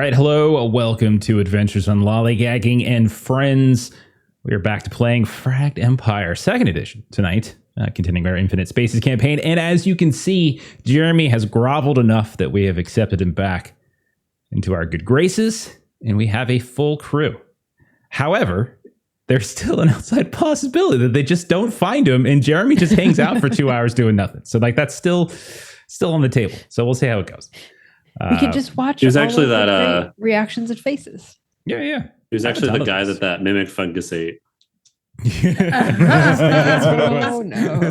right, hello, welcome to Adventures on Lollygagging and Friends. We are back to playing Fragged Empire 2nd Edition tonight, continuing our Infinite Spaces campaign. And as you can see, Jeremy has groveled enough that we have accepted him back into our good graces, and we have a full crew. However, there's still an outside possibility that they just don't find him, and Jeremy just hangs out for 2 hours doing nothing. So, that's still on the table. So we'll see how it goes. We can just watch. It was actually that reactions and faces. Yeah. It was actually the guy that mimicked Fungus ate. That's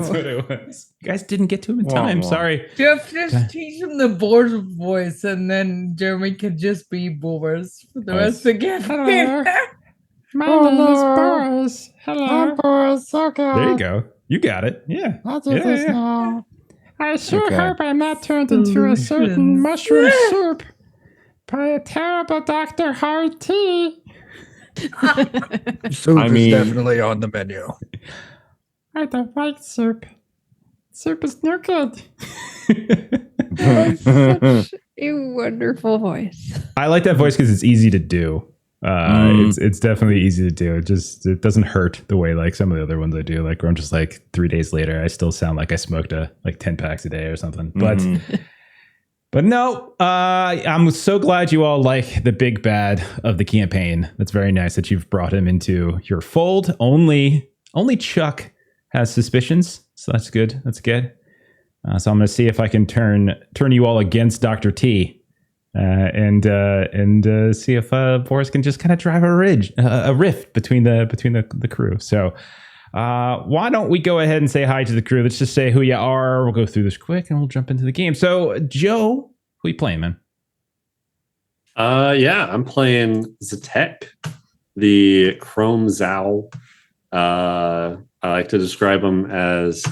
what it was. You guys didn't get to him in time. Sorry. Jeff, just teach him the Boar's voice, and then Jeremy could just be Boars for the rest of the campaign. My name is Boris. Hello. I'm Boris. Okay. There you go. You got it. Yeah. I'll do this now. I sure hope I'm not turned into a certain mushroom soup by a terrible Dr. Hard Tea. Soup is definitely on the menu. I don't like soup. Soup is no good. Such a wonderful voice. I like that voice because it's easy to do. It's definitely easy to do. It doesn't hurt the way like some of the other ones I do. Like where I'm just like 3 days later, I still sound like I smoked 10 packs a day or something. But no, I'm so glad you all like the big bad of the campaign. That's very nice that you've brought him into your fold. Only Chuck has suspicions, so that's good. That's good. So I'm going to see if I can turn you all against Dr. T. And see if Boris can just kind of drive a rift between the crew. So why don't we go ahead and say hi to the crew? Let's just say who you are. We'll go through this quick and we'll jump into the game. So Zhou, who you playing, man? I'm playing Zatek, the Chrome Zhou. I like to describe him as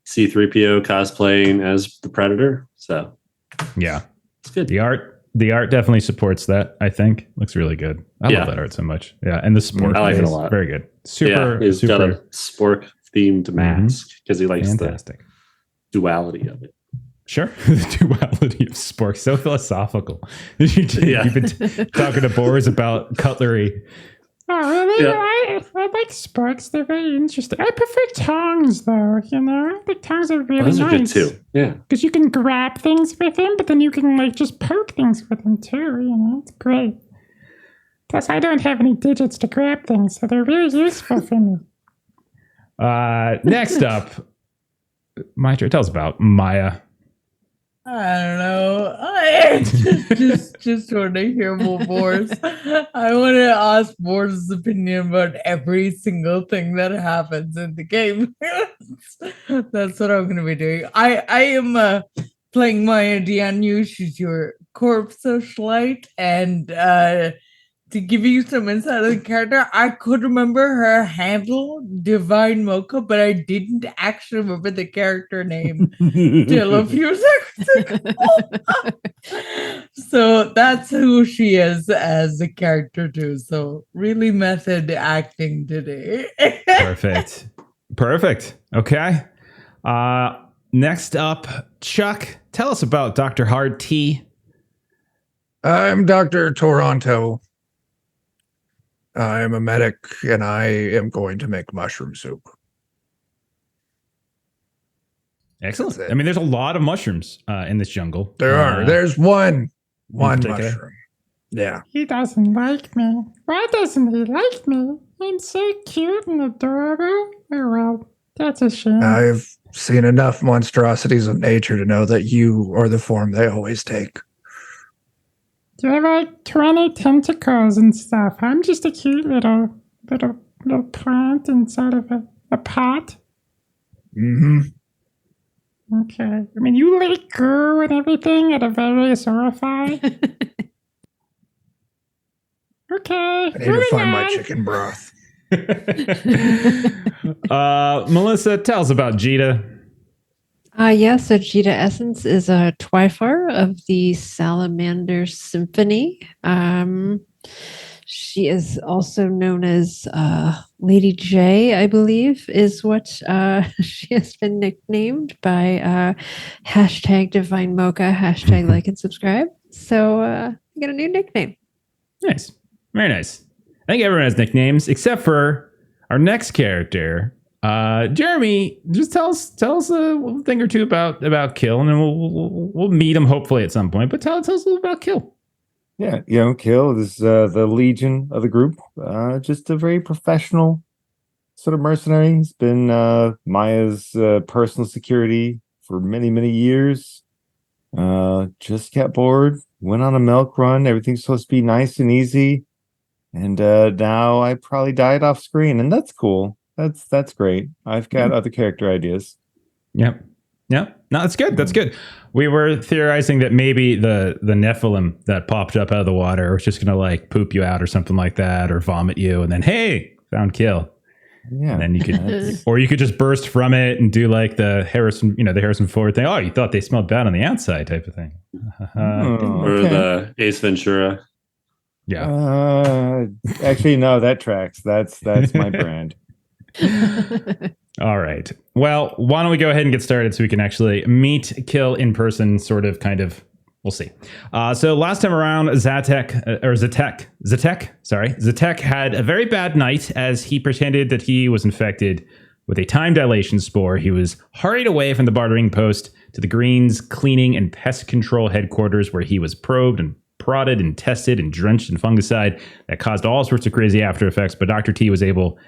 C-3PO cosplaying as the Predator. So yeah, it's good. The art definitely supports that, I think. Looks really good. I love that art so much. Yeah, and the spork. I like it a lot. Very good. He's got a spork-themed mask because he likes the duality of it. Sure. The duality of spork. So philosophical. You've been talking to Boris about cutlery. Oh, really? Yeah. I like sporks. They're very interesting. I prefer tongs, though. The tongs are really those nice. Are good too. Yeah. Because you can grab things with them, but then you can just poke things with them too. It's great. Plus, I don't have any digits to grab things, so they're really useful for me. Next up, Mitra, tell us about Maya. I don't know. I just want to hear more Boris. I want to ask Boris' opinion about every single thing that happens in the game. That's what I'm going to be doing. I am playing Maya Dianu. She's your corp socialite, and to give you some insight of the character, I could remember her handle, Divine Mocha, but I didn't actually remember the character name till a few seconds ago. So that's who she is as a character too. So really method acting today. Perfect. Okay. Next up, Chuck, tell us about Dr. Hard T. I'm Dr. Toronto. I'm a medic, and I am going to make mushroom soup. Excellent. I mean, there's a lot of mushrooms in this jungle. There are. There's one mushroom. Yeah. He doesn't like me. Why doesn't he like me? I'm so cute and adorable. Oh, well, that's a shame. I've seen enough monstrosities of nature to know that you are the form they always take. You have like 20 tentacles and stuff. I'm just a cute little plant inside of a pot. Mm-hmm. Okay. I mean, you lick goo and everything at a various orifice. Okay. I need to find my chicken broth. Melissa, tell us about Jita. Yes, so Jita Essence is a Twifar of the Salamander Symphony. She is also known as Lady J, I believe, is what she has been nicknamed by hashtag Divine Mocha, hashtag like and subscribe. So I got a new nickname. Nice. Very nice. I think everyone has nicknames except for our next character. Jeremy, just tell us a thing or two about Kill, and then we'll meet him hopefully at some point. But tell us a little about Kill. Yeah, Kill is the legion of the group. Just a very professional sort of mercenary. He's been Maya's personal security for many, many years. Just got bored, went on a milk run. Everything's supposed to be nice and easy. And now I probably died off screen, and that's cool. That's great. I've got other character ideas. Yep. No, that's good. That's good. We were theorizing that maybe the Nephilim that popped up out of the water was just gonna like poop you out or something like that, or vomit you, and then hey, found Kill. Yeah. And then you could, or you could just burst from it and do like the Harrison Ford thing. Oh, you thought they smelled bad on the outside type of thing. Or the Ace Ventura. Yeah. Actually, no, that tracks. That's my brand. All right. Well, why don't we go ahead and get started so we can actually meet Kill in person, sort of, kind of. We'll see. So last time around, Zatek had a very bad night as he pretended that he was infected with a time dilation spore. He was hurried away from the bartering post to the Greens cleaning and pest control headquarters, where he was probed and prodded and tested and drenched in fungicide that caused all sorts of crazy after effects. But Dr. T was able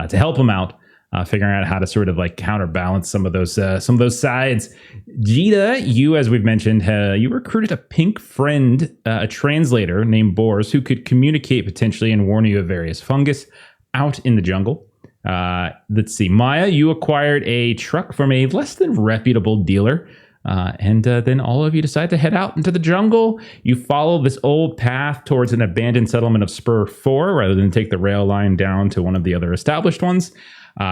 to help him out, figuring out how to sort of like counterbalance some of those sides. Jita, you, as we've mentioned, you recruited a pink friend, a translator named Boris, who could communicate potentially and warn you of various fungus out in the jungle. Let's see. Maya, you acquired a truck from a less than reputable dealer. And then all of you decide to head out into the jungle. You follow this old path towards an abandoned settlement of Spur 4 rather than take the rail line down to one of the other established ones.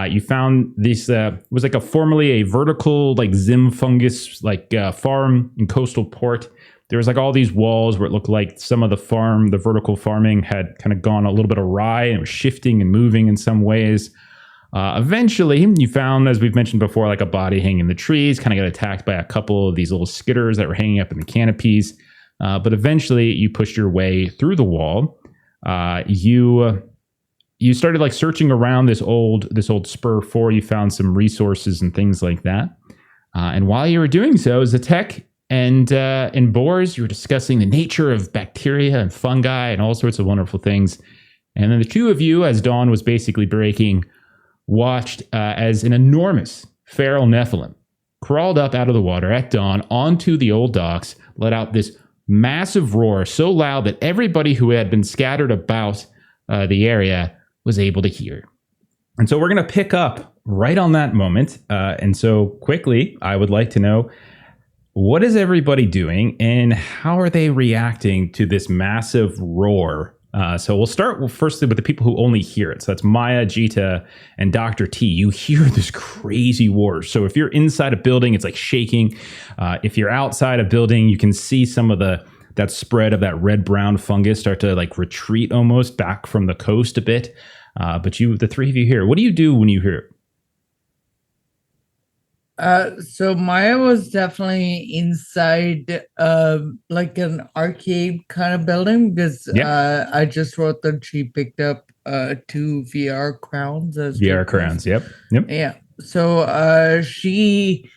You found this was like formerly a vertical like Zim fungus like farm in coastal port. There was like all these walls where it looked like some of the vertical farming had kind of gone a little bit awry and it was shifting and moving in some ways. Eventually, you found, as we've mentioned before, like a body hanging in the trees, kind of got attacked by a couple of these little skitters that were hanging up in the canopies. But eventually, you pushed your way through the wall. You started like searching around this old Spur 4. You found some resources and things like that. And while you were doing so, Zatek and Boris, you were discussing the nature of bacteria and fungi and all sorts of wonderful things. And then the two of you, as dawn was basically breaking, watched as an enormous feral Nephilim crawled up out of the water at dawn onto the old docks, let out this massive roar so loud that everybody who had been scattered about the area was able to hear. And so we're going to pick up right on that moment. And so quickly, I would like to know, what is everybody doing and how are they reacting to this massive roar? So we'll start firstly with the people who only hear it. So that's Maya, Jita, and Dr. T. You hear this crazy roar. So if you're inside a building, it's like shaking. If you're outside a building, you can see some of that spread of that red-brown fungus start to like retreat almost back from the coast a bit. But the three of you here, what do you do when you hear it? So Maya was definitely inside like an arcade kind of building because I just wrote that she picked up 2 VR crowns as VR crowns. Yep. Yeah. So she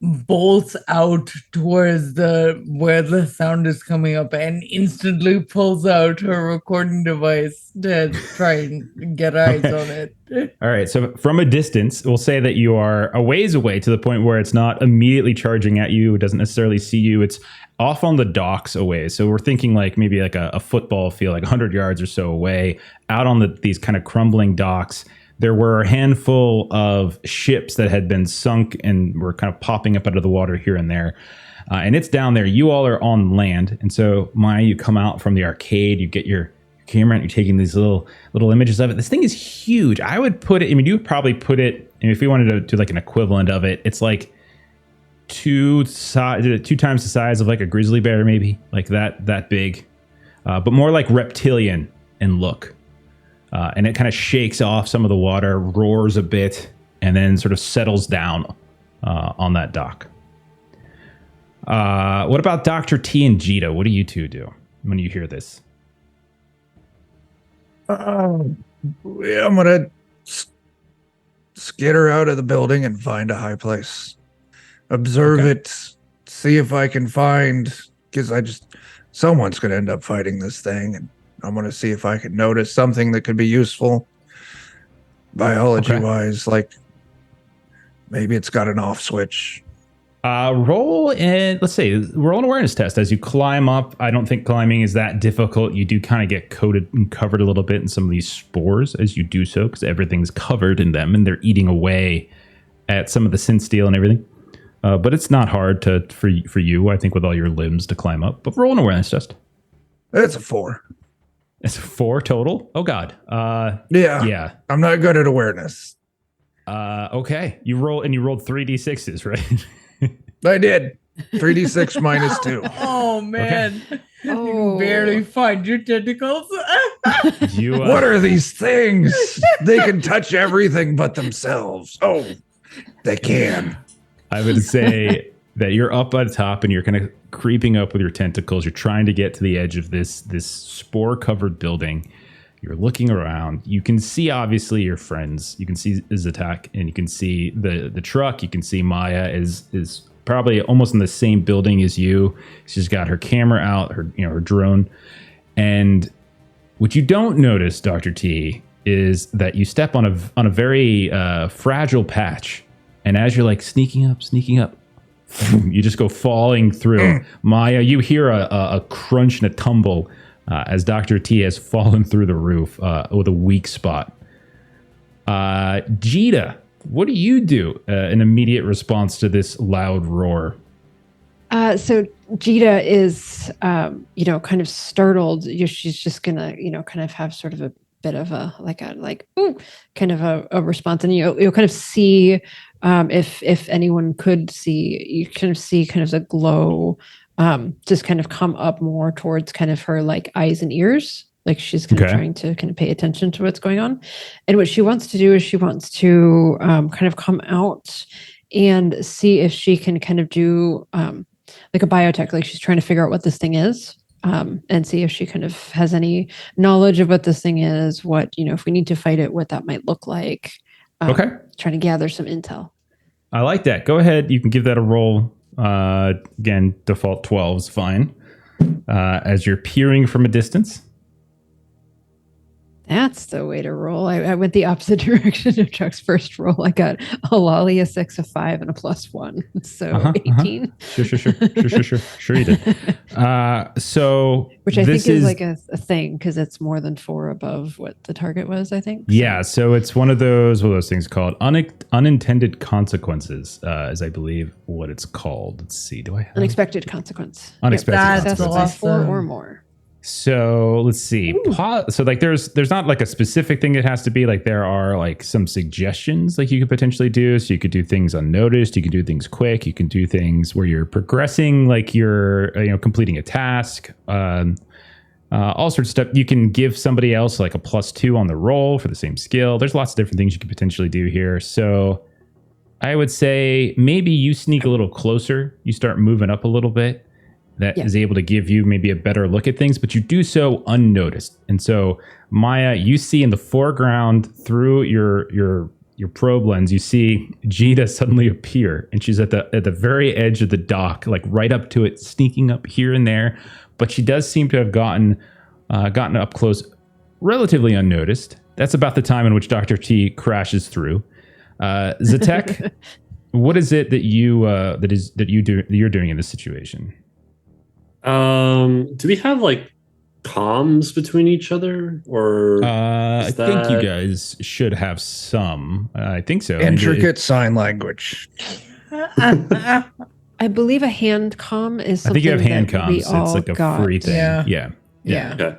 bolts out towards where the sound is coming up and instantly pulls out her recording device to try and get eyes on it. All right. So from a distance, we'll say that you are a ways away to the point where it's not immediately charging at you. It doesn't necessarily see you. It's off on the docks away. So we're thinking like maybe like a football field, like 100 yards or so away, out on these kind of crumbling docks. There were a handful of ships that had been sunk and were kind of popping up out of the water here and there. And it's down there. You all are on land. And so, Maya, you come out from the arcade, you get your camera, and you're taking these little images of it. This thing is huge. I would put it, you would probably put it, if we wanted to do like an equivalent of it, it's like two times the size of like a grizzly bear, maybe, like that big, but more like reptilian in look. And it kind of shakes off some of the water, roars a bit, and then sort of settles down on that dock. What about Dr. T and Jita? What do you two do when you hear this? Yeah, I'm gonna skitter out of the building and find a high place. Observe Okay. it, see if I can find, because someone's gonna end up fighting this thing, and I'm gonna see if I can notice something that could be useful biology-wise, like maybe it's got an off switch. Roll and let's say roll an awareness test as you climb up. I don't think climbing is that difficult. You do kind of get coated and covered a little bit in some of these spores as you do so, because everything's covered in them and they're eating away at some of the synth steel and everything. But it's not hard for you, I think, with all your limbs to climb up. But roll an awareness test. It's a 4. It's 4 total. Oh God. Yeah. I'm not good at awareness. Okay. You rolled 3d6s, right? I did. 3d6 minus 2. Oh man. You Oh. can barely find your tentacles. What are these things? They can touch everything but themselves. Oh, they can. I would say that you're up at the top and you're kind of creeping up with your tentacles. You're trying to get to the edge of this spore-covered building. You're looking around. You can see, obviously, your friends. You can see Zatek, and you can see the truck. You can see Maya is probably almost in the same building as you. She's got her camera out, her drone. And what you don't notice, Dr. T, is that you step on a very fragile patch. And as you're like sneaking up, you just go falling through. Maya, you hear a crunch and a tumble as Dr. T has fallen through the roof with a weak spot. Jita, what do you do in immediate response to this loud roar? So Jita is, kind of startled. She's just gonna, kind of have sort of a bit of a kind of a response, and you'll kind of see if anyone could see, you kind of see kind of the glow just kind of come up more towards kind of her like eyes and ears. Like she's kind of trying to kind of pay attention to what's going on. And what she wants to do is she wants to kind of come out and see if she can kind of do like a biotech, like she's trying to figure out what this thing is. And see if she kind of has any knowledge of what this thing is, what, if we need to fight it, what that might look like. Trying to gather some intel. I like that. Go ahead. You can give that a roll. Again, default 12 is fine. As you're peering from a distance. That's the way to roll. I went the opposite direction of Chuck's first roll. I got a lolly, a 6, a 5, and a +1. So 18. Sure you did. So which I think is like a thing because it's more than 4 above what the target was, I think. Yeah, so it's one of those things called unintended consequences, is I believe what it's called. Let's see. Do I have unexpected consequence? Unexpected consequences. consequences. 4 or more. So let's see. So like there's not like a specific thing it has to be. Like there are like some suggestions like you could potentially do. So you could do things unnoticed. You can do things quick. You can do things where you're progressing, like you're completing a task. All sorts of stuff. You can give somebody else like a +2 on the roll for the same skill. There's lots of different things you could potentially do here. So I would say maybe you sneak a little closer. You start moving up a little bit. That is able to give you maybe a better look at things, but you do so unnoticed. And so, Maya, you see in the foreground through your probe lens, you see Jita suddenly appear, and she's at the very edge of the dock, like right up to it, sneaking up here and there. But she does seem to have gotten up close, relatively unnoticed. That's about the time in which Dr. T crashes through. Zatek, what is it that you're doing in this situation? Do we have like comms between each other, or I think you guys should have some. I think so. Intricate sign language. I believe a hand comm is something. I think you have hand comms. It's like a free thing. Yeah. Okay.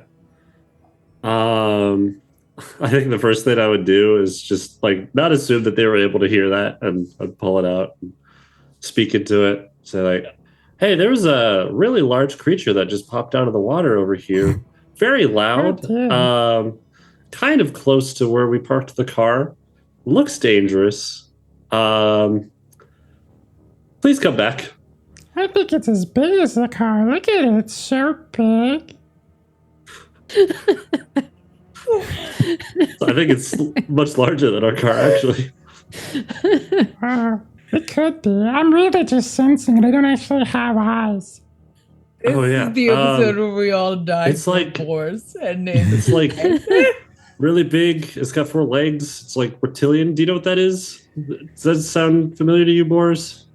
I think the first thing I would do is just like not assume that they were able to hear that, and I'd pull it out and speak into it. Say like, hey, there was a really large creature that just popped out of the water over here. Very loud. Kind of close to where we parked the car. Looks dangerous. Please come back. I think it's as big as the car. Look at it. It's so big. So I think it's much larger than our car, actually. It could be. I'm really just sensing it. I don't actually have eyes. This Oh, yeah. is the episode where we all die it's from like- boars, and It's like really big. It's got 4 legs. It's like reptilian. Do you know what that is? Does that sound familiar to you, Boris?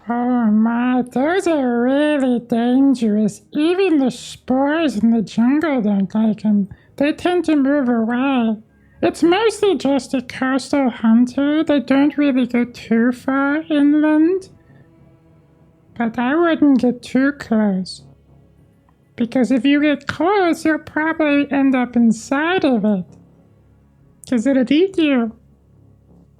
Oh my, those are really dangerous. Even the spores in the jungle don't like them. They tend to move away. It's mostly just a coastal hunter. They don't really go too far inland. But I wouldn't get too close. Because if you get close, you'll probably end up inside of it. Because it'll eat you.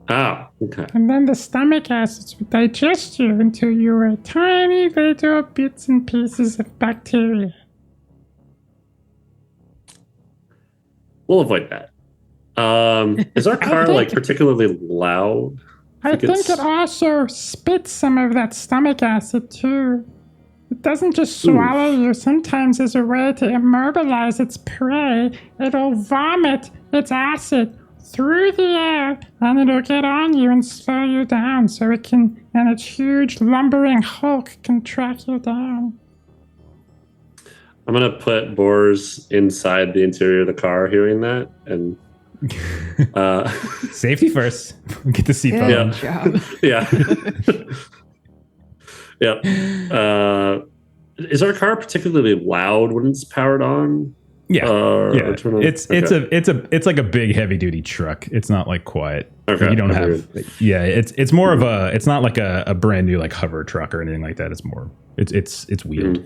Ah, okay. And then the stomach acids would digest you until you were tiny little bits and pieces of bacteria. We'll avoid that. Is our car think- like particularly loud? I think it's- it also spits some of that stomach acid too. It doesn't just swallow you. Sometimes as a way to immobilize its prey, it'll vomit its acid through the air and it'll get on you and slow you down so it can, and its huge lumbering hulk can track you down. I'm gonna put Boris inside the interior of the car, hearing that, and Safety first. Get the seatbelt Good on. job. yeah. Is our car particularly loud when it's powered on? Yeah, yeah. or turn on? It's like a big heavy duty truck. It's not like quiet. Okay, You don't I have. Yeah, it's more of a. It's not like a brand new like hover truck or anything like that. It's more. It's wheeled.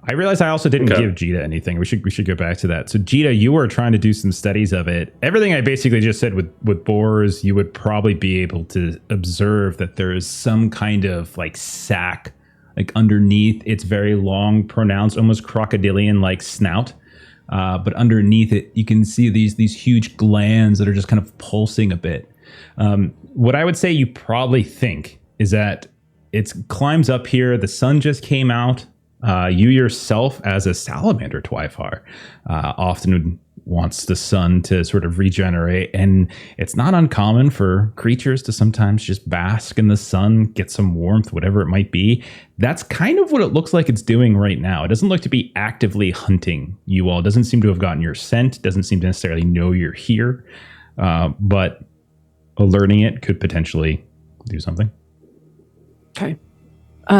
I realized I also didn't give Jita anything. We should go back to that. So Jita, you were trying to do some studies of it. Everything I basically just said with boars, you would probably be able to observe that there is some kind of like sac like underneath its very long, pronounced, almost crocodilian like snout. But underneath it, you can see these huge glands that are just kind of pulsing a bit. What I would say you probably think is that it climbs up here. The sun just came out. You yourself, as a salamander Twyfar, often wants the sun to sort of regenerate, and it's not uncommon for creatures to sometimes just bask in the sun, get some warmth, whatever it might be. That's kind of what it looks like it's doing right now. It doesn't look to be actively hunting you all. It doesn't seem to have gotten your scent. Doesn't seem to necessarily know you're here, but alerting it could potentially do something. Okay.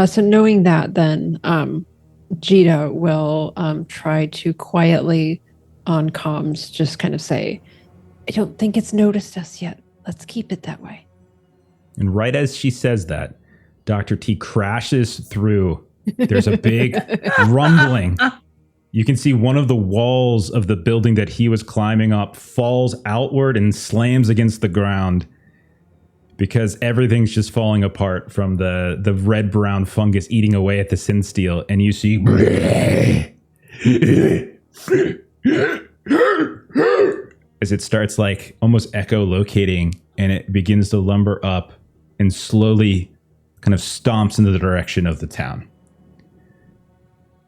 So knowing that, then Jita will try to quietly on comms just kind of say, I don't think it's noticed us yet. Let's keep it that way. And right as she says that, Dr. T crashes through. There's a big rumbling. You can see one of the walls of the building that he was climbing up falls outward and slams against the ground, because everything's just falling apart from the red-brown fungus eating away at the sin steel. And you see as it starts like almost echolocating, and it begins to lumber up and slowly kind of stomps into the direction of the town.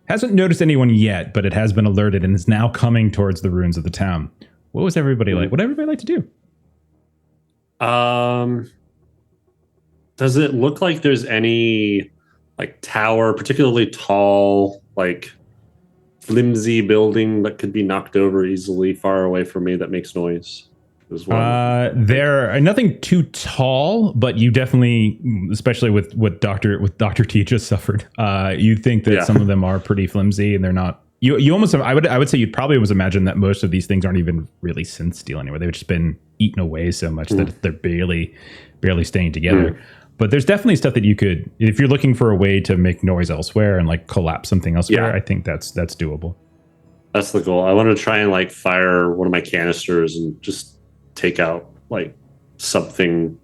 Hasn't noticed anyone yet, but it has been alerted and is now coming towards the ruins of the town. What was everybody like? What did everybody like to do? Does it look like there's any like tower, particularly tall, like flimsy building that could be knocked over easily far away from me that makes noise? There are nothing too tall, but you definitely, especially with what Dr. T just suffered, you think that some of them are pretty flimsy, and they're not. You almost, I would say you'd probably almost imagine that most of these things aren't even really synth steel anyway. They've just been eaten away so much that they're barely staying together. But there's definitely stuff that you could, if you're looking for a way to make noise elsewhere and like collapse something elsewhere, I think that's doable. That's the goal. I want to try and like fire one of my canisters and just take out like something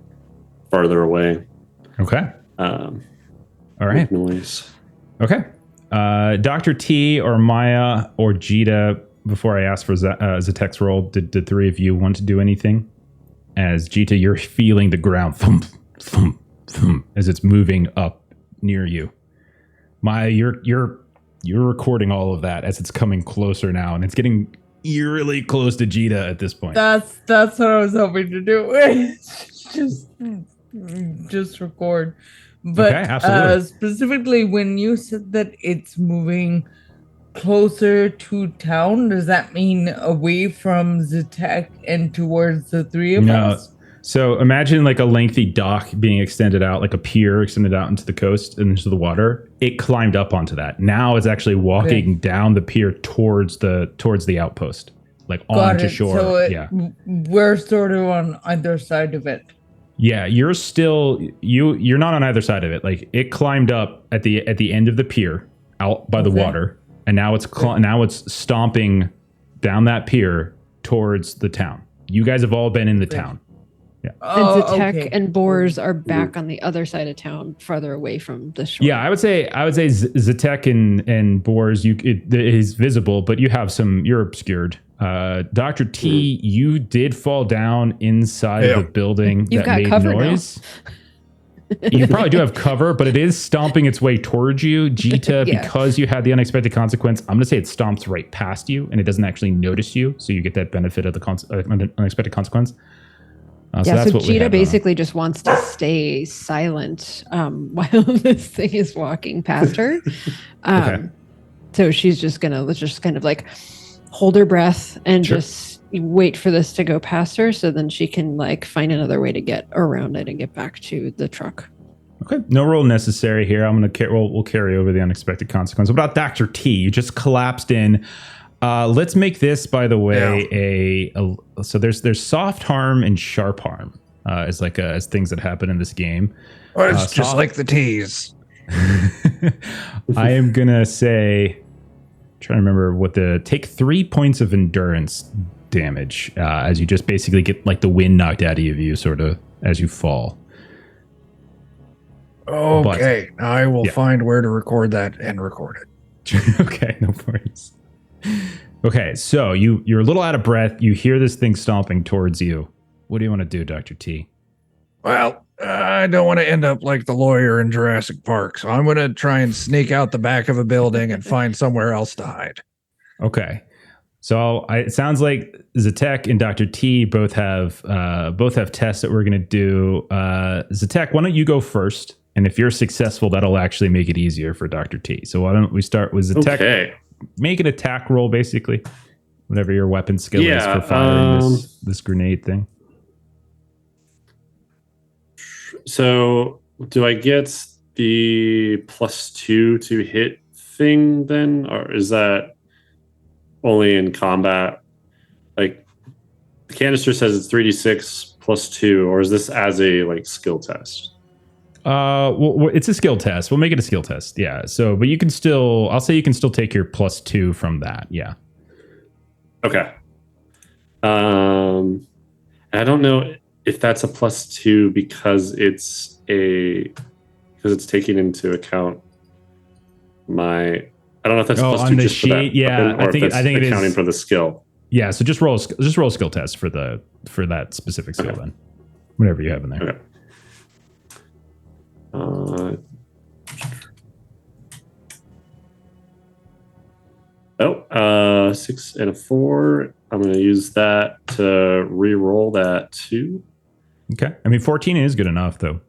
farther away. Okay. All right. Noise. Okay. Dr. T or Maya or Jita, before I ask for Zatek's roll, did the three of you want to do anything? As Jita, you're feeling the ground thump, thump, thump, as it's moving up near you. Maya, you're recording all of that as it's coming closer now, and it's getting eerily close to Jita at this point. That's what I was hoping to do. just record. But Okay, absolutely. specifically when you said that it's moving closer to town, does that mean away from Zatek and towards the three of us? So imagine like a lengthy dock being extended out, like a pier extended out into the coast and into the water. It climbed up onto that. Now it's actually walking down the pier towards the outpost, like onto shore. So we're sort of on either side of it. Yeah, you're still you're not on either side of it. Like it climbed up at the end of the pier out by the water, and now it's stomping down that pier towards the town. You guys have all been in the town. Yeah. And Zatek and Boars are back on the other side of town, farther away from the shore. Yeah, I would say Zatek and Boars, it is visible, but you're obscured. Dr. T, you did fall down inside of the building that made noise. You probably do have cover, but it is stomping its way towards you. Jita, because you had the unexpected consequence, I'm going to say it stomps right past you, and it doesn't actually notice you, so you get that benefit of the unexpected consequence. So Jita basically just wants to stay silent while this thing is walking past her. So she's just kind of like hold her breath and just wait for this to go past her, so then she can like find another way to get around it and get back to the truck. Okay, no roll necessary here. I'm gonna we'll carry over the unexpected consequence. What about Dr. T? You just collapsed in. Let's make this, by the way, so there's soft harm and sharp harm as things that happen in this game. Well, it's just like the T's. I am gonna say, trying to remember take 3 points of endurance damage as you just basically get like the wind knocked out of you, sort of as you fall. Okay, I will find where to record that and record it. Okay, no worries. Okay, so you're a little out of breath. You hear this thing stomping towards you. What do you want to do, Dr. T? Well, I don't want to end up like the lawyer in Jurassic Park, so I'm going to try and sneak out the back of a building and find somewhere else to hide. Okay. So it sounds like Zatek and Dr. T both have tests that we're going to do. Zatek, why don't you go first? And if you're successful, that'll actually make it easier for Dr. T. So why don't we start with Zatek? Okay. Make an attack roll, basically. Whatever your weapon skill is for firing this grenade thing. So do I get the +2 to hit thing then? Or is that only in combat? Like the canister says it's 3d6 +2, or is this as a skill test? Well, it's a skill test. We'll make it a skill test. Yeah. So, but you can still, I'll say you can still take your +2 from that. Yeah. Okay. I don't know if that's a +2 because it's taking into account I don't know if that's +2 just for that weapon, or I think it is accounting for the skill. Yeah. So just roll a skill test for that specific skill then, whatever you have in there. Okay. 6 and a 4. I'm going to use that to re-roll that 2. Okay. I mean, 14 is good enough, though.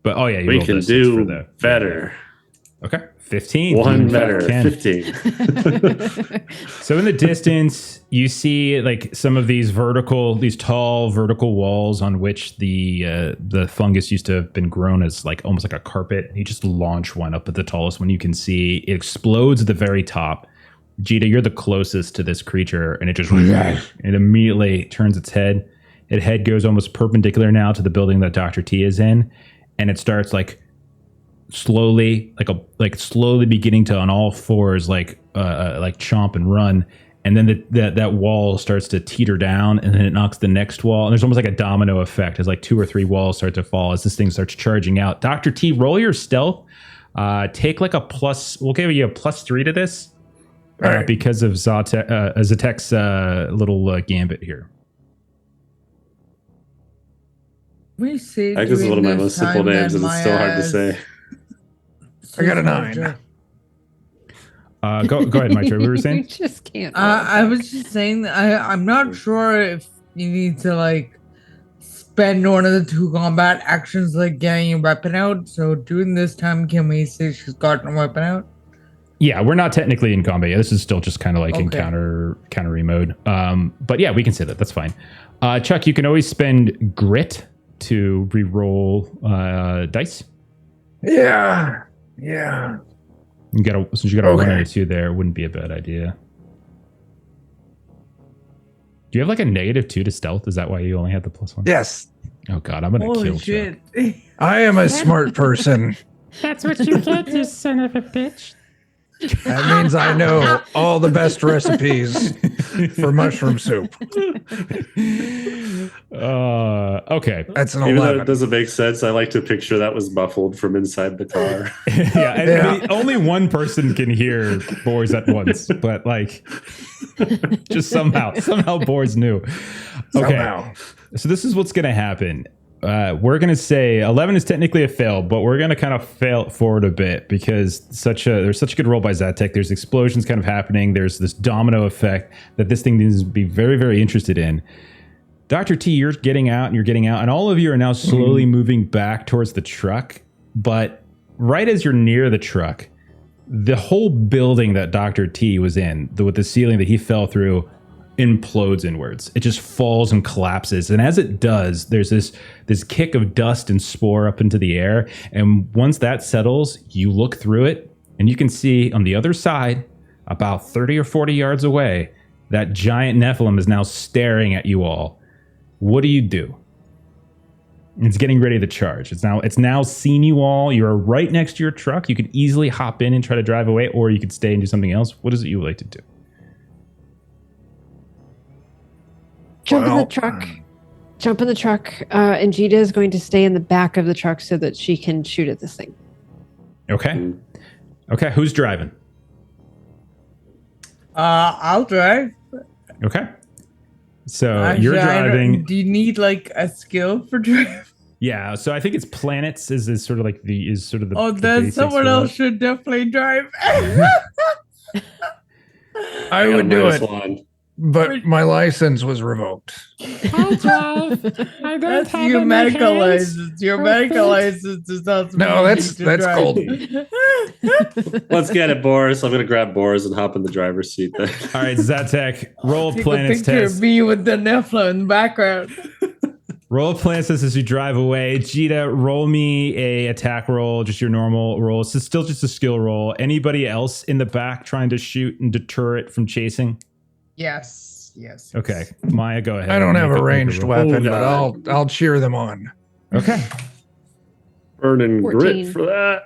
But, we can do better. Okay. 15. One better. 15. So in the distance, you see like some of these tall vertical walls on which the fungus used to have been grown as like almost like a carpet. You just launch one up at the tallest one you can see. It explodes at the very top. Jita, you're the closest to this creature, and it immediately turns its head. Its head goes almost perpendicular now to the building that Dr. T is in, and it starts like slowly beginning to on all fours like chomp and run, and then that wall starts to teeter down, and then it knocks the next wall, and there's almost like a domino effect as like 2 or 3 walls start to fall as this thing starts charging out. Dr. T, roll your stealth. Take like we'll give you a +3 to this because of Zatek's little gambit here. We see. I guess it's one of my most simple names, and it's still hard to say. I got a 9. Go ahead, Mike. What were you We saying? just can't. I was just saying that I'm not sure if you need to like spend one of the 2 combat actions like getting your weapon out. So during this time, can we say she's gotten a weapon out? Yeah, we're not technically in combat yet. This is still just kind of like in Okay. counter mode. But yeah, we can say that. That's fine. Chuck, you can always spend grit to re-roll dice. Yeah. Since you got a 1 Okay. and a 2 there, it wouldn't be a bad idea. Do you have like a -2 to stealth? Is that why you only had the +1? Yes. Oh god, I'm gonna Holy kill shit. Chuck. I am a smart person. That's what you get, you son of a bitch. That means I know all the best recipes for mushroom soup. Okay. That's an Even though 11. it doesn't make sense, I like to picture that was muffled from inside the car. Yeah, and Yeah. only one person can hear Boars at once, but like just somehow Boars knew. Okay. Somehow. So this is what's gonna happen. We're gonna say 11 is technically a fail, but we're gonna kind of fail it forward a bit because there's such a good roll by Zatek. There's explosions kind of happening. There's this domino effect that this thing needs to be very, very interested in. Dr. T, you're getting out, and all of you are now slowly moving back towards the truck. But right as you're near the truck, the whole building that Dr. T was in, with the ceiling that he fell through, implodes inwards. It just falls and collapses. And as it does, there's this kick of dust and spore up into the air. And once that settles, you look through it and you can see on the other side, about 30 or 40 yards away, that giant Nephilim is now staring at you all. What do you do? It's getting ready to charge. It's now seen you all. You're right next to your truck. You could easily hop in and try to drive away, or you could stay and do something else. What is it you would like to do? Jump in the truck. And Jita is going to stay in the back of the truck so that she can shoot at this thing. Okay. Okay. Who's driving? I'll drive. Okay. So Actually, you're driving. Do you need like a skill for driving? Yeah. So I think it's planets is sort of like the Oh, the then basics someone for else that. should definitely drive. I got a would do it, -1. but my license was revoked. I drive. I don't That's have your any medical hands license. Your or medical feet. license is not. No, that's drive. golden. Let's get it, Boris. I'm going to grab Boris and hop in the driver's seat then. All right, Zatek, roll Take a planets picture test. of me with the Nephilim in the background. Roll planets test as you drive away. Jita, roll me a attack roll, just your normal roll. It's still just a skill roll. Anybody else in the back trying to shoot and deter it from chasing? Yes. Okay, Maya, go ahead. I don't have Make a ranged roll. weapon, but God. I'll cheer them on. Okay. Burning 14. grit for that.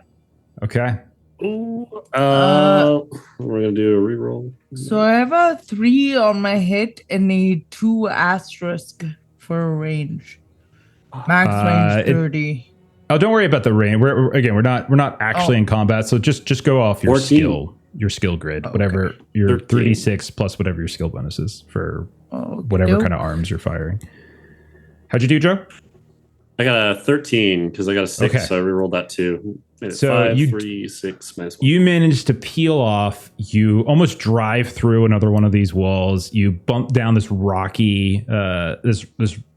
Okay. Ooh. We're going to do a reroll. So I have a 3 on my hit and a 2 asterisk for range. Max range 30. Oh, don't worry about the range. We're not actually in combat, so just go off your 14. skill, your skill grid, whatever your 13. 3d6 plus whatever your skill bonus is for Oh, whatever kind of arms you're firing. How'd you do, Joe? I got a 13 because I got a 6, Okay. so I rerolled that too. Made it So 5, you- 3, 6, -1. You managed to peel off. You almost drive through another one of these walls. You bump down this rocky, this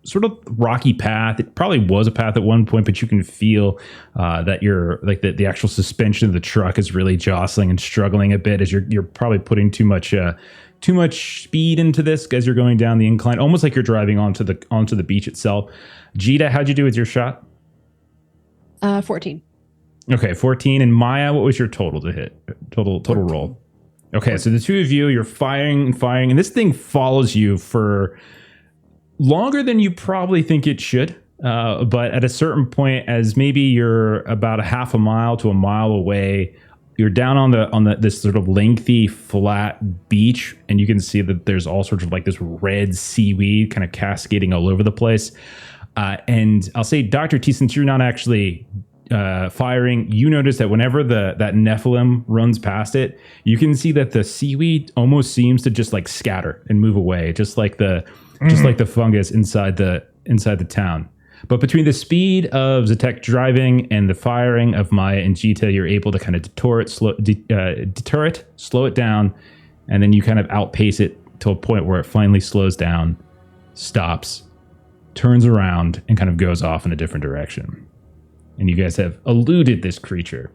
sort of rocky path. It probably was a path at one point, but you can feel that you're like the actual suspension of the truck is really jostling and struggling a bit as you're probably putting too much speed into this as you're going down the incline, almost like you're driving onto the beach itself. Jita, how'd you do with your shot? 14. Okay, 14. And Maya, what was your total to hit? Total roll. Okay, so the two of you, you're firing, and this thing follows you for longer than you probably think it should. But at a certain point, as maybe you're about a half a mile to a mile away, you're down on this sort of lengthy flat beach, and you can see that there's all sorts of like this red seaweed kind of cascading all over the place. And I'll say, Dr. T, since you're not actually firing, you notice that whenever that Nephilim runs past it, you can see that the seaweed almost seems to just like scatter and move away, just like the fungus inside the town. But between the speed of Zatek driving and the firing of Maya and Jita, you're able to kind of deter it, slow it down, and then you kind of outpace it to a point where it finally slows down, stops, turns around, and kind of goes off in a different direction. And you guys have eluded this creature.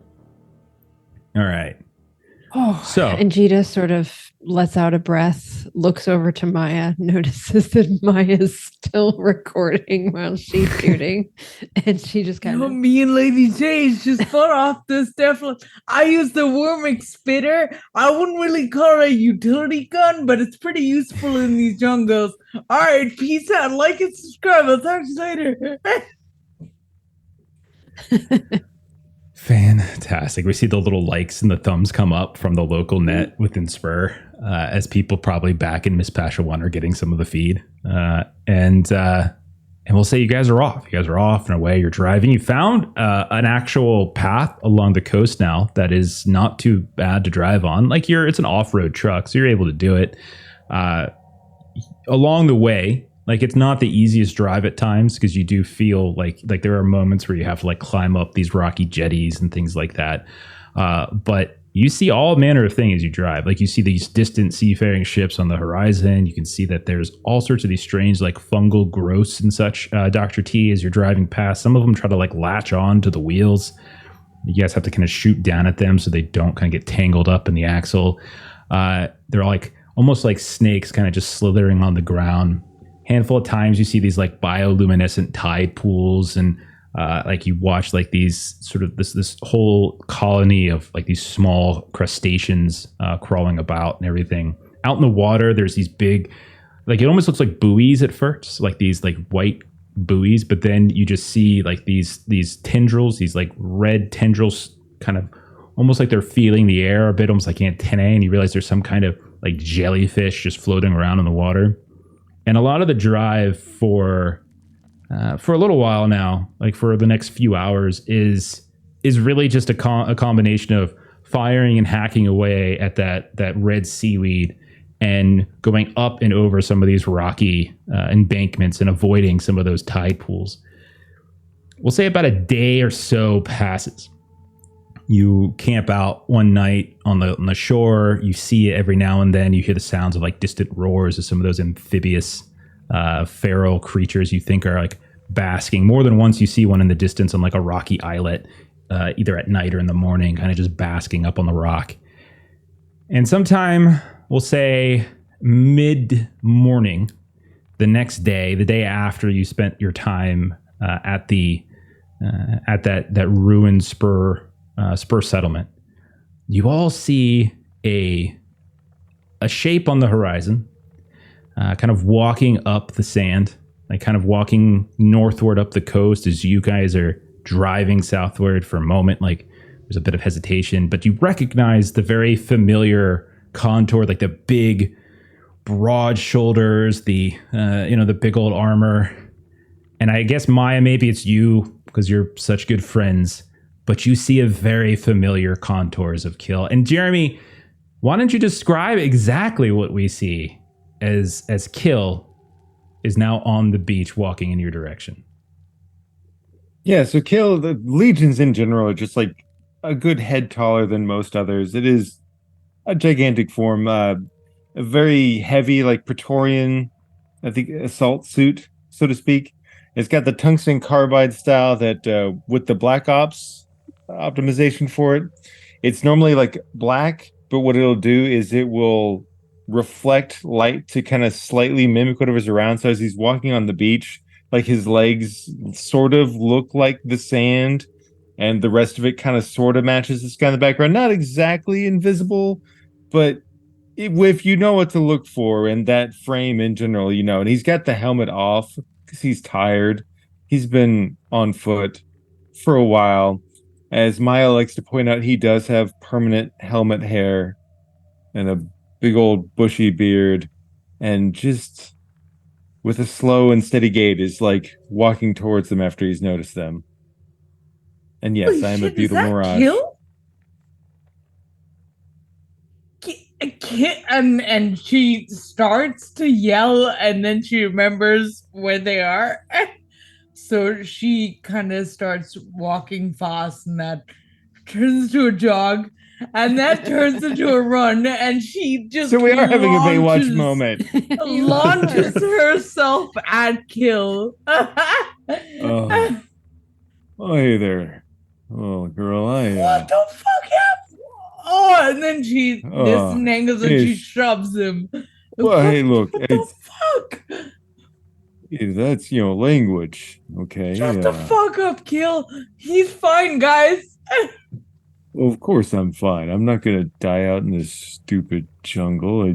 All right. Oh, So- and Jita sort of lets out a breath, looks over to Maya, notices that Maya is still recording while she's shooting, and she just kind of. Me and Lady J's just fought off this definitely. I use the worming spitter. I wouldn't really call it a utility gun, but it's pretty useful in these jungles. All right, peace out. Like and subscribe. I'll talk to you later. Fantastic. We see the little likes and the thumbs come up from the local net within Spur as people probably back in Miss Pasha 1 are getting some of the feed. And we'll say you guys are off. You guys are off and away. You're driving. You found an actual path along the coast now that is not too bad to drive on. Like it's an off-road truck, so you're able to do it. Along the way, like it's not the easiest drive at times because you do feel like there are moments where you have to like climb up these rocky jetties and things like that. But you see all manner of things as you drive. Like you see these distant seafaring ships on the horizon. You can see that there's all sorts of these strange like fungal growths and such. Dr. T, as you're driving past, some of them try to like latch on to the wheels. You guys have to kind of shoot down at them so they don't kind of get tangled up in the axle. They're like almost like snakes kind of just slithering on the ground. Handful of times you see these like bioluminescent tide pools and like you watch like these sort of this whole colony of like these small crustaceans crawling about and everything. Out in the water, there's these big, like it almost looks like buoys at first, like these like white buoys, but then you just see like these tendrils, these like red tendrils kind of almost like they're feeling the air a bit, almost like antennae, and you realize there's some kind of like jellyfish just floating around in the water. And a lot of the drive for a little while now, like for the next few hours, is really just a combination of firing and hacking away at that red seaweed and going up and over some of these rocky embankments and avoiding some of those tide pools. We'll say about a day or so passes. You camp out one night on the shore. You see it every now and then. You hear the sounds of like distant roars of some of those amphibious feral creatures you think are like basking. More than once you see one in the distance on like a rocky islet, either at night or in the morning, kind of just basking up on the rock. And sometime, we'll say mid-morning, the next day, the day after you spent your time at that ruined Spur settlement, you all see a shape on the horizon, kind of walking up the sand, like kind of walking northward up the coast as you guys are driving southward. For a moment, like there's a bit of hesitation, but you recognize the very familiar contour, like the big broad shoulders, the big old armor. And I guess Maya, maybe it's you because you're such good friends, but you see a very familiar contours of Kill. And Jeremy, why don't you describe exactly what we see as Kill is now on the beach walking in your direction? Yeah, so Kill, the legions in general are just like a good head taller than most others. It is a gigantic form, a very heavy, like Praetorian, I think, assault suit, so to speak. It's got the tungsten carbide style that with the Black Ops optimization for it, it's normally like black, but what it'll do is it will reflect light to kind of slightly mimic whatever's around. So as he's walking on the beach, like his legs sort of look like the sand and the rest of it kind of sort of matches the sky in the background. Not exactly invisible, but if you know what to look for in that frame in general, you know. And he's got the helmet off because he's tired. He's been on foot for a while. As Maya likes to point out, he does have permanent helmet hair and a big old bushy beard, and just with a slow and steady gait is like walking towards them after he's noticed them. And yes, Holy I am shit, a beautiful is that mirage. Kill? And she starts to yell, and then she remembers where they are. So she kind of starts walking fast, and that turns to a jog, and that turns into a run, and she just So we are having a Baywatch launches- moment. launches herself at Kill. Oh, hey there. Oh, girl, What the fuck happened? Oh, and then she disentangles and she shoves him. Well, hey, look, What the fuck? that's, language, okay? Shut the fuck up, Kill. He's fine, guys. Well, of course I'm fine. I'm not gonna die out in this stupid jungle.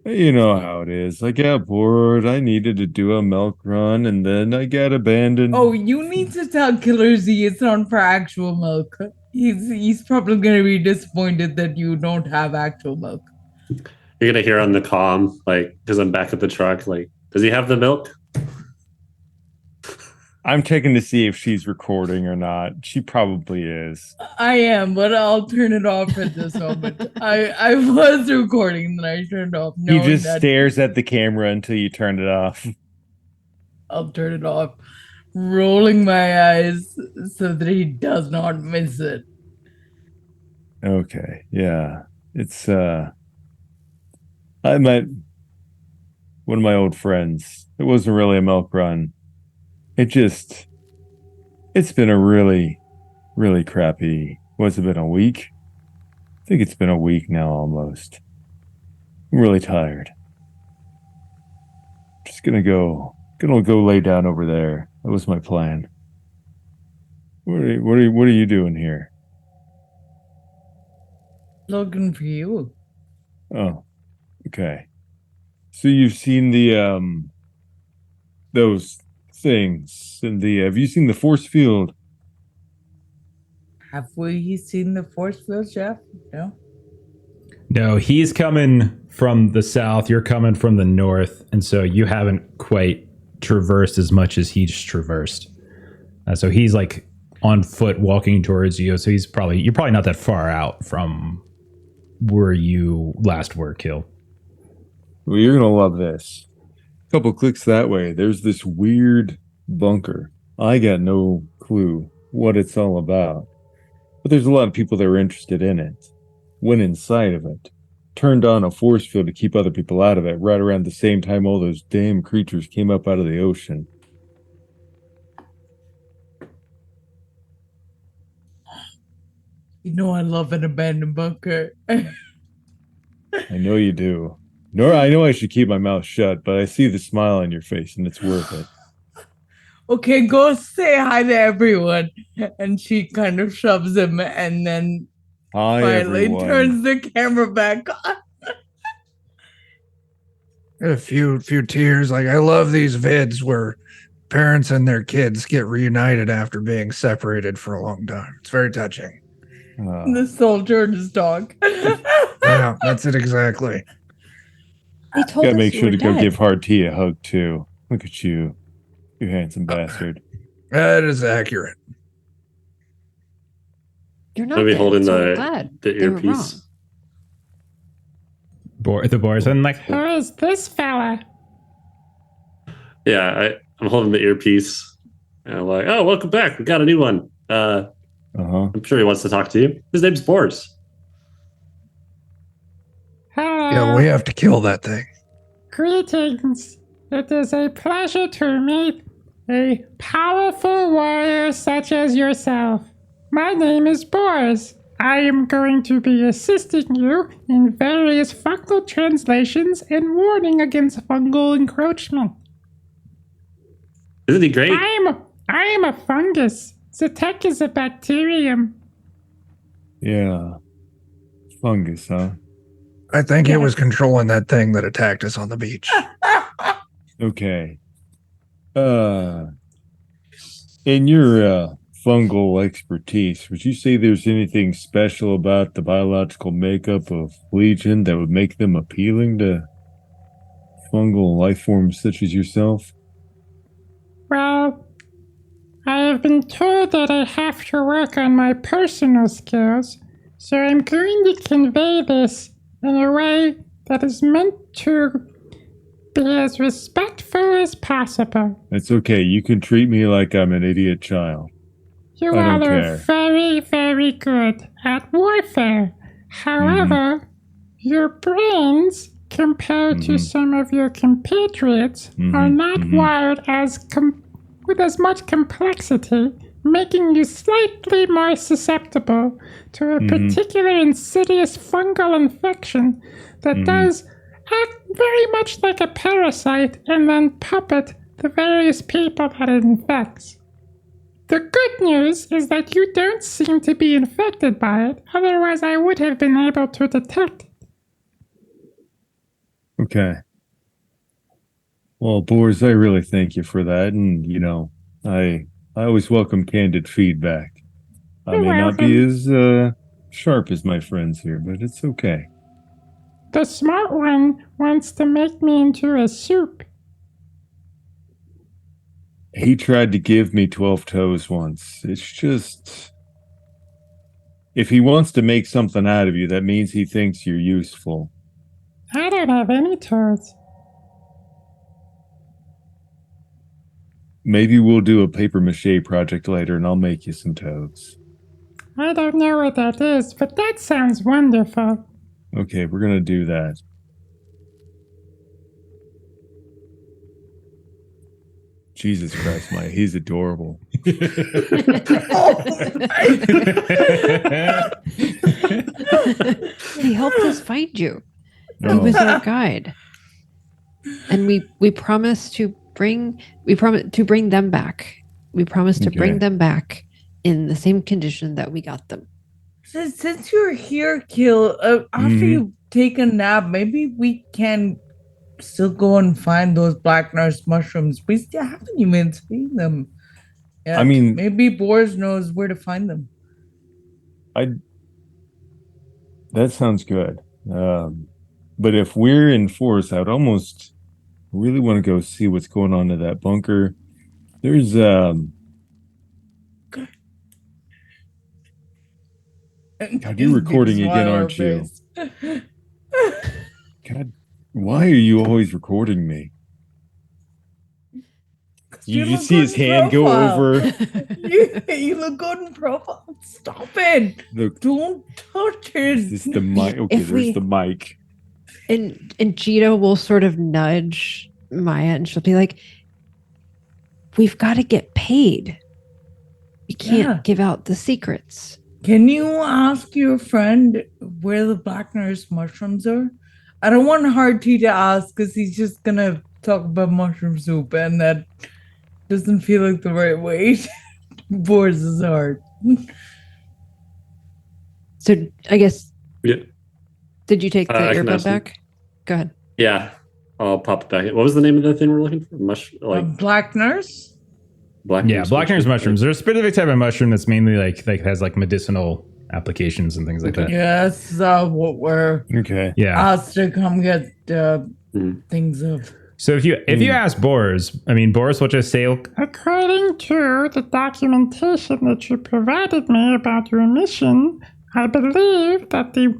You know how it is. I got bored. I needed to do a milk run, and then I got abandoned. Oh, you need to tell Killer Z it's on for actual milk. He's probably gonna be disappointed that you don't have actual milk. You're gonna hear on the comm, like, because I'm back at the truck, like, does he have the milk? I'm checking to see if she's recording or not. She probably is. I am, but I'll turn it off at this moment. I was recording, then I turned off. He just stares at the camera until you turn it off. I'll turn it off, rolling my eyes so that he does not miss it. Okay, yeah. It's I met one of my old friends. It wasn't really a milk run. It's been a really, really crappy, what's it been, a week? I think it's been a week now almost. I'm really tired. Just gonna go lay down over there. That was my plan. What are you doing here? Looking for you. Oh, okay. So you've seen the those things in the have you seen the force field? Have we seen the force field, Jeff? No. No, he's coming from the south. You're coming from the north, and so you haven't quite traversed as much as he's traversed. So he's like on foot walking towards you. So you're probably not that far out from where you last were killed. Well, you're gonna love this. A couple clicks that way, there's this weird bunker. I got no clue what it's all about, but there's a lot of people that were interested in it. Went inside of it, turned on a force field to keep other people out of it, right around the same time all those damn creatures came up out of the ocean. You know I love an abandoned bunker. I know you do. Nora, I know I should keep my mouth shut, but I see the smile on your face and it's worth it. Okay, go say hi to everyone. And she kind of shoves him and then Hi, finally everyone. turns the camera back on. A few tears. Like, I love these vids where parents and their kids get reunited after being separated for a long time. It's very touching. The soldier and his dog. Yeah, that's it exactly. They told Gotta us make you sure were to go dead. give Hard T a hug too. Look at you, you handsome bastard. That is accurate. You're not Maybe dead, holding so I'm the glad they were earpiece. wrong. The boys and like, Who is this fella? Yeah, I'm holding the earpiece. And I'm like, oh, welcome back. We got a new one. I'm sure he wants to talk to you. His name's Boris. Hello. Yeah, we have to kill that thing. Greetings. It is a pleasure to meet a powerful warrior such as yourself. My name is Boris. I am going to be assisting you in various fungal translations and warning against fungal encroachment. Isn't he great? I am a fungus. Zatek is a bacterium. Yeah. Fungus, huh? I think it was controlling that thing that attacked us on the beach. Okay. In your fungal expertise, would you say there's anything special about the biological makeup of Legion that would make them appealing to fungal life forms such as yourself? Well, I have been told that I have to work on my personal skills, so I'm going to convey this in a way that is meant to be as respectful as possible. It's okay. You can treat me like I'm an idiot child. You I don't all are care. very, very good at warfare. However, your brains, compared to some of your compatriots, are not wired with as much complexity, making you slightly more susceptible to a particular insidious fungal infection that does act very much like a parasite and then puppet the various people that it infects. The good news is that you don't seem to be infected by it, otherwise I would have been able to detect it. Okay. Well, Boris, I really thank you for that. And, I always welcome candid feedback. I You're may not be welcome. as sharp as my friends here, but it's okay. The smart one wants to make me into a soup. He tried to give me 12 toes once. It's just... If he wants to make something out of you, that means he thinks you're useful. I don't have any toes. Maybe we'll do a paper mache project later and I'll make you some toes. I don't know what that is, but that sounds wonderful. Okay, we're gonna do that. Jesus Christ, Mike, he's adorable. He helped us find you. He Oh. was our guide. And we promised to bring them back. We promised to bring Okay. them back in the same condition that we got them. Since you're here, Kill, after you take a nap, maybe we can still go and find those black nurse mushrooms. We still haven't even seen them. I mean- maybe Boris knows where to find them. That sounds good. But if we're in force, I'd almost really want to go see what's going on in that bunker. There's God, you're recording again, aren't you? God, why are you always recording me? You look see his good in hand go profile. over You look good in profile. Stop it. the. Don't touch Is it. this the mic? Okay, If there's we- the mic. And Gita will sort of nudge Maya and she'll be like, we've got to get paid. We can't Yeah. give out the secrets. Can you ask your friend where the black nurse mushrooms are? I don't want Hard Tea to ask because he's just gonna talk about mushroom soup, and that doesn't feel like the right way. Bores his heart. So I guess, Yeah. did you take the I can earbud ask him. back? Go ahead. Yeah. I'll pop it back. What was the name of the thing we're looking for? Black nurse? Black Yeah, black nurse mushrooms. They're a specific type of mushroom that's mainly like has like medicinal applications and things like that. Yes, what we're Okay. Yeah. asked to come get things of. So if you ask Boris, I mean Boris will just say, According to the documentation that you provided me about your mission, I believe that the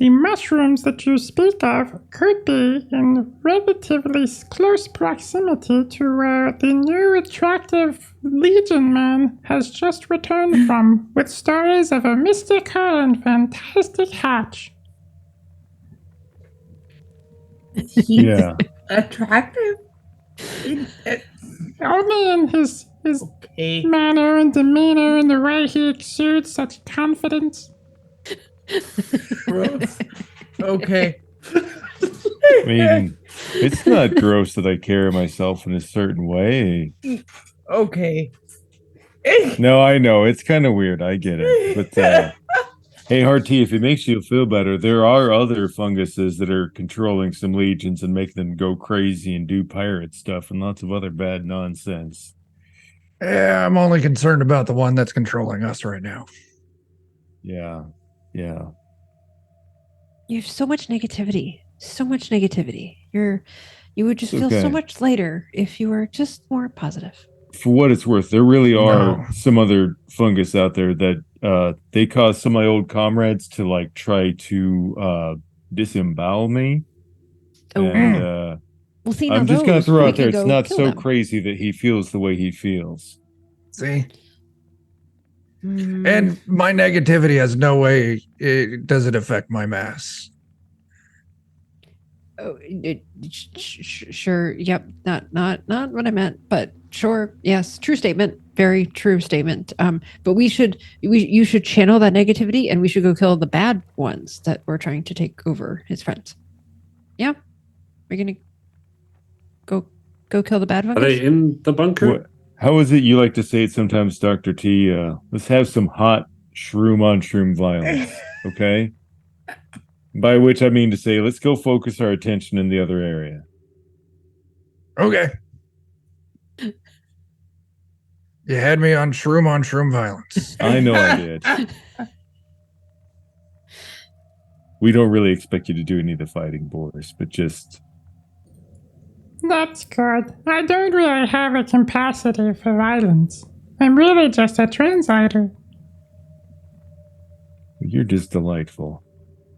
mushrooms that you speak of could be in relatively close proximity to where the new attractive Legion man has just returned from, with stories of a mystical and fantastic hatch. Yeah. Attractive? Only in his Okay. manner and demeanor and the way he exudes such confidence. Gross. Okay. I mean, it's not gross that I carry myself in a certain way. Okay. No, I know. It's kind of weird. I get it. But hey, Hard Tea, if it makes you feel better, there are other funguses that are controlling some legions and making them go crazy and do pirate stuff and lots of other bad nonsense. Yeah, I'm only concerned about the one that's controlling us right now. Yeah. Yeah. You have so much negativity. So much negativity. You would just It's feel so okay. much lighter if you were just more positive. For what it's worth, there really are No. some other fungus out there that they caused some of my old comrades to like try to disembowel me. Oh. And Well, see, now I'm just going to those, throw we out there, can it's go not kill so them. crazy that he feels the way he feels. See? Mm, And my negativity has no way does it affect my mass. oh, sure. Yep. Not what I meant, but sure. Yes. True statement. Very true statement. But you should channel that negativity, and we should go kill the bad ones that were trying to take over his friends. Yeah. We're gonna go kill the bad Are ones. they in the bunker? What? How is it you like to say it sometimes, Dr. T? Let's have some hot shroom on shroom violence, okay? By which I mean to say, let's go focus our attention in the other area. Okay. You had me on shroom violence. I know I did. We don't really expect you to do any of the fighting, Boris, but just... That's good. I don't really have a capacity for violence. I'm really just a translator. You're just delightful.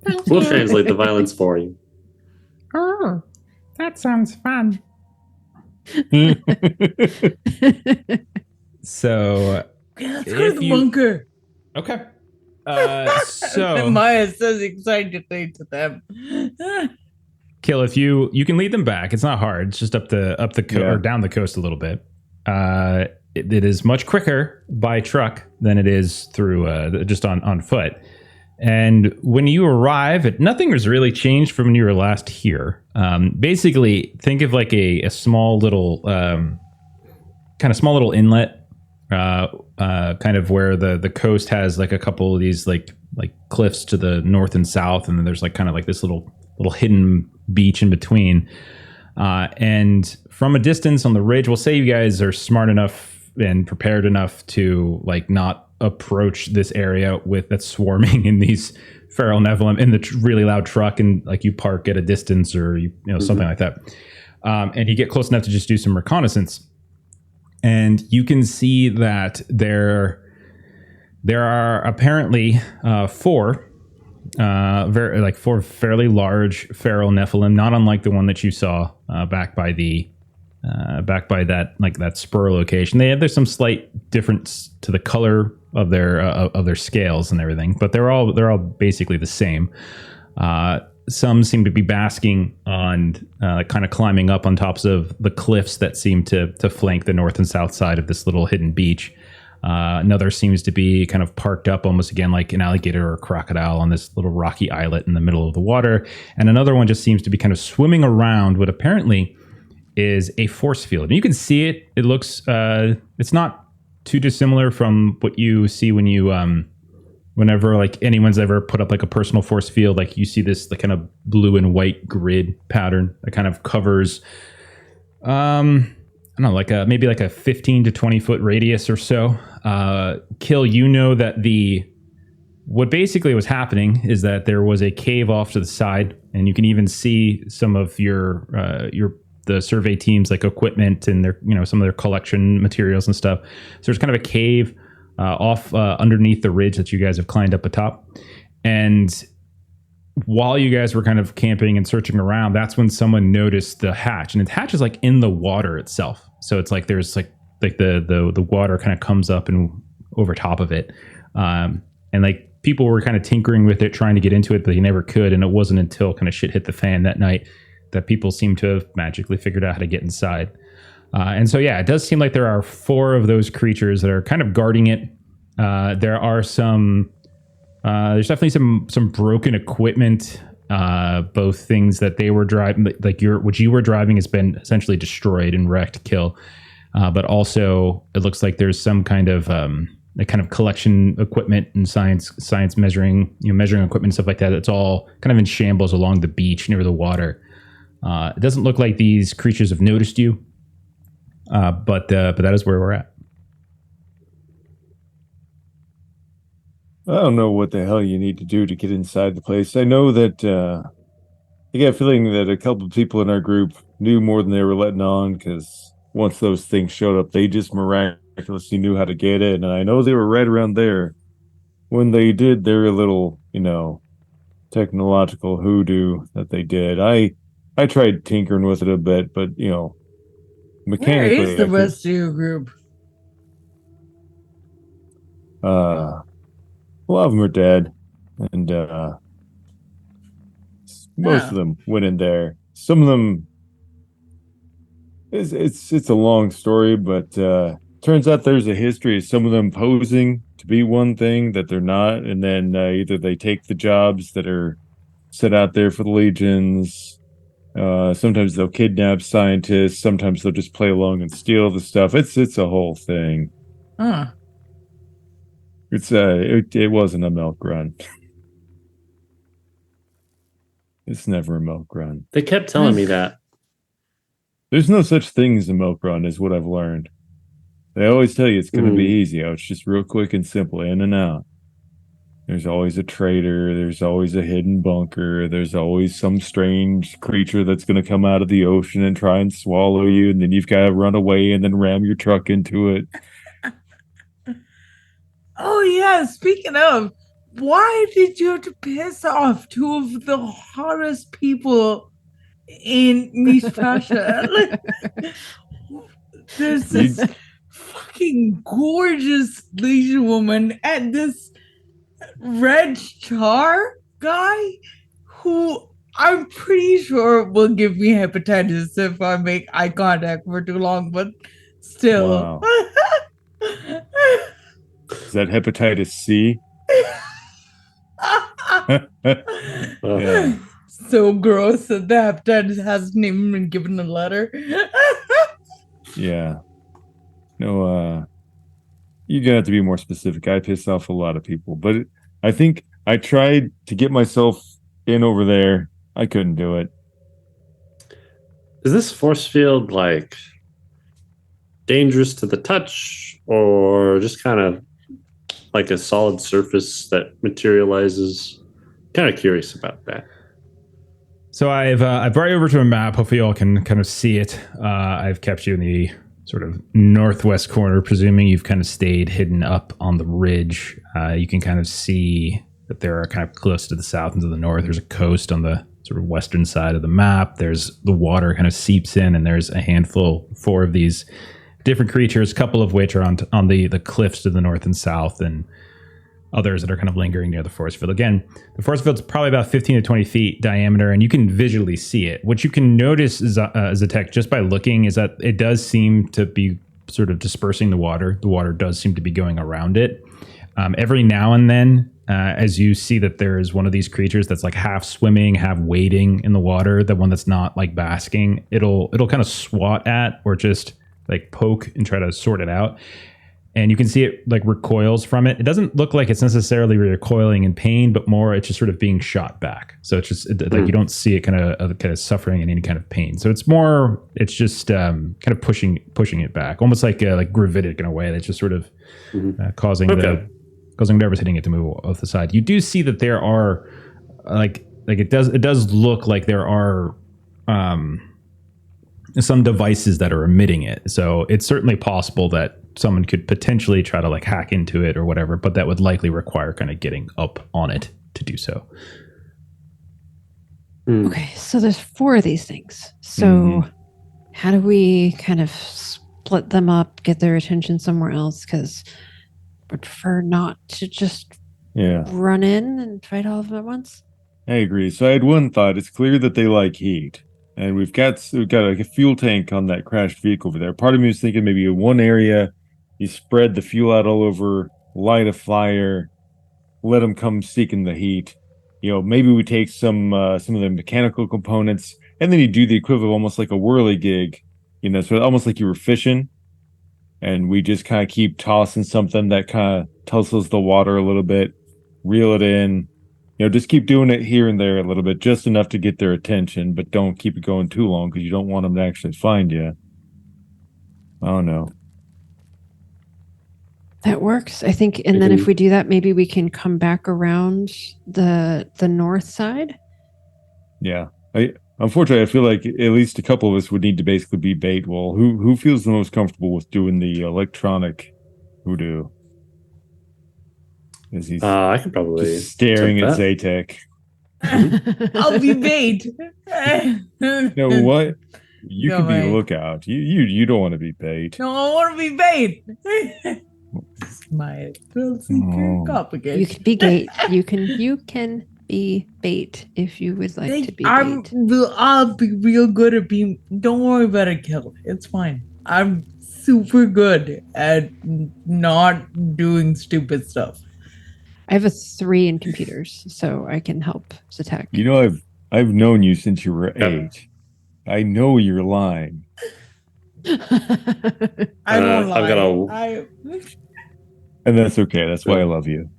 Thank We'll you. translate the violence for you. Oh, that sounds fun. So Okay, let's go to If the you- bunker. okay. And So Maya says excitedly to them. Kill, if you can lead them back. It's not hard. It's just up the coast Yeah. or down the coast a little bit. It is much quicker by truck than it is through just on foot. And when you arrive, nothing has really changed from when you were last here. Basically, think of like a small little kind of small little inlet, kind of where the coast has like a couple of these like cliffs to the north and south, and then there's like kind of like this little hidden beach in between. And from a distance on the ridge, we'll say you guys are smart enough and prepared enough to like not approach this area with that's swarming in these feral Nephilim in the really loud truck, and like you park at a distance or you know something like that. And you get close enough to just do some reconnaissance, and you can see that there are apparently four fairly large feral Nephilim, not unlike the one that you saw back by that spur location. There's some slight difference to the color of their scales and everything, but they're all basically the same. Some seem to be basking on kind of climbing up on tops of the cliffs that seem to flank the north and south side of this little hidden beach. Another seems to be kind of parked up almost again like an alligator or a crocodile on this little rocky islet in the middle of the water. And another one just seems to be kind of swimming around what apparently is a force field. And you can see it. It looks, it's not too dissimilar from what you see when you, whenever like anyone's ever put up like a personal force field, like you see this the kind of blue and white grid pattern that kind of covers, I don't know, like maybe like a 15 to 20 foot radius or so. Kill, you know that what basically was happening is that there was a cave off to the side, and you can even see some of the survey team's like equipment and their some of their collection materials and stuff. So there's kind of a cave off underneath the ridge that you guys have climbed up atop, and while you guys were kind of camping and searching around, that's when someone noticed the hatch, and the hatch is like in the water itself. So it's like there's like the water kind of comes up and over top of it, and like people were kind of tinkering with it, trying to get into it, but they never could. And it wasn't until kind of shit hit the fan that night that people seem to have magically figured out how to get inside. And so yeah, it does seem like there are four of those creatures that are kind of guarding it. There are some. There's definitely some broken equipment. Both things that they were driving, like what you were driving, has been essentially destroyed and wrecked. Kill, but also it looks like there's some kind of collection equipment and science measuring equipment and stuff like that. It's all kind of in shambles along the beach near the water. It doesn't look like these creatures have noticed you, but that is where we're at. I don't know what the hell you need to do to get inside the place. I know that I got a feeling that a couple of people in our group knew more than they were letting on, because once those things showed up, they just miraculously knew how to get in. And I know they were right around there when they did their little, technological hoodoo that they did. I I tried tinkering with it a bit, but you know, Where mechanically, is the rest of your group? a lot of them are dead, and most of Oh. them went in there. Some of them, it's a long story, but turns out there's a history of some of them posing to be one thing that they're not, and then either they take the jobs that are set out there for the legions. Sometimes they'll kidnap scientists. Sometimes they'll just play along and steal the stuff. It's a whole thing. Huh. It wasn't a milk run. It's never a milk run. They kept telling me that. There's no such thing as a milk run, is what I've learned. They always tell you it's going to be easy. Oh, it's just real quick and simple, in and out. There's always a traitor. There's always a hidden bunker. There's always some strange creature that's going to come out of the ocean and try and swallow you. And then you've got to run away and then ram your truck into it. Oh, yeah. Speaking of, why did you have to piss off two of the hottest people in Mishtasha? There's this fucking gorgeous Legion woman and this red char guy who I'm pretty sure will give me hepatitis if I make eye contact for too long, but still. Wow. Is that hepatitis C? Yeah. So gross that the hepatitis hasn't even been given a letter. Yeah. No, you're gonna have to be more specific. I pissed off a lot of people, but I think I tried to get myself in over there. I couldn't do it. Is this force field like dangerous to the touch, or just kind of like a solid surface that materializes? Kind of curious about that. So I've brought you over to a map. Hopefully, you all can kind of see it. I've kept you in the sort of northwest corner, presuming you've kind of stayed hidden up on the ridge. You can kind of see that there are kind of close to the south and to the north. There's a coast on the sort of western side of the map. There's the water kind of seeps in, and there's a handful, 4 of these different creatures, a couple of which are on the cliffs to the north and south, and others that are kind of lingering near the force field. Again, the force field's probably about 15 to 20 feet diameter, and you can visually see it. What you can notice is, Zatek, just by looking, is that it does seem to be sort of dispersing the water. The water does seem to be going around it. Every now and then, as you see that there is one of these creatures that's like half swimming, half wading in the water, the one that's not like basking, it'll kind of swat at or just like poke and try to sort it out. And you can see it like recoils from it. It doesn't look like it's necessarily recoiling in pain, but more it's just sort of being shot back. So it's just like you don't see it kind of suffering in any kind of pain. So it's just kind of pushing it back, almost like gravitic in a way that's just sort of causing whatever's hitting it to move off the side. You do see that there are like it does look like there are some devices that are emitting it. So it's certainly possible that someone could potentially try to like hack into it or whatever, but that would likely require kind of getting up on it to do so. Okay, so there's 4 of these things. So how do we kind of split them up, get their attention somewhere else? Because I prefer not to just run in and fight all of them at once. I agree. So I had one thought. It's clear that they like heat. And we've got like a fuel tank on that crashed vehicle over there. Part of me was thinking maybe in one area, you spread the fuel out all over, light a fire, let them come seeking the heat. You know, maybe we take some of the mechanical components, and then you do the equivalent of almost like a whirligig. You know, so almost like you were fishing, and we just kind of keep tossing something that kind of tussles the water a little bit, reel it in. You know, just keep doing it here and there a little bit, just enough to get their attention, but don't keep it going too long because you don't want them to actually find you. I don't know. That works, I think. And then if we do that, maybe we can come back around the north side. Yeah. Unfortunately, I feel like at least a couple of us would need to basically be bait. Well, who feels the most comfortable with doing the electronic voodoo? I can probably just staring at Zatek. I'll be bait. You know what? You Go can be away. lookout. You don't want to be bait. No, I want to be bait. It's my thrill seeker Oh. complication. You can be bait. You can be bait if you would like to be bait. I'll be real good at being. Don't worry about a kill. It's fine. I'm super good at not doing stupid stuff. I have a 3 in computers, so I can help Zatek. You know, I've known you since you were Yep. 8. I know you're lying. I won't lie. I've got And that's okay. That's why I love you.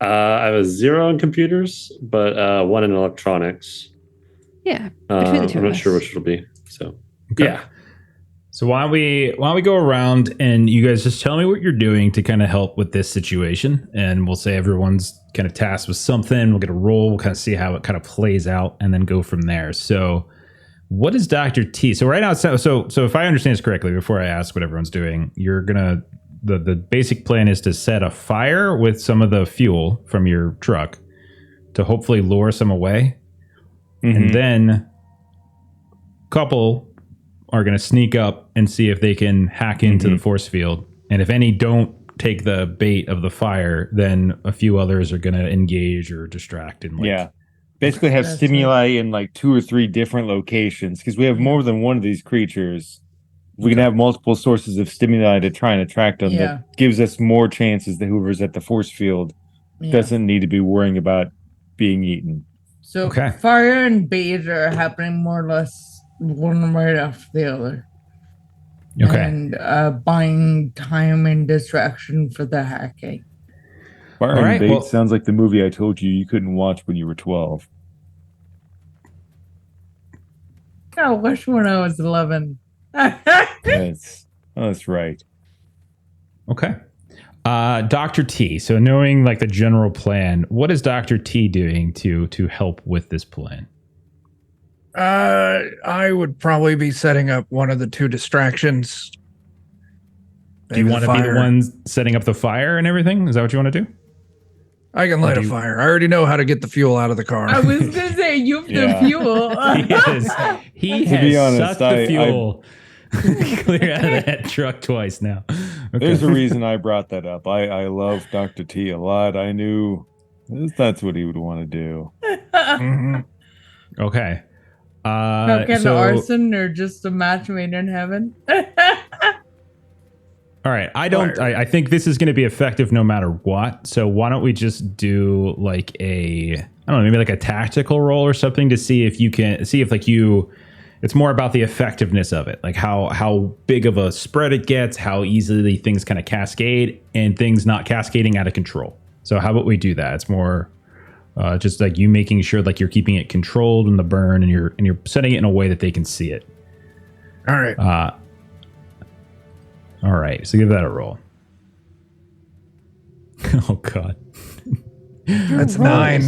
I have a 0 in computers, but 1 in electronics. Yeah, between the two I'm of not sure us. which it'll be. So Okay. yeah. So why don't we go around and you guys just tell me what you're doing to kind of help with this situation, and we'll say everyone's kind of tasked with something. We'll get a roll. We'll kind of see how it kind of plays out, and then go from there. So, what is Dr. T? So right now, so if I understand this correctly, before I ask what everyone's doing, you're gonna the basic plan is to set a fire with some of the fuel from your truck to hopefully lure some away, and then couple are going to sneak up and see if they can hack into the force field. And if any don't take the bait of the fire, then a few others are going to engage or distract. And Yeah. Basically have That's stimuli in like 2 or 3 different locations because we have more than one of these creatures. We can have multiple sources of stimuli to try and attract them. Yeah. That gives us more chances that whoever's at the force field doesn't need to be worrying about being eaten. So Okay. fire and bait are happening more or less one right after the other. Okay. And buying time and distraction for the hacking. Fire All and right, Bait well- sounds like the movie I told you couldn't watch when you were 12. I wish when I was 11. That's right. Okay. Dr. T. So knowing like the general plan, what is Dr. T doing to help with this plan? I would probably be setting up one of the 2 distractions. Do you Maybe want to be the one setting up the fire and everything? Is that what you want to do? I can light a fire. I already know how to get the fuel out of the car. I was gonna say you have Yeah. the fuel. He To be has honest, sucked the fuel clear out of that truck twice now. Okay. There's a reason I brought that up. I love Dr. T a lot. I knew that's what he would want to do. Mhm. Okay. Fucking So, arson or just a match made in heaven. all right. I think this is going to be effective no matter what. So why don't we just do like I don't know, maybe like a tactical roll or something to see if you can see if it's more about the effectiveness of it, like how big of a spread it gets, how easily things kind of cascade, and things not cascading out of control. So how about we do that? It's more just like you making sure like you're keeping it controlled in the burn, and you're setting it in a way that they can see it. All right. All right. So give that a roll. Oh God. That's 9.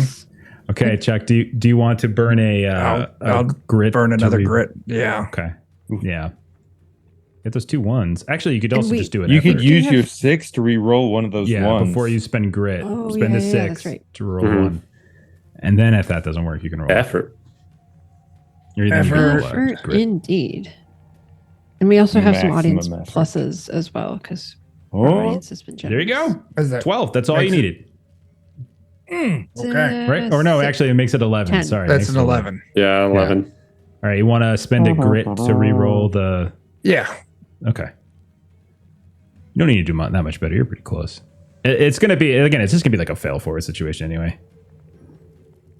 Okay, Chuck. Do you want to burn I'll grit? Burn to another grit. Yeah. Okay. Yeah. Get those 2 1s. Actually, you could And also we- just do it. You could Do you use have- your 6 to re-roll one of those ones. before you spend grit. Oh, Spend yeah, a yeah, 6 that's right. to roll Mhm. 1, and then if that doesn't work, you can roll Effort. Or then you can roll, Effort grit. indeed. And we also have some Maximum audience effort. pluses as well, because our Oh, audience has been There you generous. go. Is that 12. That's all you Makes it- needed, okay? right? Or no, Six. actually, it makes it 11. 10. Sorry, it That's makes an it 11. Yeah, 11. All right, you want to spend a grit to re-roll the? Yeah. Okay. You don't need to do that much better. You're pretty close. It's going to be, again, it's just going to be like a fail forward situation anyway.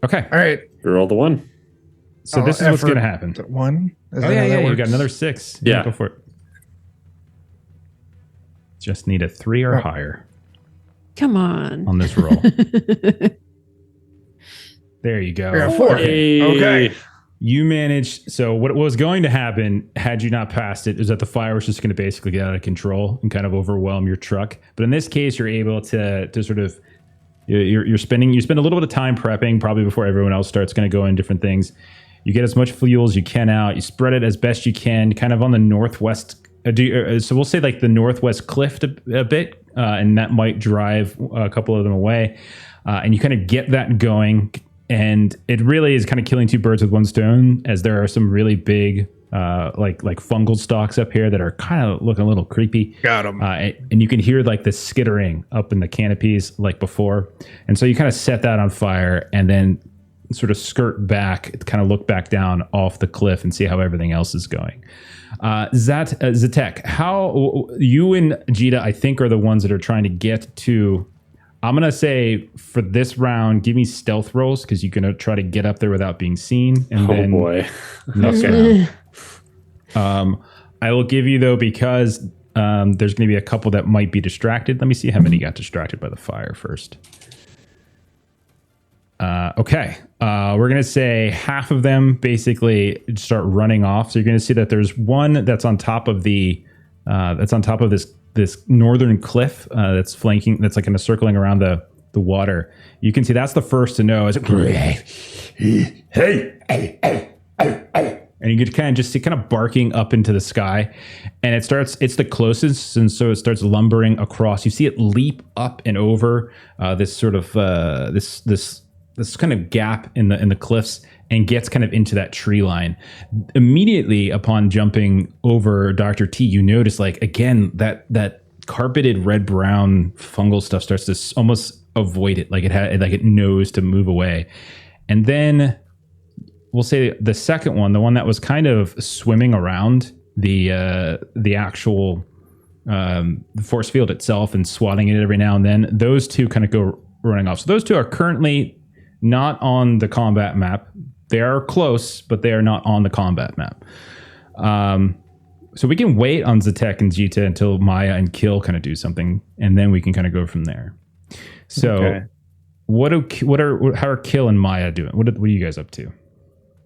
Okay. All right. You roll the 1. So this is what's going to happen. 1. Is Oh, that yeah, how that you works? got another 6. Yeah. Go for it. Just need a 3 or Oh. higher Come on. on this roll. There you go. We got 4. Hey. Okay. You managed. So what was going to happen had you not passed it is that the fire was just going to basically get out of control and kind of overwhelm your truck. But in this case, you're able to sort of you spend a little bit of time prepping probably before everyone else starts going to go in different things. You get as much fuel as you can out. You spread it as best you can, kind of on the northwest. So we'll say like the northwest cliff a bit, and that might drive a couple of them away. and you kind of get that going. And it really is kind of killing two birds with one stone, as there are some really big, like fungal stalks up here that are kind of looking a little creepy. Got 'em. And you can hear like the skittering up in the canopies like before. And so you kind of set that on fire and then sort of skirt back, kind of look back down off the cliff and see how everything else is going. Zatek, how you and Jita, I think, are the ones that are trying to get to. I'm going to say for this round, give me stealth rolls because you're going to try to get up there without being seen. And then boy. next round. I will give you, though, because there's going to be a couple that might be distracted. Let me see how many got distracted by the fire first. Okay. We're going to say half of them basically start running off. So you're going to see that there's one that's on top of this northern cliff that's flanking, that's like kind of circling around the water. You can see that's the first to know. And you can kind of just see kind of barking up into the sky, and it's the closest, and so it starts lumbering across. You see it leap up and over this sort of this kind of gap in the cliffs, and gets kind of into that tree line. Immediately upon jumping over Dr. T, you notice like again that carpeted red-brown fungal stuff starts to almost avoid it, like it knows to move away. And then we'll say the second one, the one that was kind of swimming around the actual force field itself and swatting it every now and then, those two kind of go running off. So those two are currently not on the combat map. They are close, but they are not on the combat map. So we can wait on Zatek and Jita until Maya and Kill kind of do something, and then we can kind of go from there. So, Okay. how are Kill and Maya doing? What are you guys up to?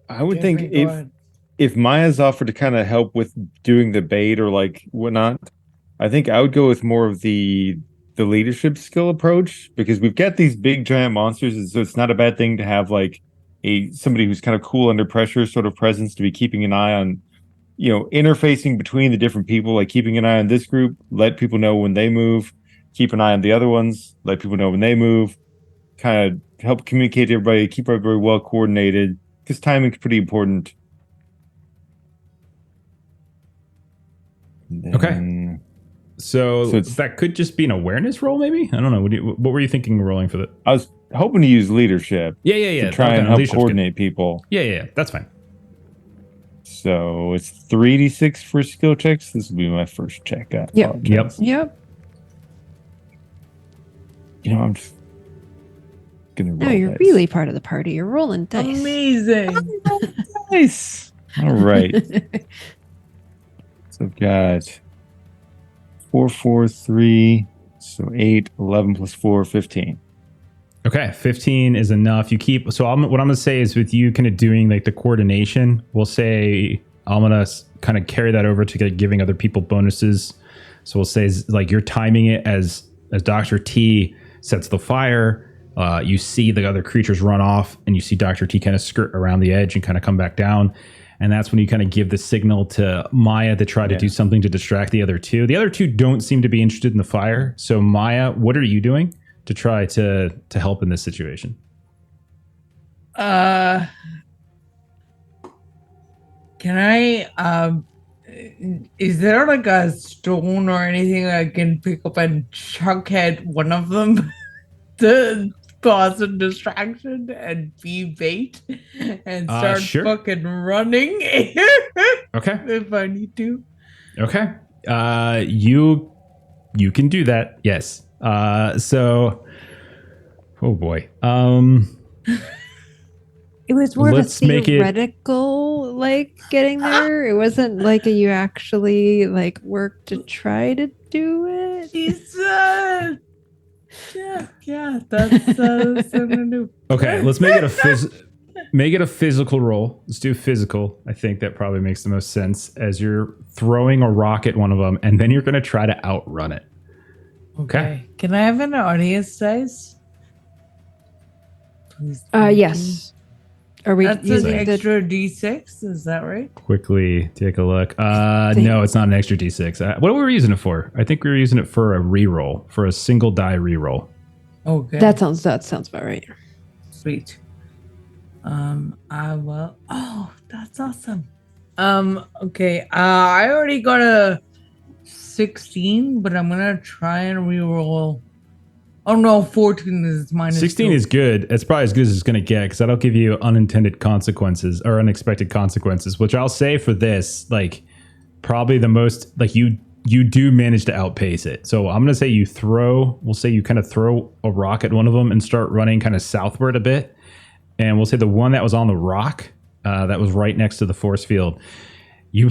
I would Jeffrey, think go ahead. if Maya's offered to kind of help with doing the bait or like whatnot, I think I would go with more of the leadership skill approach, because we've got these big giant monsters, and so it's not a bad thing to have like somebody who's kind of cool under pressure sort of presence to be keeping an eye on, interfacing between the different people, like keeping an eye on this group, let people know when they move, keep an eye on the other ones, let people know when they move, kind of help communicate to everybody, keep everybody well coordinated, because timing is pretty important. Okay. So that could just be an awareness roll, maybe? I don't know. What were you thinking of rolling for that? I was hoping to use leadership. Yeah. To try and help coordinate people. Yeah. That's fine. So it's 3d6 for skill checks. This will be my first check. Yep. Yep. I'm just gonna roll. No, you're dice. really part of the party. You're rolling dice. Amazing. Nice. All right. So I've got 4, 4, 3. So 8, 11 plus 4, 15. Okay, 15 is enough. You keep. So what I'm going to say is, with you kind of doing like the coordination, we'll say I'm going to kind of carry that over to giving other people bonuses. So we'll say like you're timing it as Dr. T sets the fire. You see the other creatures run off, and you see Dr. T kind of skirt around the edge and kind of come back down. And that's when you kind of give the signal to Maya to try to do something to distract the other two. The other two don't seem to be interested in the fire. So Maya, what are you doing to try to help in this situation? Can I is there like a stone or anything I can pick up and chuck at one of them to cause a distraction and be bait and start Sure. fucking running? Okay. If I need to. Okay. You can do that. Yes. So, oh boy. It was more Let's of a make it- theoretical, like getting there. It wasn't like you actually like worked to try to do it. Jesus. Yeah, that's what I'm gonna do. Okay, let's make it a physical roll. Let's do physical. I think that probably makes the most sense, as you're throwing a rock at one of them, and then you're going to try to outrun it. Okay. Can I have an audience dice? Please. Yes. Are we That's using an the extra D6, is that right? Quickly take a look. No, it's not an extra D6. What were we using it for? I think we were using it for a reroll, for a single die reroll. Okay. That sounds about right. Sweet. I will. Oh, that's awesome. Okay. I already got a 16, but I'm gonna try and reroll. Oh no, 14 is minus 16 2. is good. It's probably as good as it's going to get because that'll give you unintended consequences or unexpected consequences, which I'll say for this, like probably the most, like you do manage to outpace it. So I'm going to say you kind of throw a rock at one of them and start running kind of southward a bit. And we'll say the one that was on the rock that was right next to the force field, you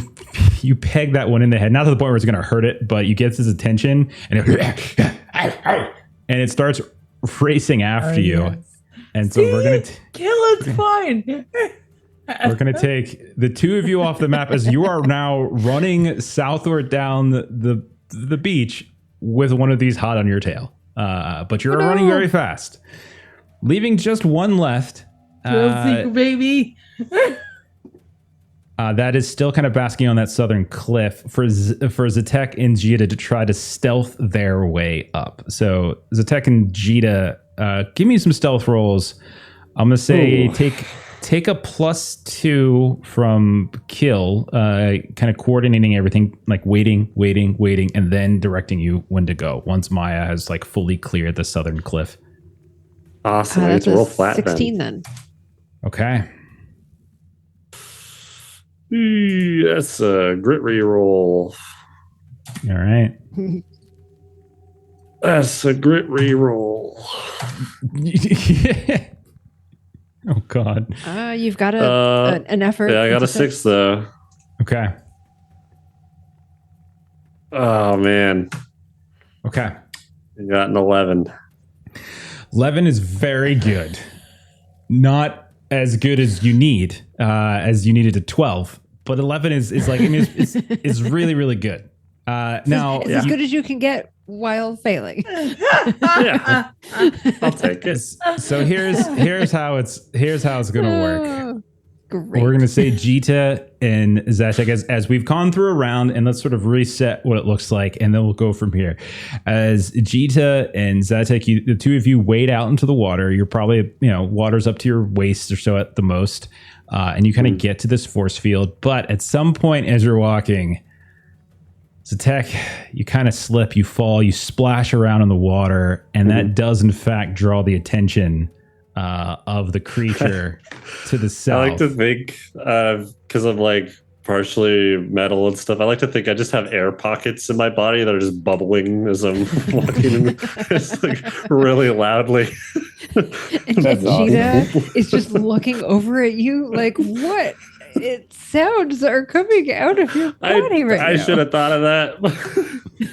peg that one in the head, not to the point where it's going to hurt it, but you get his attention and it starts racing after you. Yes. And so we're going to kill it's fine. we're going to take the two of you off the map as you are now running southward down the beach with one of these hot on your tail. But you're running very fast, leaving just one left. Secret, baby. That is still kind of basking on that southern cliff for Zatek and Jita to try to stealth their way up. So Zatek and Jita, give me some stealth rolls. I'm gonna say take a +2 from kill, kind of coordinating everything, like waiting, and then directing you when to go once Maya has like fully cleared the southern cliff. Awesome. That's It's roll a flat 16 then. Okay. That's a grit reroll. All right. That's a grit reroll. Oh God. You've got an effort. Yeah, I got a 6 though. Okay. Oh man. Okay. I got an 11. 11 is very good. Not as good as you needed a 12, but 11 is like, I mean, it's really, really good. Now it's as good as you can get while failing. Yeah. I'll take it. So here's how it's gonna work. Great. We're gonna say Jita and Zatek as we've gone through a round, and let's sort of reset what it looks like, and then we'll go from here. As Jita and Zatek, the two of you wade out into the water. You're probably, water's up to your waist or so at the most, and you kind of get to this force field. But at some point as you're walking, Zatek, you kind of slip, you fall, you splash around in the water, and that does in fact draw the attention of the creature to the south. I like to think, because I'm like partially metal and stuff, I like to think I just have air pockets in my body that are just bubbling as I'm walking it's like really loudly. And Jita is just looking over at you like, what? Sounds are coming out of your body right now. I should have thought of that.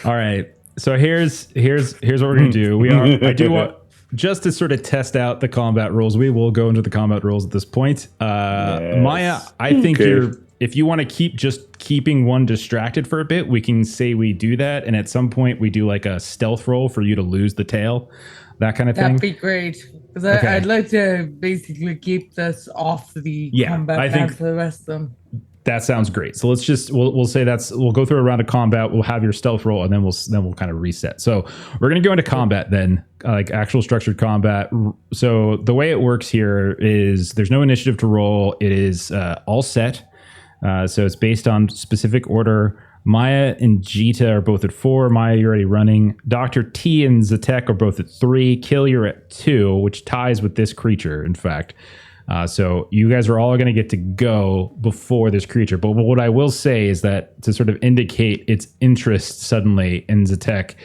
All right. So here's what we're gonna do. I do want, just to sort of test out the combat rules. We will go into the combat rules at this point. Yes. Maya, I think if you want to keeping one distracted for a bit, we can say we do that, and at some point we do like a stealth roll for you to lose the tail, that kind of thing. That'd be great. Because Okay. I'd like to basically keep this off the combat I think for the rest of them. that sounds great. So let's just we'll say we'll go through a round of combat. We'll have your stealth roll, and then we'll kind of reset. So we're gonna go into combat then, like actual structured combat. So the way it works here is there's no initiative to roll. It is all set. So it's based on specific order. Maya and Jita are both at 4. Maya, you're already running. Dr. T and Zatek are both at 3. Kill, you're at 2, which ties with this creature, in fact. So you guys are all going to get to go before this creature. But what I will say is that to sort of indicate its interest suddenly in Zatek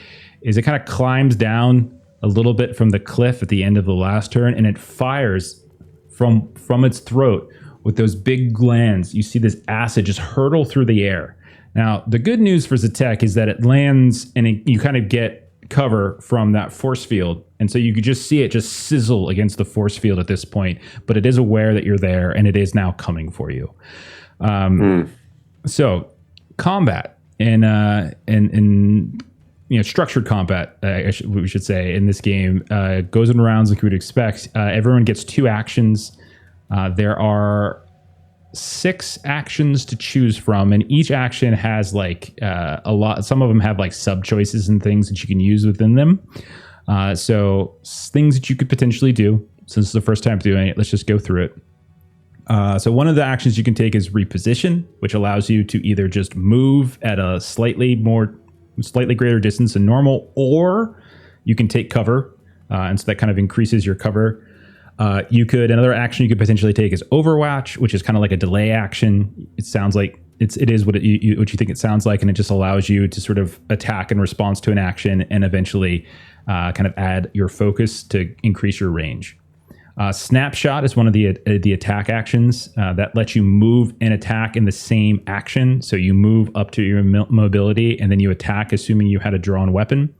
is it kind of climbs down a little bit from the cliff at the end of the last turn, and it fires from its throat with those big glands. You see this acid just hurtle through the air. Now, the good news for Zatek is that it lands and you kind of get cover from that force field. And so you could just see it just sizzle against the force field at this point, but it is aware that you're there and it is now coming for you. So combat and structured combat, we should say, in this game goes in rounds like you would expect. Everyone gets 2 actions. There are 6 actions to choose from, and each action has like a lot. Some of them have like sub choices and things that you can use within them. So things that you could potentially do, since it's the first time doing it, let's just go through it. So one of the actions you can take is reposition, which allows you to either just move at a slightly greater distance than normal, or you can take cover, and so that kind of increases your cover. Another action you could potentially take is Overwatch, which is kind of like a delay action. It sounds like it is what you think it sounds like, and it just allows you to sort of attack in response to an action, and eventually kind of add your focus to increase your range. Snapshot is one of the attack actions that lets you move and attack in the same action. So you move up to your mobility, and then you attack, assuming you had a drawn weapon.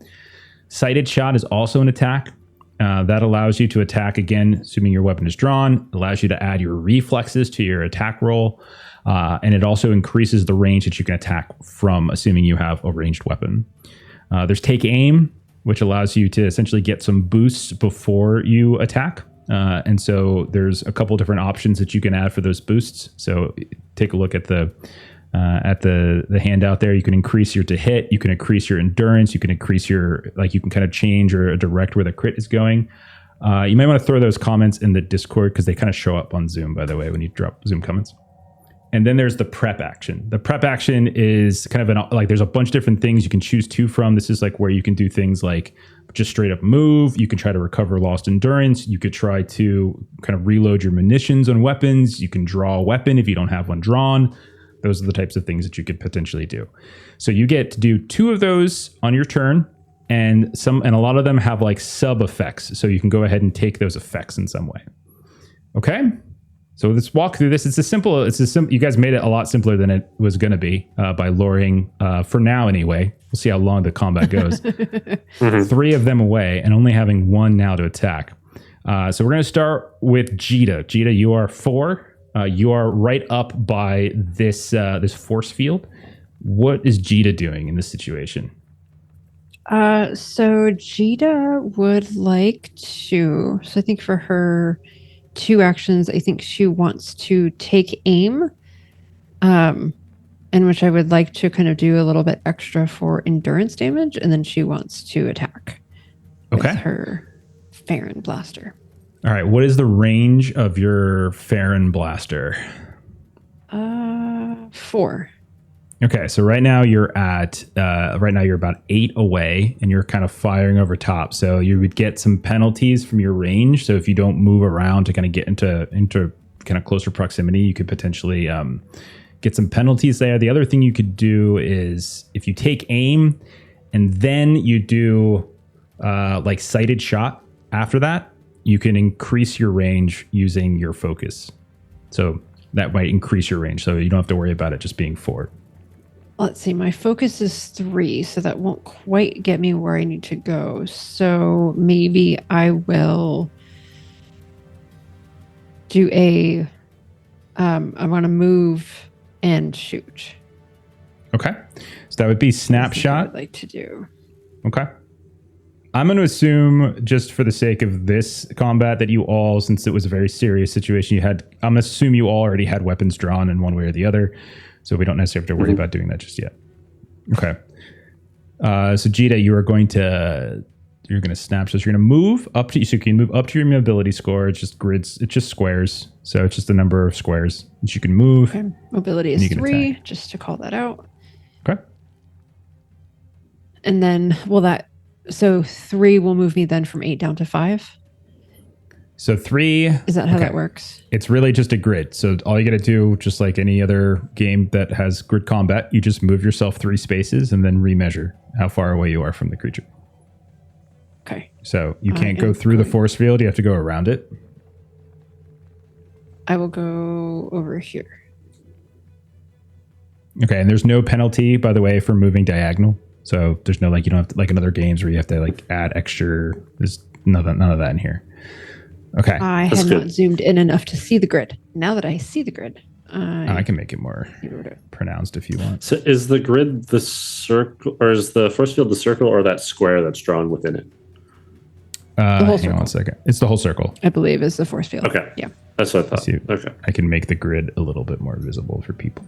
Sighted shot is also an attack. That allows you to attack again, assuming your weapon is drawn. It allows you to add your reflexes to your attack roll. And it also increases the range that you can attack from, assuming you have a ranged weapon. There's take aim, which allows you to essentially get some boosts before you attack. And so there's a couple different options that you can add for those boosts. So take a look at the handout there. You can increase your to hit, you can increase your endurance, you can increase you can kind of change or direct where the crit is going. You might want to throw those comments in the Discord because they kind of show up on Zoom, by the way, when you drop Zoom comments. And then there's the prep action. The prep action is kind of there's a bunch of different things you can choose from. This is like where you can do things like just straight up move. You can try to recover lost endurance. You could try to kind of reload your munitions on weapons. You can draw a weapon if you don't have one drawn. Those are the types of things that you could potentially do. So you get to do 2 of those on your turn, and a lot of them have like sub effects. So you can go ahead and take those effects in some way. Okay. So let's walk through this. It's a simple. You guys made it a lot simpler than it was going to be by luring, for now anyway. We'll see how long the combat goes. 3 of them away and only having 1 now to attack. So we're going to start with Jita. Jita, you are 4. You are right up by this force field. What is Jita doing in this situation? So Jita would like to. So I think for her 2 actions, I think she wants to take aim, in which I would like to kind of do a little bit extra for endurance damage, and then she wants to attack with her Farron blaster. All right. What is the range of your Farron blaster? 4. Okay, so right now you're about 8 away, and you're kind of firing over top. So you would get some penalties from your range. So if you don't move around to kind of get into kind of closer proximity, you could potentially get some penalties there. The other thing you could do is if you take aim and then you do like sighted shot after that, you can increase your range using your focus. So that might increase your range. So you don't have to worry about it just being 4. Let's see, my focus is 3, so that won't quite get me where I need to go. So maybe I will do I want to move and shoot. Okay. So that would be snapshot. I'd like to do. Okay. I'm going to assume, just for the sake of this combat, that you all, since it was a very serious situation, I'm going to assume you all already had weapons drawn in one way or the other. So we don't necessarily have to worry about doing that just yet. Okay. So Jita, you're going to snap. So you're going to move up to, so you can move up to your mobility score. It's just grids. It's just squares. So it's just the number of squares that you can move. Okay. Mobility is 3, just to call that out. Okay. And then so 3 will move me then from 8 down to 5. So 3. Is that how that works? It's really just a grid. So all you got to do, just like any other game that has grid combat, you just move yourself 3 spaces and then remeasure how far away you are from the creature. Okay. So you can't go through the force field. You have to go around it. I will go over here. Okay. And there's no penalty, by the way, for moving diagonal. So there's no, you don't have to, like in other games where you have to add extra. There's none of that in here. Okay. I had not zoomed in enough to see the grid. Now that I see the grid, I can make it more pronounced if you want. So is the grid the circle, or is the force field the circle, or that square that's drawn within it? Hang on 1 second. It's the whole circle. I believe is the force field. Okay. Yeah. That's what I thought. Okay. I can make the grid a little bit more visible for people.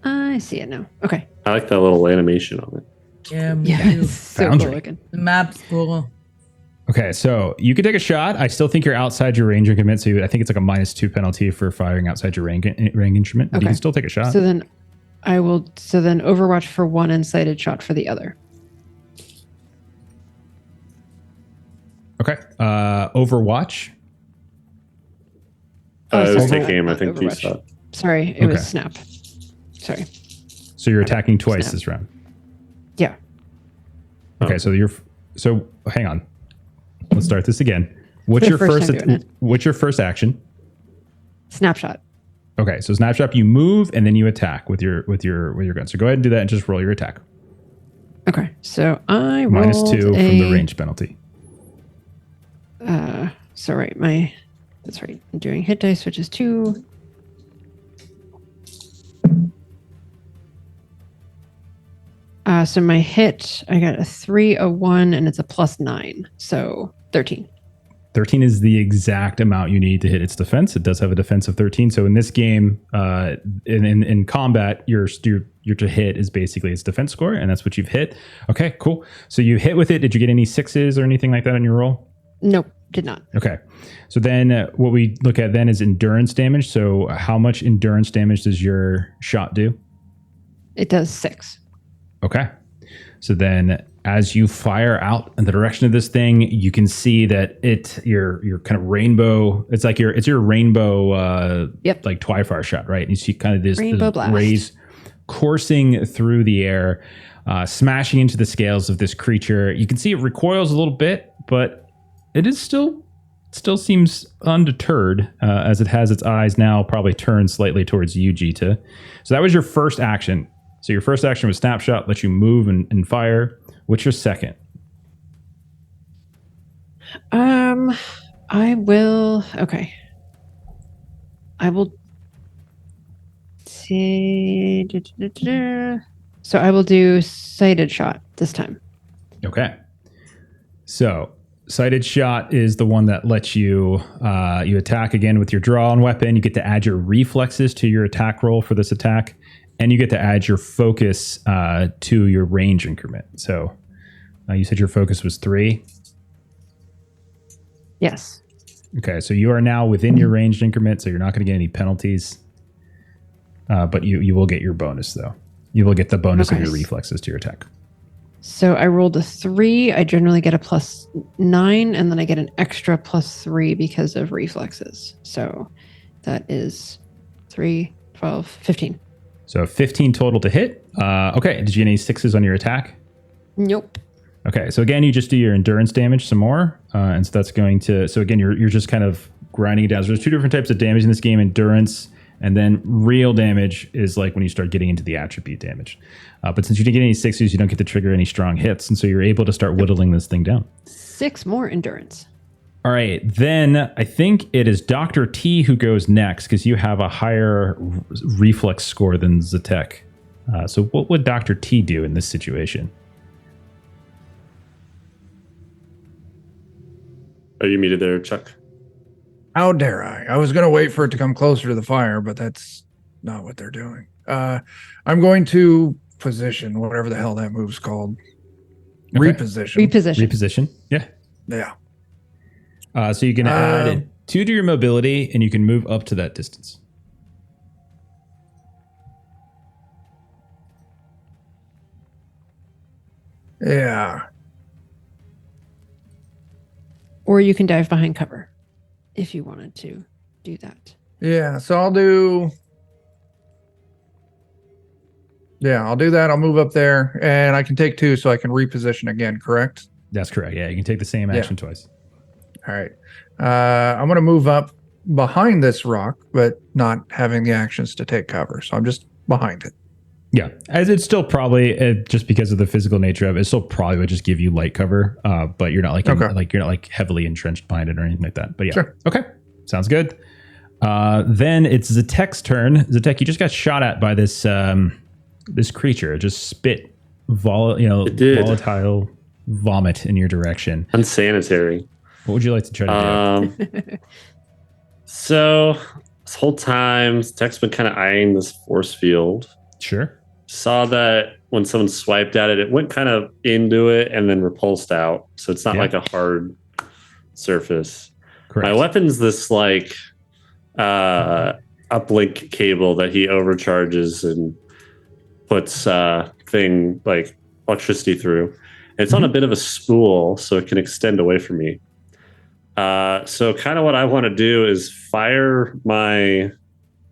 I see it now. Okay. I like that little animation on it. Yeah, Yeah, it's so cool looking. The map's cool. Okay, so you can take a shot. I still think you're outside your range increment, so I think it's like a -2 penalty for firing outside your range increment. But you Okay. can still take a shot. So then I will. So then Overwatch for one and sighted shot for the other. Okay. Overwatch. I was sorry, taking him. I not think two Overwatch. shot. Sorry, it was Snap. Sorry. So you're attacking twice Snap. this round. Yeah. Okay, so hang on. Let's start this again. What's the your first time doing it. What's your first action? Snapshot. Okay, so snapshot, you move and then you attack with your gun. So go ahead and do that and just roll your attack. Okay, so I rolled -2 from the range penalty. So right, that's right. I'm doing hit dice, which is 2. So my hit, I got a 3, a 1, and it's a +9, so 13. 13 is the exact amount you need to hit its defense. It does have a defense of 13. So in this game, in combat, your to hit is basically its defense score, and that's what you've hit. Okay, cool. So you hit with it. Did you get any 6s or anything like that on your roll? Nope, did not. Okay. So then what we look at then is endurance damage. So how much endurance damage does your shot do? It does 6. Okay. So then as you fire out in the direction of this thing, you can see that your kind of rainbow, it's your rainbow like Twifire shot, right? And you see kind of this Rainbow blast. rays coursing through the air, smashing into the scales of this creature. You can see it recoils a little bit, but it still seems undeterred, as it has its eyes now probably turned slightly towards you, Jita. So that was your first action. So your first action was snapshot, let you move and fire. What's your second? I will. Okay. I will. So I will do sighted shot this time. Okay. So sighted shot is the one that lets you you attack again with your draw-on weapon. You get to add your reflexes to your attack roll for this attack, and you get to add your focus to your range increment. So you said your focus was 3. Yes. Okay, so you are now within your ranged increment, so you're not going to get any penalties. But you will get your bonus, though. You will get the bonus of your reflexes to your attack. So I rolled a 3. I generally get a +9, and then I get an extra +3 because of reflexes. So that is 3, 12, 15. So 15 total to hit. Okay, did you get any 6s on your attack? Nope. Okay, so again, you just do your endurance damage some more. And so that's going to... So again, you're just kind of grinding it down. So there's 2 different types of damage in this game, endurance, and then real damage is like when you start getting into the attribute damage. But since you didn't get any 6s, you don't get to trigger any strong hits. And so you're able to start whittling this thing down. 6 more endurance. All right, then I think it is Dr. T who goes next because you have a higher reflex score than Zatek. So what would Dr. T do in this situation? Are you muted there, Chuck? How dare I? I was going to wait for it to come closer to the fire, but that's not what they're doing. I'm going to position, whatever the hell that move's called. Okay. Reposition. Reposition, yeah. Yeah. So you can add 2 to your mobility, and you can move up to that distance. Yeah. Or you can dive behind cover if you wanted to do that. Yeah. So I'll do that. I'll move up there, and I can take 2 so I can reposition again, correct? That's correct. Yeah, you can take the same action twice. All right. I'm going to move up behind this rock, but not having the actions to take cover. So I'm just behind it. Yeah, as it's still probably just because of the physical nature of it, still probably would just give you light cover, but you're not like you're not like heavily entrenched behind it or anything like that. But yeah, sure. Okay, sounds good. Then it's Zatek's turn. Zatek, you just got shot at by this this creature. It just spit volatile vomit in your direction. Unsanitary. What would you like to try to do? So this whole time, Tech's been kind of eyeing this force field. Sure. Saw that when someone swiped at it, it went kind of into it and then repulsed out. So it's not like a hard surface. Correct. My weapon's this like uplink cable that he overcharges and puts thing like electricity through. It's on a bit of a spool, so it can extend away from me. So kind of what I want to do is fire my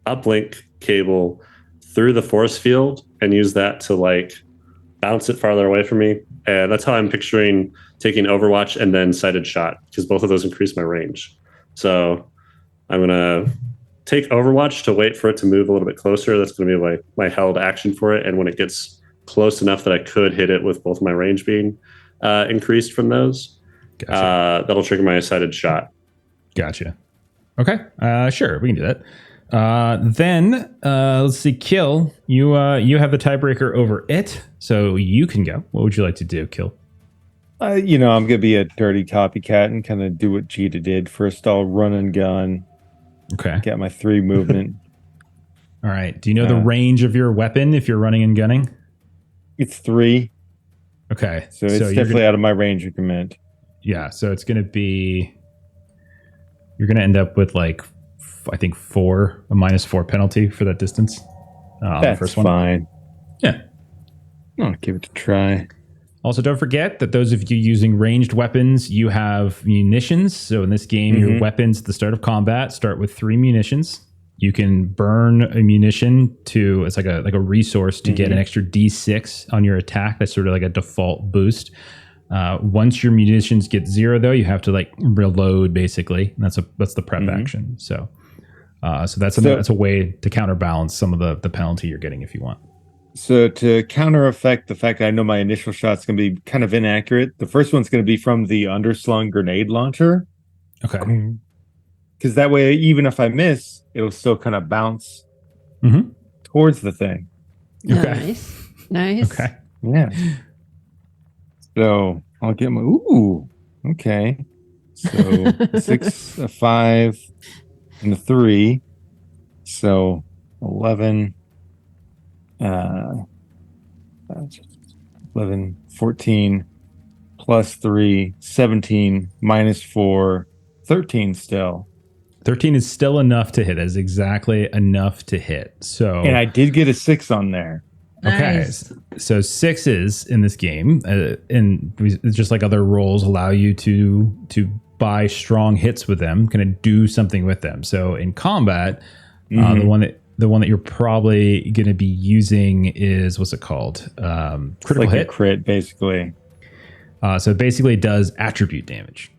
uplink cable through the force field and use that to like bounce it farther away from me. And that's how I'm picturing taking Overwatch and then sighted shot, because both of those increase my range. So I'm going to take Overwatch to wait for it to move a little bit closer. That's going to be my held action for it. And when it gets close enough that I could hit it with both my range being increased from those, that'll trigger my sighted shot. Gotcha. Okay. Sure, we can do that. Then let's see, Kill. You have the tiebreaker over it, so you can go. What would you like to do, Kill? I'm gonna be a dirty copycat and kind of do what Jita did. First, I'll run and gun. Okay. Get my 3 movement. All right. Do you know the range of your weapon if you're running and gunning? It's 3. Okay. So it's definitely out of my range of command. Yeah. So it's gonna be. You're gonna end up with like, I think a -4 penalty for that distance. That's the first one. fine. Yeah. I'll give it a try. Also, don't forget that those of you using ranged weapons, you have munitions. So in this game, your weapons at the start of combat start with 3 munitions. You can burn a munition it's like a resource to get an extra D6 on your attack. That's sort of like a default boost. Once your munitions get 0, though, you have to like reload basically. And that's the prep action. So that's a way to counterbalance some of the penalty you're getting if you want. So to counter effect the fact that I know my initial shot's going to be kind of inaccurate, the first one's going to be from the underslung grenade launcher. Okay. Because that way, even if I miss, it'll still kind of bounce towards the thing. Okay. Nice. Okay. Yeah. So I'll get my... Ooh. Okay. So a 6, a 5, and a 3. So 11... 11, 14, plus 3, 17, -4, 13 still. 13 is still enough to hit. That is exactly enough to hit. So, and I did get a 6 on there. Okay. Nice. So 6s in this game, and just like other rolls, allow you to buy strong hits with them, kind of do something with them. So in combat, the one that you're probably going to be using is, what's it called? Critical hit. A crit, basically. So it basically does attribute damage.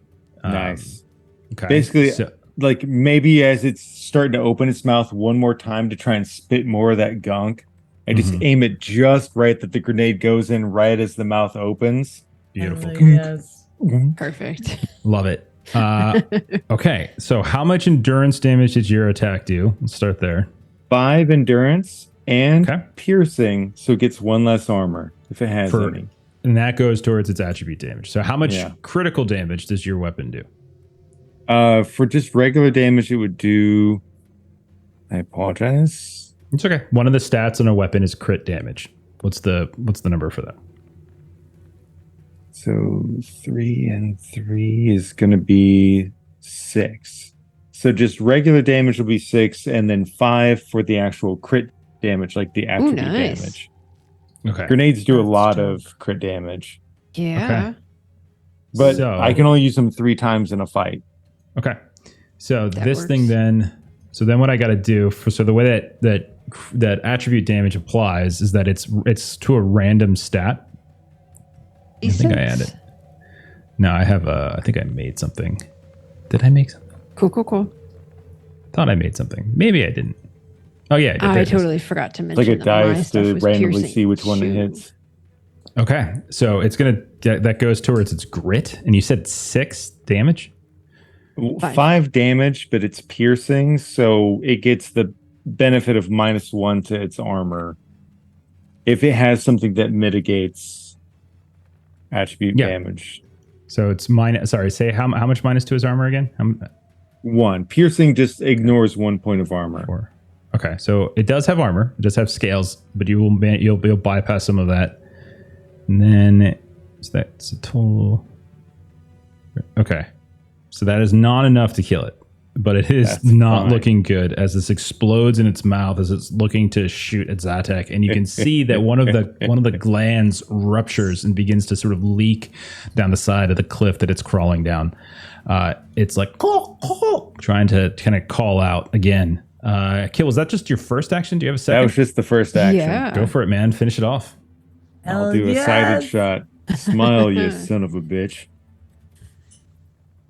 Nice. Okay. Basically, like maybe as it's starting to open its mouth one more time to try and spit more of that gunk, I just aim it just right that the grenade goes in right as the mouth opens. Beautiful. Yes. Perfect. Love it. Okay. So how much endurance damage did your attack do? Let's start there. 5 endurance and piercing, so it gets 1 less armor if it has any. And that goes towards its attribute damage. So how much critical damage does your weapon do? For just regular damage, it would do... I apologize. It's okay. One of the stats on a weapon is crit damage. What's the number for that? So 3 and 3 is going to be 6. So just regular damage will be 6, and then 5 for the actual crit damage, like the attribute damage. Okay. Grenades do a lot of crit damage. Yeah. Okay. But I can only use them 3 times in a fight. Okay. So That this works. thing then, what I got to do so the way that attribute damage applies is that it's to a random stat. I think I added. No, I have I think I made something. Did I make something? Cool. Thought I made something. Maybe I didn't. Oh yeah, I totally forgot to mention Like a that my dice stuff to was randomly piercing see which one it too. hits. Okay, so it's gonna that goes towards its grit, and you said 6 damage. 5 damage, but it's piercing, so it gets the benefit of -1 to its armor if it has something that mitigates attribute damage. So it's minus. Sorry, say how much minus to his armor again? 1. Piercing just ignores 1 point of armor. 4. Okay, so it does have armor. It does have scales, but you'll bypass some of that. And then so that's a total. Okay, So that is not enough to kill it. But it is That's not fine. looking good as this explodes in its mouth as it's looking to shoot at Zatek, and you can see that one of the glands ruptures and begins to sort of leak down the side of the cliff that it's crawling down. It's like trying to kind of call out again. Kill, was that just your first action? Do you have a second? That was just the first action. Yeah. Go for it, man. Finish it off. I'll do a sighted shot. Smile, you son of a bitch.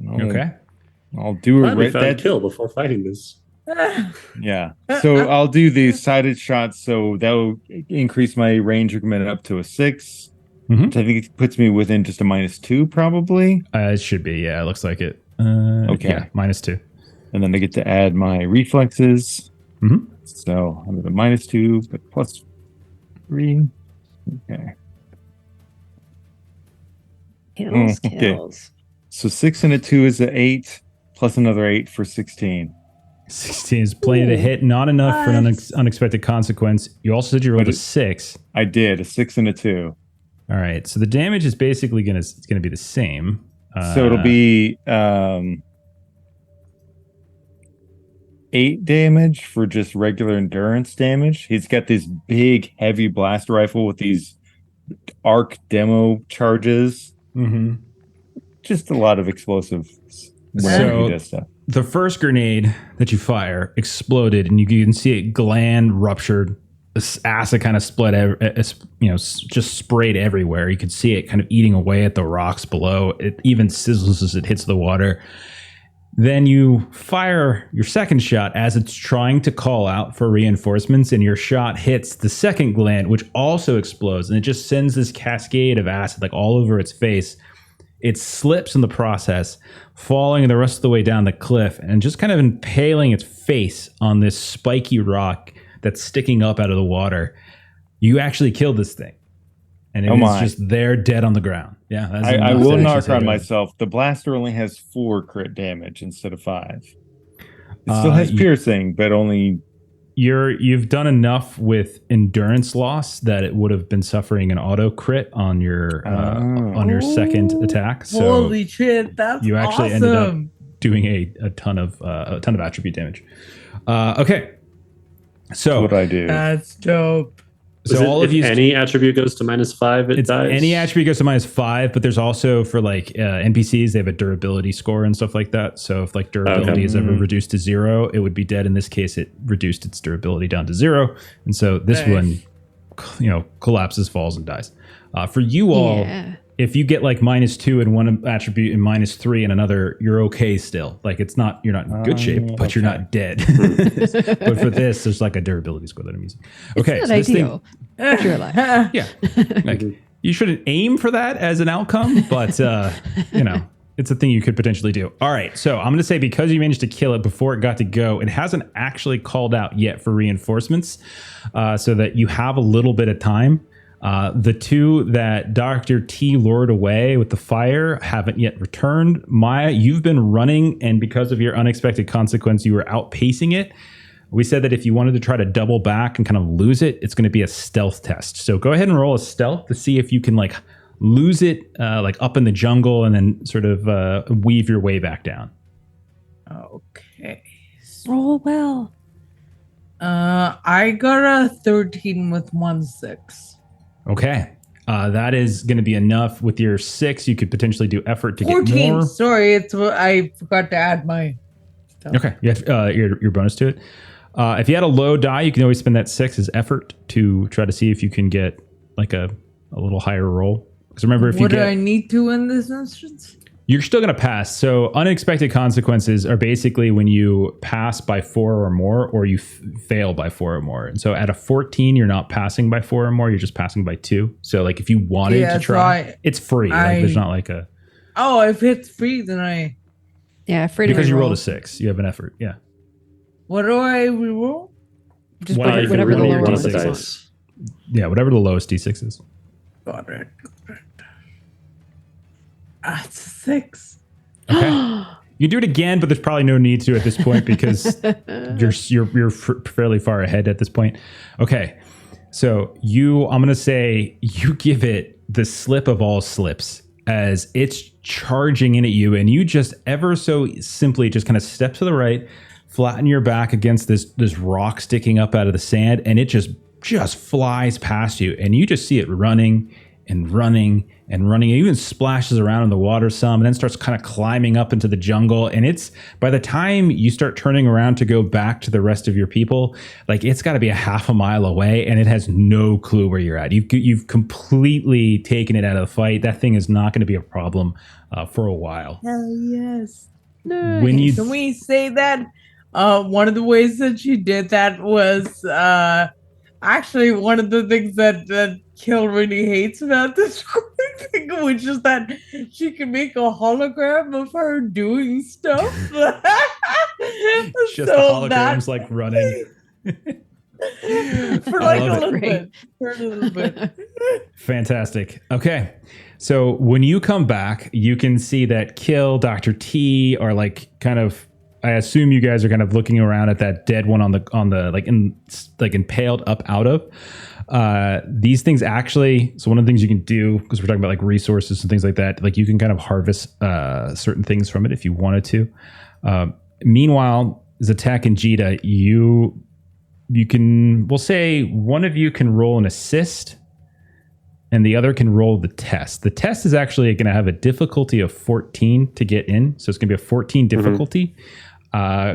Okay. I'll do a Finally found a kill before fighting this. Yeah. So I'll do the sighted shot. So that will increase my range increment up to a 6. Mhm. Which I think it puts me within just a -2, probably. It should be. Yeah, it looks like it. Okay. Yeah, -2. And then I get to add my reflexes. Mhm. So I'm at a -2, but +3. Okay. Kills, okay. kills. So 6 and a 2 is an 8, plus another 8 for 16. 16 is plenty to hit. Not enough for an unexpected consequence. You also said you rolled a 6. I did, a 6 and a 2. All right. So the damage is basically going to be the same. So it'll be 8 damage for just regular endurance damage. He's got this big, heavy blaster rifle with these arc demo charges. Mhm. Just a lot of explosives. So- He does stuff. The first grenade that you fire exploded, and you can see it gland ruptured. This acid kind of split, just sprayed everywhere. You could see it kind of eating away at the rocks below. It even sizzles as it hits the water. Then you fire your second shot as it's trying to call out for reinforcements, and your shot hits the second gland, which also explodes, and it just sends this cascade of acid like all over its face. It slips in the process, falling the rest of the way down the cliff and just kind of impaling its face on this spiky rock that's sticking up out of the water. You actually killed this thing. And it is just there dead on the ground. Yeah. That's I enough will to knock actually on take it out. myself. The blaster only has 4 crit damage instead of 5. It still has piercing, but only... You've done enough with endurance loss that it would have been suffering an auto crit on your second attack. So Holy shit, that's you actually awesome. ended up doing a ton of attribute damage. Okay, so what I do. That's dope. So all of if you, any attribute goes to -5, it it's dies. any attribute goes to -5, but there's also for like NPCs, they have a durability score and stuff like that. So if like durability is ever reduced to 0, it would be dead. In this case, it reduced its durability down to 0, and so this one, collapses, falls, and dies. For you all, if you get like -2 in one attribute and -3 in another, you're okay still. Like you're not in good shape, but you're not dead. But for this, there's like a durability score that I'm using. Okay, It's so not this thing, ideal. But you're alive. yeah, like you shouldn't aim for that as an outcome, but it's a thing you could potentially do. All right, so I'm going to say because you managed to kill it before it got to go, it hasn't actually called out yet for reinforcements, so that you have a little bit of time. The 2 that Dr. T lured away with the fire haven't yet returned. Maya, you've been running, and because of your unexpected consequence, you were outpacing it. We said that if you wanted to try to double back and kind of lose it, it's going to be a stealth test. So go ahead and roll a stealth to see if you can like lose it like up in the jungle and then sort of weave your way back down. Okay. Roll well. I got a 13 with 1/6. Okay. That is going to be enough. With your 6, you could potentially do effort to 14. get more. Sorry, I forgot to add my stuff. Okay. You have your bonus to it. If you had a low die, you can always spend that 6 as effort to try to see if you can get like a little higher roll. Because remember, if what you do get, I need to in this instance? you're still going to pass. So unexpected consequences are basically when you pass by 4 or more, or you fail by 4 or more. And so at a 14, you're not passing by 4 or more. You're just passing by 2. So like if you wanted to try, it's free. Like there's not like a. Oh, if it's free, then I. Yeah, free because to you reroll. rolled a 6, you have an effort. Yeah. What do I reroll? Just Whatever You can whatever the roll lower your one D6 is. dice. Yeah, whatever the lowest D6 is. Got it. It's a 6. Okay. You can do it again, but there's probably no need to at this point because you're fairly far ahead at this point. Okay. So I'm going to say you give it the slip of all slips. as it's charging in at you, and you just ever so simply just kind of step to the right, flatten your back against this rock sticking up out of the sand, and it just flies past you, and you just see it running and running and running. It even splashes around in the water some, and then starts kind of climbing up into the jungle. And it's, by the time you start turning around to go back to the rest of your people, like it's got to be a half a mile away, and it has no clue where you're at. You've completely taken it out of the fight. That thing is not going to be a problem for a while. Hell yes. Nice. When you Can we say that one of the ways that she did that was actually one of the things that Kill really hates about this thing, which is that she can make a hologram of her doing stuff. just the holograms like running. For like a love little it. bit. For a little bit. Fantastic. Okay. So when you come back, you can see that Kill, Dr. T are like kind of, I assume you guys are kind of looking around at that dead one on the like impaled up out of. These things actually, so one of the things you can do, because we're talking about like resources and things like that, like you can kind of harvest certain things from it if you wanted to. Meanwhile, Zatek and Jita, you can, we'll say one of you can roll an assist and the other can roll the test. The test is actually going to have a difficulty of 14 to get in. So it's going to be a 14 difficulty.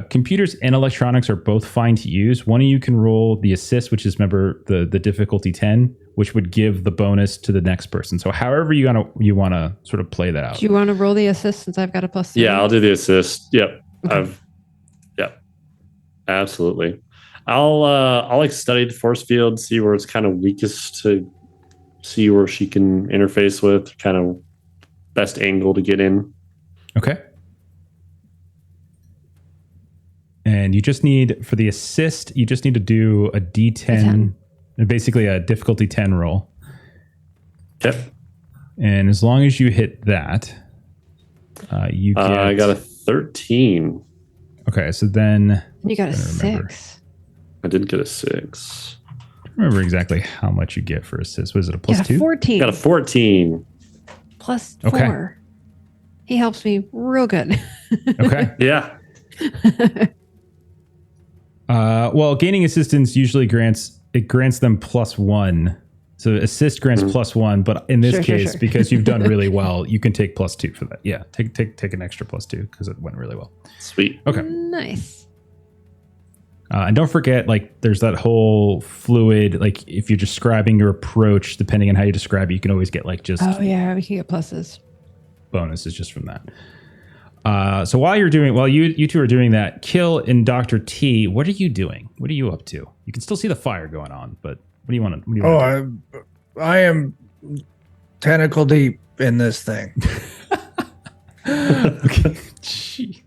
Computers and electronics are both fine to use. One of you can roll the assist, which is, remember, the difficulty 10, which would give the bonus to the next person. So however you want to sort of play that out. Do you want to roll the assist since I've got a +3? Yeah, I'll do the assist. Yep. Okay. Yep. Absolutely. I'll like study the force field, see where it's kind of weakest, to see where she can interface with, kind of best angle to get in. Okay. And you just need, for the assist, you just need to do a D10, basically a difficulty 10 roll. Yep. And as long as you hit that, you get... I got a 13. Okay, so then... You got a I remember. 6. I did get a 6. I don't remember exactly how much you get for assist. Was it a Got a +2? 14. Got a 14. +4. Okay. He helps me real good. Okay. Yeah. Well, gaining assistance usually grants them +1. So assist grants +1, but in this case, because you've done really well, you can take +2 for that. Yeah, take an extra +2 because it went really well. Sweet. Okay. Nice. And don't forget, like, there's that whole fluid, like, if you're describing your approach, depending on how you describe it, you can always get, like, just Oh, yeah, we can get pluses. bonuses just from that. So while you two are doing that, Kill and Dr. T, what are you doing? What are you up to? You can still see the fire going on, but what do you want to do? I am tentacle deep in this thing. Okay. Jeez.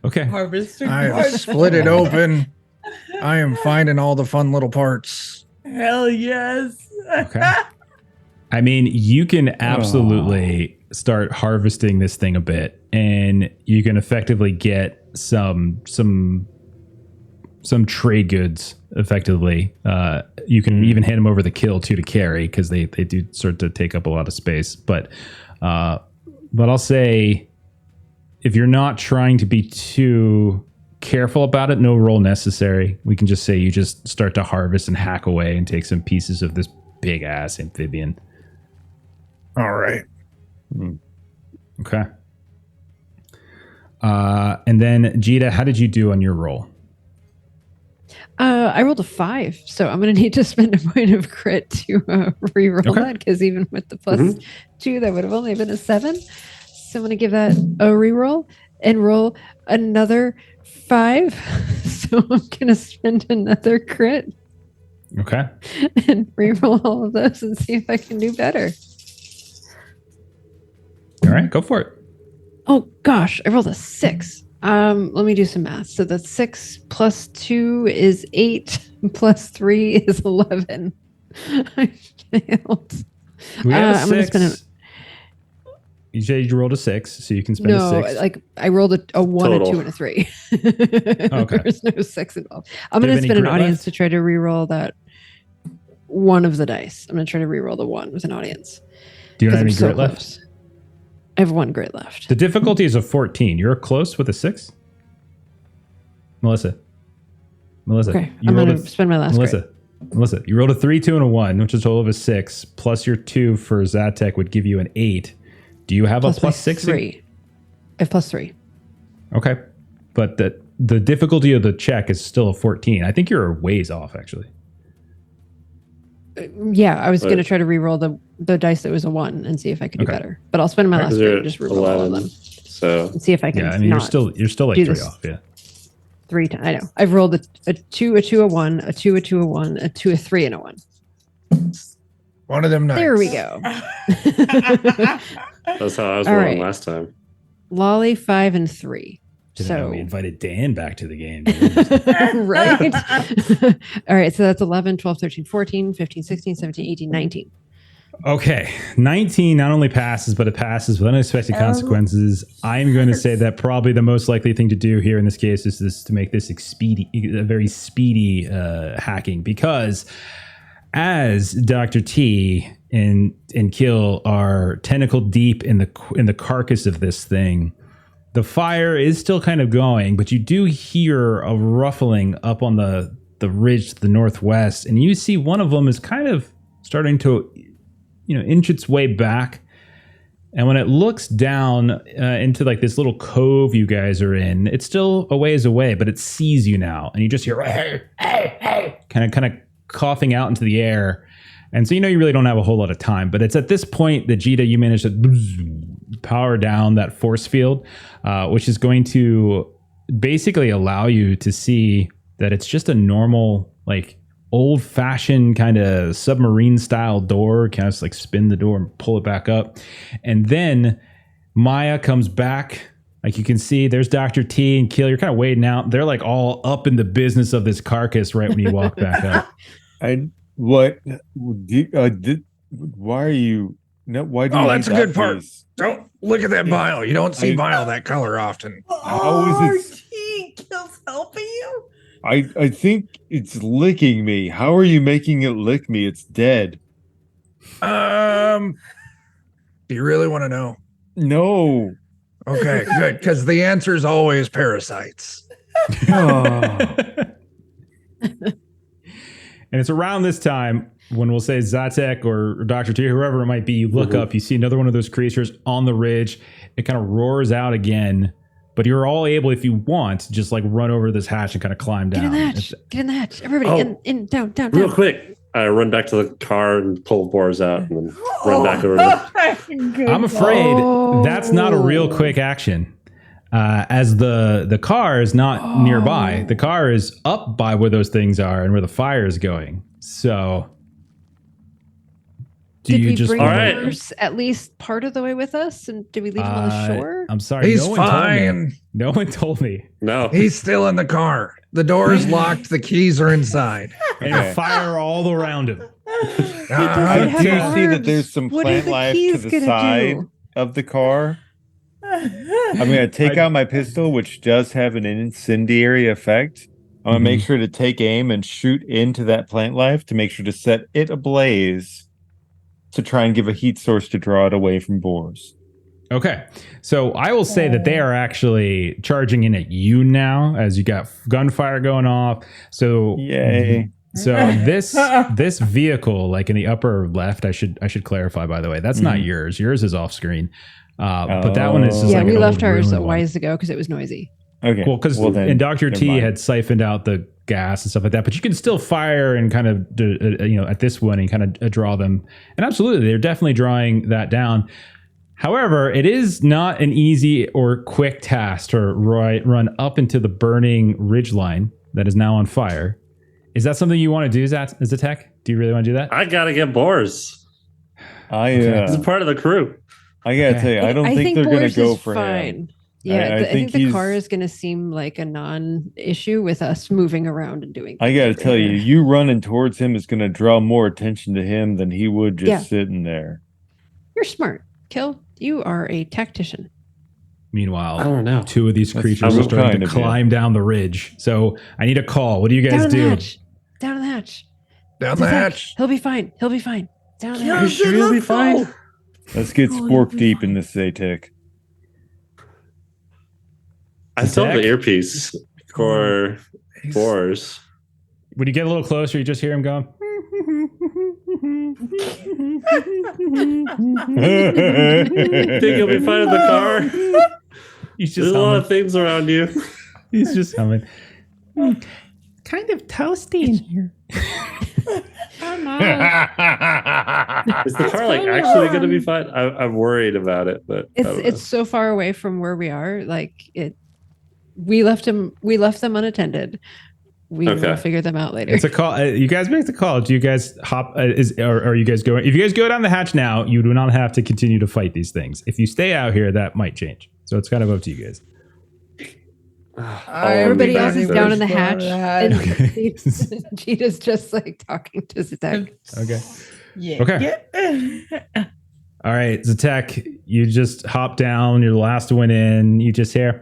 Okay. Harvesting. I have parts. split it open. I am finding all the fun little parts. Hell yes. Okay. I mean, you can absolutely start harvesting this thing a bit, and you can effectively get some trade goods effectively. You can even hand them over the Kill too to carry, because they do sort of take up a lot of space. But I'll say, if you're not trying to be too careful about it, no roll necessary. We can just say you just start to harvest and hack away and take some pieces of this big ass amphibian. All right. Okay. And then Jita, how did you do on your roll? I rolled a 5, so I'm going to need to spend a point of crit to re-roll Okay. that, because even with the +2, that would have only been a 7. So I'm going to give that a re-roll and roll another 5. So I'm going to spend another crit Okay. and re-roll all of those and see if I can do better. All right, go for it. Oh gosh, I rolled a 6. Let me do some math. So that's 6 plus 2 is 8 plus 3 is 11. I failed. We have I'm gonna spend You said you rolled a 6, so you can spend a 6. like I rolled a 1, Total. a 2, and a 3. Okay. There's no 6 involved. I'm Do you going have to any spend an grit audience left? to try to re-roll that one of the dice. I'm going to try to re-roll the 1 with an audience. Do you have 'cause any I'm so grit left? close. I have 1 grit left. The difficulty is a 14. You're close with a 6? Melissa, Okay, you I'm rolled going to spend my last grit. Melissa, you rolled a 3, 2, and a 1, which is a total of a 6. Plus your 2 for Zatek would give you an 8. Do you have a plus 6? 3. I have plus 3. Okay. But the difficulty of the check is still a 14. I think you're a ways off, actually. Yeah, I was going to try to re-roll the dice that was a 1 and see if I could do better. But I'll spend my last grit and just re-roll all of them. So And see if I can. Yeah, I mean, you're still like 3 off, yeah. 3 times. I know. I've rolled a 2, a 2, a 1, a 2, a 2, a 1, a 2, a 3, and a 1. One of them nights. There we go. that's how I was All rolling right. last time. Lolly 5 and 3. So we invited Dan back to the game. Right. All right. So that's 11, 12, 13, 14, 15, 16, 17, 18, 19. Okay. 19 not only passes, but it passes with unexpected consequences. I'm going to say that probably the most likely thing to do here in this case is to make this a very speedy hacking, because as Dr. T and Kill are tentacle deep in the carcass of this thing, the fire is still kind of going, but you do hear a ruffling up on the ridge to the northwest, and you see one of them is kind of starting to, inch its way back. And when it looks down into like this little cove you guys are in, it's still a ways away, but it sees you now, and you just hear hey, hey, hey, kind of coughing out into the air. And so you really don't have a whole lot of time, but it's at this point that Jita, you manage to power down that force field, which is going to basically allow you to see that it's just a normal, like old-fashioned kind of submarine-style door. Kind of just like spin the door and pull it back up, and then Maya comes back. Like you can see, there's Dr. T and Kill. You're kind of wading out. They're like all up in the business of this carcass right when you walk back up. Why are you? No, why do you? Oh, that's a good part. Piece? Don't look at that bile. You don't see bile that color often. How is it? Kill's helping you. I think it's licking me. How are you making it lick me? It's dead. Do you really want to know? No. Okay, good. Because the answer is always parasites. And it's around this time when we'll say Zatek or Dr. T, whoever it might be, you look up, you see another one of those creatures on the ridge. It kind of roars out again, but you're all able, if you want, to just like run over this hatch and kind of climb down. Get in the hatch. Everybody down. Real quick, I run back to the car and pull Boris out, and then run back over. I'm afraid that's not a real quick action. As the car is not nearby. The car is up by where those things are and where the fire is going. So Did we bring All right. Boris at least part of the way with us? And did we leave him on the shore? I'm sorry. He's no one told me. fine. No one told me. No. He's still in the car. The door is locked. The keys are inside. And fire all around him. I have do arms. see that there's some What are plant the life to keys the gonna side do? of the car. I'm going to take out my pistol, which does have an incendiary effect. I'm going to make sure to take aim and shoot into that plant life to make sure to set it ablaze to try and give a heat source to draw it away from Boars. Okay. So I will say that they are actually charging in at you now as you got gunfire going off. So Yay. So this vehicle, like in the upper left, I should clarify, by the way, that's not yours. Yours is off screen. But that one is just like we an left old ours a ruined one. while ago because it was noisy. Okay. Well, because and Dr. T had siphoned out the gas and stuff like that, but you can still fire and kind of at this one and kind of draw them. And absolutely, they're definitely drawing that down. However, it is not an easy or quick task to run up into the burning ridgeline that is now on fire. Is that something you want to do, Zatek? Do you really want to do that? I gotta get Boris. He's a part of the crew. I gotta tell you, I don't think they're gonna Boris go is for fine. him. Yeah, I think the he's- car is going to seem like a non-issue with us moving around and doing. I gotta tell you, you running towards him is gonna draw more attention to him than he would just sitting there. You're smart, Kill. You are a tactician. Meanwhile, I don't know. two of these That's creatures are real starting kind to of you. climb down the ridge. So I need a call. What do you guys Down the do? hatch. Down the hatch. Down the Zatek, hatch. He'll be fine. He'll be fine. Down the Are you hatch. sure you'll be fine? Let's get Oh, spork you'll be deep in fine. this Zatek. I still have the Zatek? earpiece for Boars. When you get a little closer, you just hear him going. Think you'll be fine in the car? He's There's just a lot humming. of things around you. He's just humming. Kind of toasty in here. Is the car like actually going to be fine? I'm worried about it, but I don't know. It's so far away from where we are. Like it, we left them unattended. We will Okay. figure them out later. It's a call. You guys make the call. Do you guys hop? Or are you guys going? If you guys go down the hatch now, you do not have to continue to fight these things. If you stay out here, that might change. So it's kind of up to you guys. Everybody else is down in the hatch. And Okay. Cheetah's just like talking to Zatek. Okay. Yeah. Okay. Yeah. All right, Zatek, you just hop down. You're the last one in. You just hear,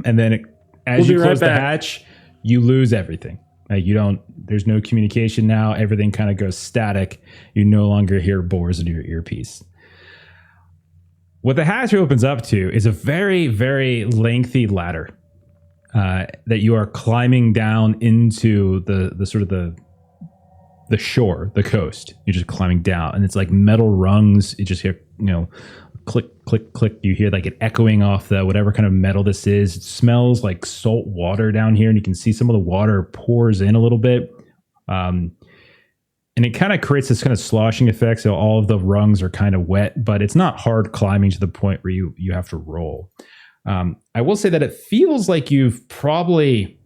and then as We'll you be right close the back. hatch, you lose everything. Like you don't. There's no communication now. Everything kind of goes static. You no longer hear Boars in your earpiece. What the hatch opens up to is a very, very lengthy ladder that you are climbing down into the sort of the shore, the coast. You're just climbing down, and it's like metal rungs. You just hear, click, click, click. You hear like it echoing off the whatever kind of metal this is. It smells like salt water down here, and you can see some of the water pours in a little bit. And it kind of creates this kind of sloshing effect. So all of the rungs are kind of wet, but it's not hard climbing to the point where you have to roll. I will say that it feels like you've probably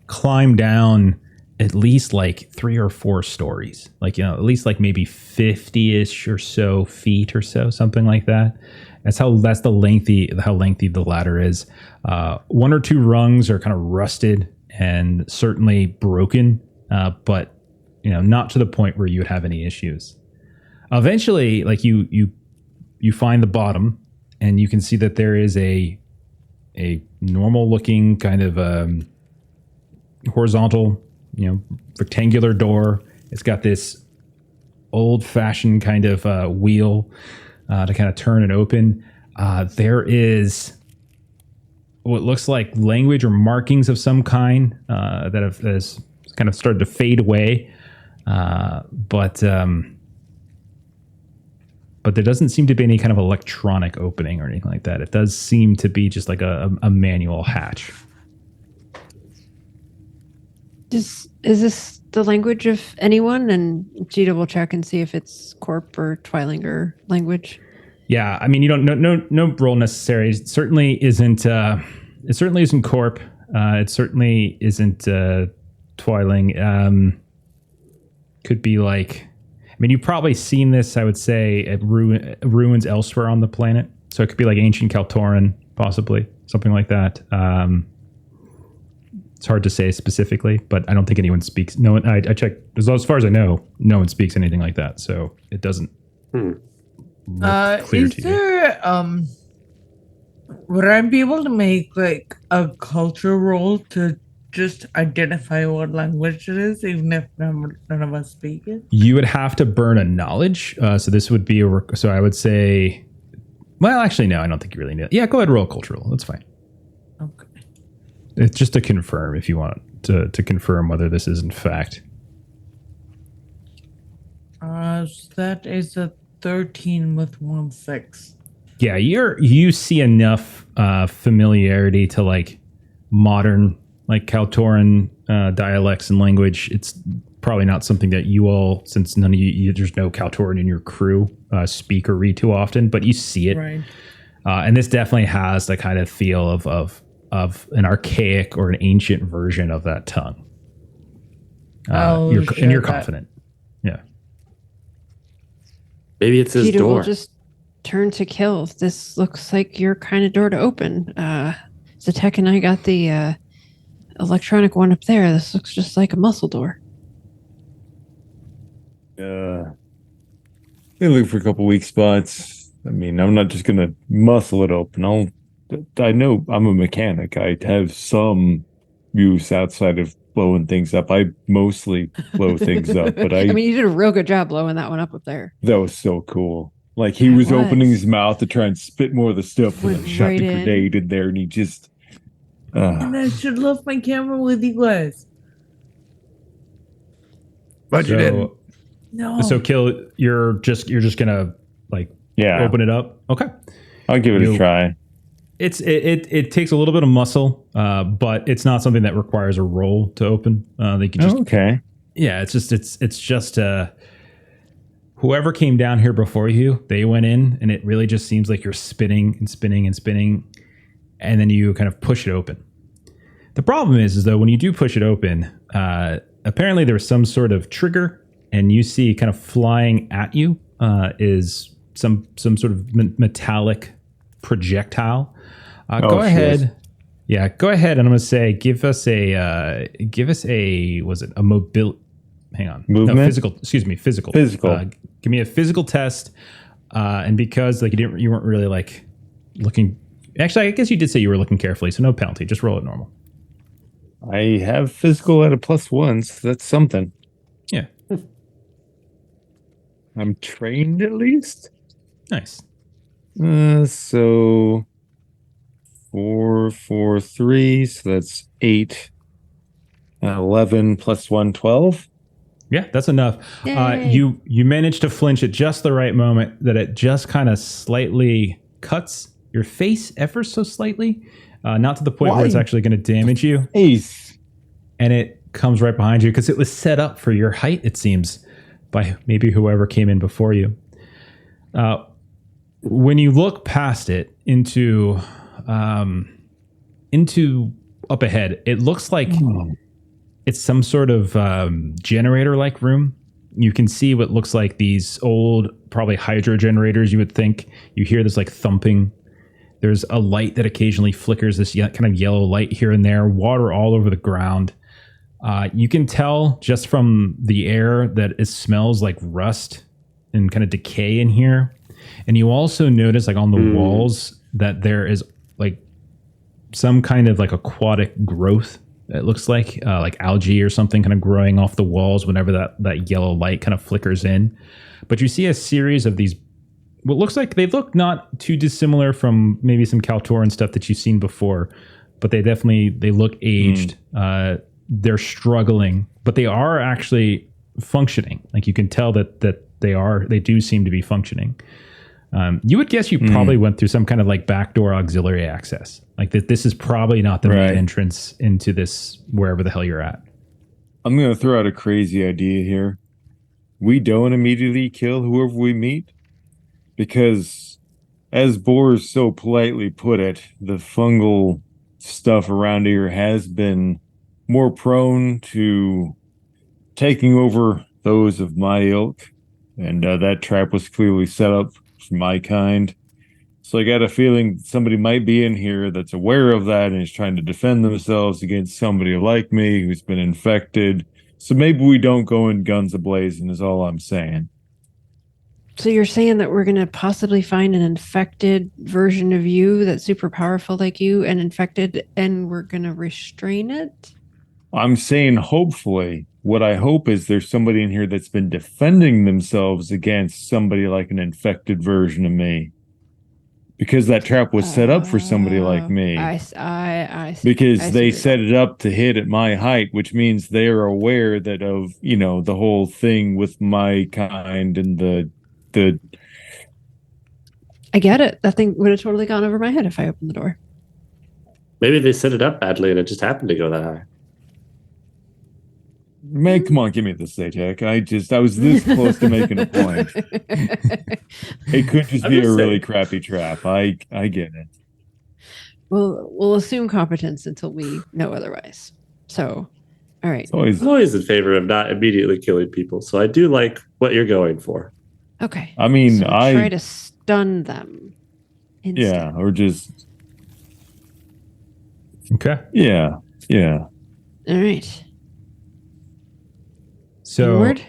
climbed down at least like 3 or 4 stories, like, at least like maybe 50-ish or so feet or so, something like that. That's how lengthy the ladder is. 1 or 2 rungs are kind of rusted and certainly broken, but not to the point where you would have any issues. Eventually, like you find the bottom, and you can see that there is a normal looking kind of horizontal, rectangular door. It's got this old fashioned kind of wheel to kind of turn and open. There is what looks like language or markings of some kind that has kind of started to fade away. But there doesn't seem to be any kind of electronic opening or anything like that. It does seem to be just like a manual hatch. Is this the language of anyone? And Cheetah will check and see if it's Corp or Twilinger language. Yeah, I mean, you don't no roll necessary. It certainly isn't. It certainly isn't Corp. It certainly isn't Twiling. Could be like, I mean, you've probably seen this, I would say, at ruins elsewhere on the planet. So it could be like ancient Kaltoran, possibly, something like that. It's hard to say specifically, but I don't think anyone speaks. No one, I checked, as far as I know, no one speaks anything like that. So it doesn't look clear is to you. there would I be able to make like a culture roll to just identify what language it is, even if none of us speak it? You would have to burn a knowledge. So this would be so I would say, well, actually, no, I don't think you really need it. Yeah, go ahead and roll cultural. That's fine. Okay. It's just to confirm, if you want to confirm whether this is in fact. So that is a 13 with 1 6. Yeah, you see enough familiarity to like modern, like Kaltoran dialects and language. It's probably not something that you all, since none of you there's no Kaltoran in your crew, speak or read too often, but you see it. Right. And this definitely has the kind of feel of an archaic or an ancient version of that tongue. You're confident. Yeah. Maybe it's his Cheetah will door. just turn to kill. This looks like your kind of door to open. Zatek and I got the electronic one up there. This looks just like a muscle door. They look for a couple weak spots. I mean, I'm not just gonna muscle it open. I know I'm a mechanic. I have some use outside of blowing things up. I mostly blow things up, but I mean, you did a real good job blowing that one up there. that was so cool. Like he That was opening was. his mouth to try and spit more of the stuff, and I Went shot right the in. grenade in there, and he just. And I should have left my camera with you guys. But you didn't. No. So Kill, you're just gonna like Yeah, open it up. Okay. I'll give it a try. It takes a little bit of muscle, but it's not something that requires a roll to open. They can just Okay. yeah. It's just whoever came down here before you, they went in, and it really just seems like you're spinning and spinning and spinning, and then you kind of push it open. The problem is though, when you do push it open, apparently there's some sort of trigger, and you see kind of flying at you is some sort of metallic projectile. Go ahead. Yeah, go ahead, and I'm going to say give us a was it a mobile? Hang on, Movement? No, physical. Excuse me, physical. Physical. Give me a physical test, and because like you weren't really like looking. Actually, I guess you did say you were looking carefully, so no penalty. Just roll it normal. I have physical at a +1, so that's something. Yeah, I'm trained at least. nice. So 4, 4, 3. So that's 8. 11 +1, 12. Yeah, that's enough. You managed to flinch at just the right moment that it just kind of slightly cuts your face ever so slightly, not to the point where it's Why? actually going to damage you. Ace. And it comes right behind you because it was set up for your height, it seems, by maybe whoever came in before you. When you look past it into up ahead, it looks like it's some sort of generator-like room. You can see what looks like these old, probably hydro generators, you would think. You hear this like thumping. There's a light that occasionally flickers, this kind of yellow light here and there, water all over the ground. You can tell just from the air that it smells like rust and kind of decay in here. And you also notice like on the walls that there is like some kind of like aquatic growth. It looks like algae or something kind of growing off the walls whenever that yellow light kind of flickers in. But you see a series of these, what looks like they look not too dissimilar from maybe some Kaltoran stuff that you've seen before, but they look aged. They're struggling, but they are actually functioning. Like you can tell that they do seem to be functioning. You would guess you probably went through some kind of like backdoor auxiliary access. Like that this is probably not the main entrance into this, wherever the hell you're at. I'm going to throw out a crazy idea here. We don't immediately kill whoever we meet because, as Boris so politely put it, the fungal stuff around here has been more prone to taking over those of my ilk. And that trap was clearly set up for my kind. So I got a feeling somebody might be in here that's aware of that and is trying to defend themselves against somebody like me who's been infected. So maybe we don't go in guns a-blazing is all I'm saying. So you're saying that we're going to possibly find an infected version of you that's super powerful like you and infected, and we're going to restrain it? I'm saying hopefully. What I hope is there's somebody in here that's been defending themselves against somebody like an infected version of me. Because that trap was set up for somebody like me. I see. Because they set it up to hit at my height, which means they're aware that of, the whole thing with my kind and the I get it. That thing would have totally gone over my head if I opened the door. Maybe they set it up badly and it just happened to go that high. Man, come on, give me the Zatek. I was this close to making a point. It could just be a really crappy trap. I get it. We'll assume competence until we know otherwise. So, all right. I'm always in favor of not immediately killing people. So I do like what you're going for. Okay. I mean, so try to stun them. Instead. Yeah, or just. Okay. Yeah. All right. So Inward?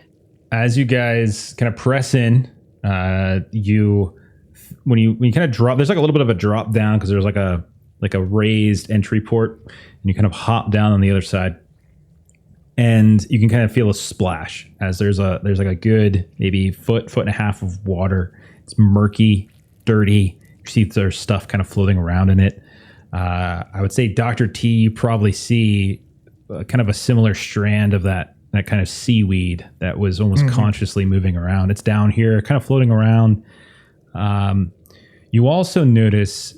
as you guys kind of press in, when you kind of drop, there's like a little bit of a drop down because there's like a like a raised entry port, and you kind of hop down on the other side, and you can kind of feel a splash as there's like a good maybe foot and a half of water. It's murky, dirty. You see there's stuff kind of floating around in it. I would say Dr. T, you probably see kind of a similar strand of that kind of seaweed that was almost consciously moving around. It's down here, kind of floating around. You also notice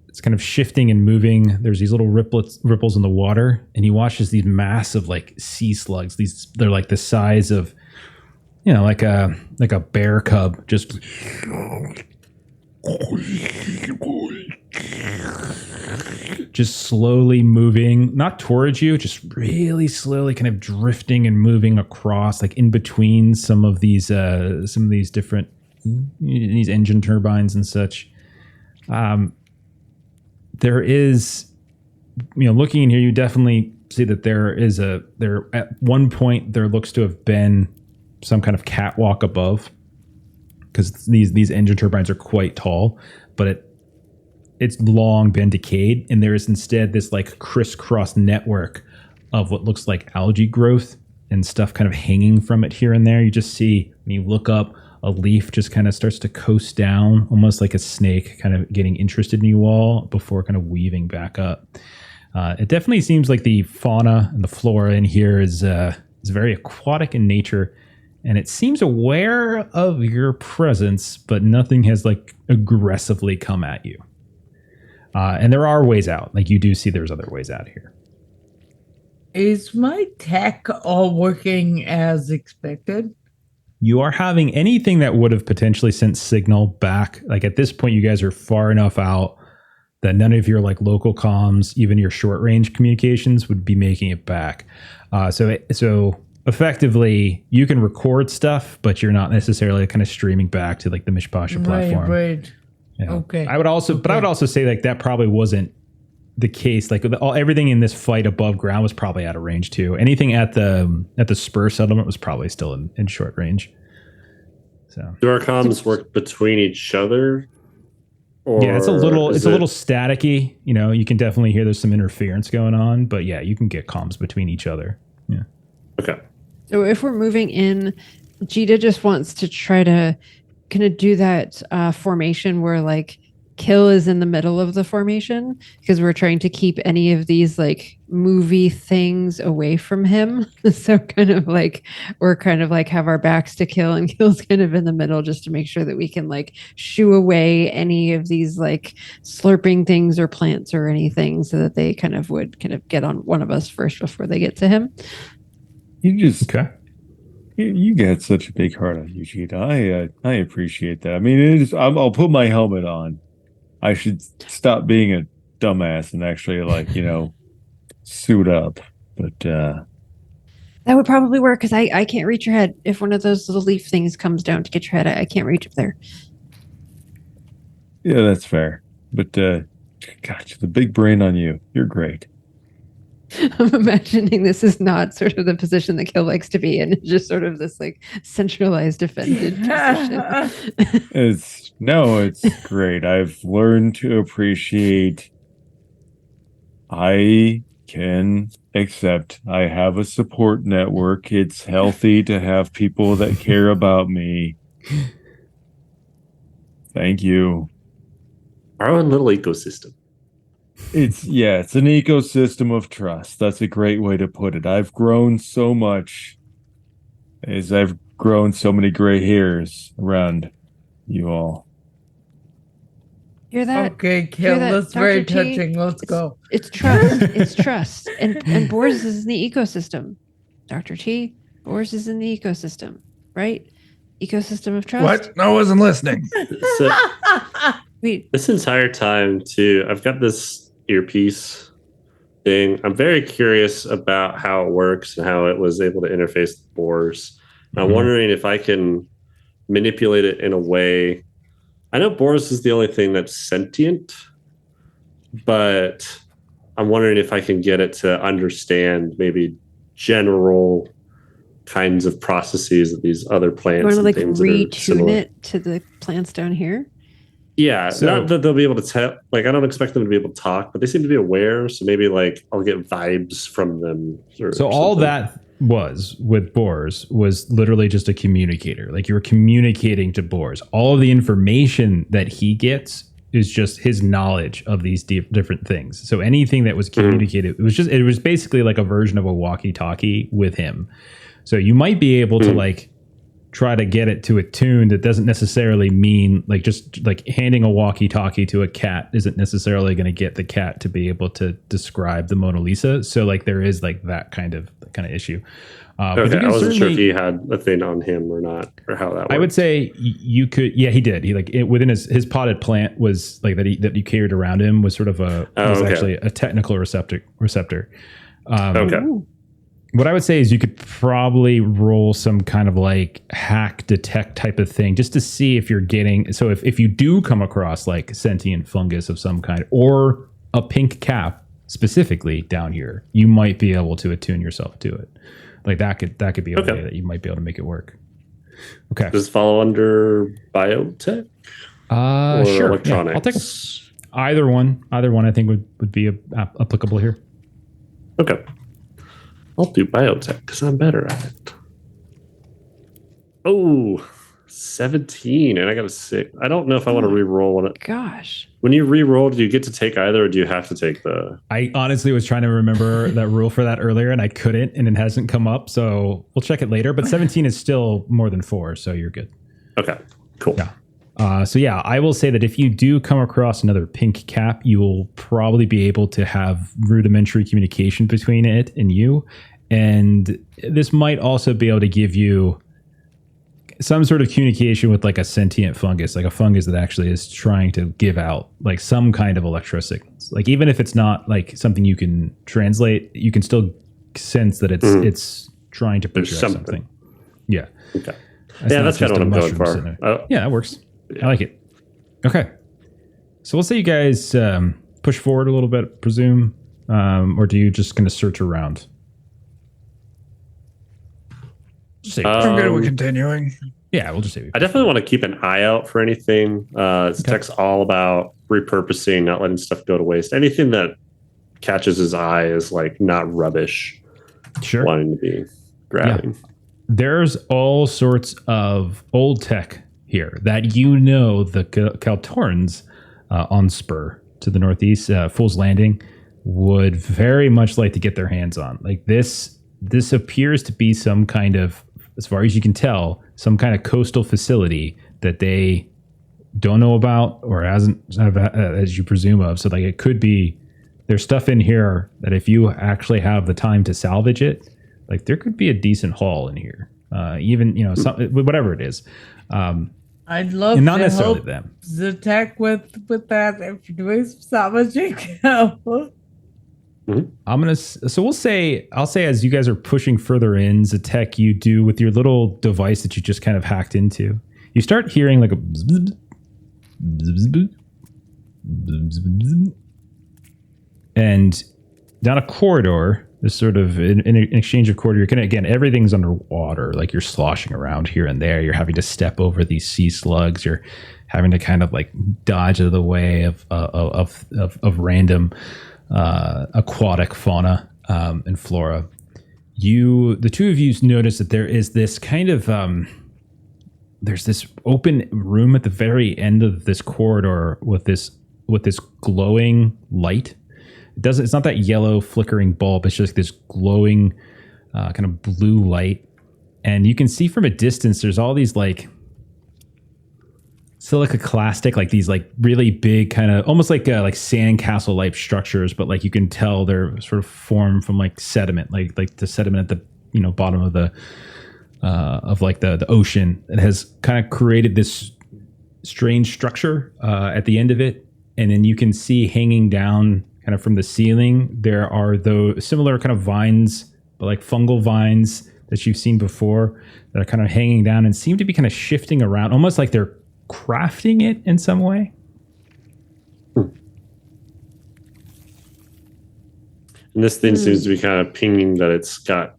it's kind of shifting and moving. There's these little ripples in the water, and you watch as these massive like sea slugs. They're like the size of, like a bear cub, just slowly moving, not towards you, just really slowly, kind of drifting and moving across, like in between some of these different these engine turbines and such. There is, looking in here, you definitely see that there at one point there looks to have been some kind of catwalk above, because these engine turbines are quite tall, but it's long been decayed, and there is instead this like crisscross network of what looks like algae growth and stuff kind of hanging from it here and there. You just see, when you look up, a leaf just kind of starts to coast down, almost like a snake kind of getting interested in you all before kind of weaving back up. It definitely seems like the fauna and the flora in here is very aquatic in nature, and it seems aware of your presence, but nothing has like aggressively come at you. And there are ways out. Like, you do see there's other ways out here. Is my tech all working as expected? You are having anything that would have potentially sent signal back. Like, at this point, you guys are far enough out that none of your like local comms, even your short range communications, would be making it back. So effectively, you can record stuff, but you're not necessarily kind of streaming back to like the Mishpasha platform. Right. Yeah. Okay. I would also say like that probably wasn't the case. Like everything in this fight above ground was probably out of range too. Anything at the spur settlement was probably still in short range. So do our comms work between each other? Or yeah, it's a little staticky. You can definitely hear there's some interference going on, but yeah, you can get comms between each other. Yeah. Okay. So if we're moving in, Jita just wants to try to kind of do that formation where like Kill is in the middle of the formation, because we're trying to keep any of these like movie things away from him. So kind of like we're kind of like have our backs to Kill, and Kill's kind of in the middle, just to make sure that we can like shoo away any of these like slurping things or plants or anything, so that they kind of would kind of get on one of us first before they get to him. Okay. You get such a big heart on you, Cheetah. I appreciate that. I mean, I'll put my helmet on. I should stop being a dumbass and actually suit up. But that would probably work, because I can't reach your head. If one of those little leaf things comes down to get your head, I can't reach up there. Yeah, that's fair. But gosh, the big brain on you. You're great. I'm imagining this is not sort of the position that Kill likes to be in. It's just sort of this like centralized defended position. It's great. I've learned to appreciate. I can accept I have a support network. It's healthy to have people that care about me. Thank you. Our own little ecosystem. It's an ecosystem of trust. That's a great way to put it. I've grown so much as I've grown so many gray hairs around you all. Hear that? Okay, Kill, that's Dr. very T? touching. Let's go. It's trust. It's trust. And Boris is in the ecosystem. Dr. T, Boris is in the ecosystem, right? Ecosystem of trust. What? I wasn't listening. So, Wait, this entire time, too, I've got this earpiece thing. I'm very curious about how it works and how it was able to interface with Boris. I'm wondering if I can manipulate it in a way. I know Boris is the only thing that's sentient, but I'm wondering if I can get it to understand maybe general kinds of processes of these other plants. you want to and like things that are retune similar. it to the plants down here? Yeah, So- not that they'll be able to tell. Like, I don't expect them to be able to talk, but they seem to be aware. So maybe like I'll get vibes from them. So all something. that was with Boars was literally just a communicator. Like you were communicating to Boars. All of the information that he gets is just his knowledge of these different things. So anything that was communicated, it was basically like a version of a walkie-talkie with him. So you might be able to like try to get it to a tune that doesn't necessarily mean like just like handing a walkie-talkie to a cat isn't necessarily going to get the cat to be able to describe the Mona Lisa. So like there is like that kind of issue. But Okay, you can I wasn't sure if certainly- he had a thing on him or not, or how that worked. I would say you could. Yeah, he did. He like within his potted plant was like that you carried around him was sort of was actually a technical receptor. Okay. What I would say is you could probably roll some kind of like hack detect type of thing just to see if you're getting. So if you do come across like sentient fungus of some kind or a pink cap specifically down here, you might be able to attune yourself to it. Like that could be a way that you might be able to make it work. Okay. Does it follow under biotech or Sure. electronics? Yeah, I'll take either one. Either one I think would be applicable here. Okay. I'll do biotech because I'm better at it. Oh, 17, and I got a 6. I don't know if I want to re-roll one. Gosh. When you re-roll, do you get to take either, or do you have to take the? I honestly was trying to remember that rule for that earlier, and I couldn't, and it hasn't come up, so we'll check it later. But 17 is still more than 4, so you're good. Okay, cool. Yeah. So yeah, I will say that if you do come across another pink cap, you will probably be able to have rudimentary communication between it and you. And this might also be able to give you some sort of communication with like a sentient fungus, like a fungus that actually is trying to give out like some kind of electro signals. Like even if it's not like something you can translate, you can still sense that it's trying to project something. Yeah. Okay. That's that's kind of what I'm going mushroom center. for. Yeah, that works. I like it. Okay. So we'll say you guys push forward a little bit, presume, or do you just going to search around? Just say I'm good with continuing. yeah, we'll just say. I definitely want to keep an eye out for anything. Zatek's all about repurposing, not letting stuff go to waste. Anything that catches his eye is like not rubbish. Sure. Wanting to be grabbing. There's all sorts of old tech here that the Kaltorns on Spur to the northeast, Fool's Landing, would very much like to get their hands on. Like this appears to be some kind of, as far as you can tell, some kind of coastal facility that they don't know about or hasn't, as you presume of. So like it could be, there's stuff in here that if you actually have the time to salvage it, like there could be a decent haul in here. Even, whatever it is. I'd love and not to necessarily help them. Zatek with that if you're doing some salvaging. I'll say as you guys are pushing further in, Zatek, you do with your little device that you just kind of hacked into, you start hearing like a bzz, bzz, bzz, bzz, bzz, bzz, bzz. And down a corridor, this sort of in exchange of corridor, again, everything's underwater. Like you're sloshing around here and there. You're having to step over these sea slugs. You're having to kind of like dodge out of the way of random aquatic fauna and flora. The two of you notice that there is this kind of there's this open room at the very end of this corridor with this glowing light. It's not that yellow flickering bulb. It's just this glowing kind of blue light. And you can see from a distance, there's all these like silicoclastic, like these like really big kind of almost like sandcastle like structures, but like you can tell they're sort of formed from like sediment, like the sediment at the bottom of the the ocean. It has kind of created this strange structure at the end of it. And then you can see hanging down kind of from the ceiling, there are those similar kind of vines, but like fungal vines that you've seen before that are kind of hanging down and seem to be kind of shifting around, almost like they're crafting it in some way. And this thing seems to be kind of pinging that it's got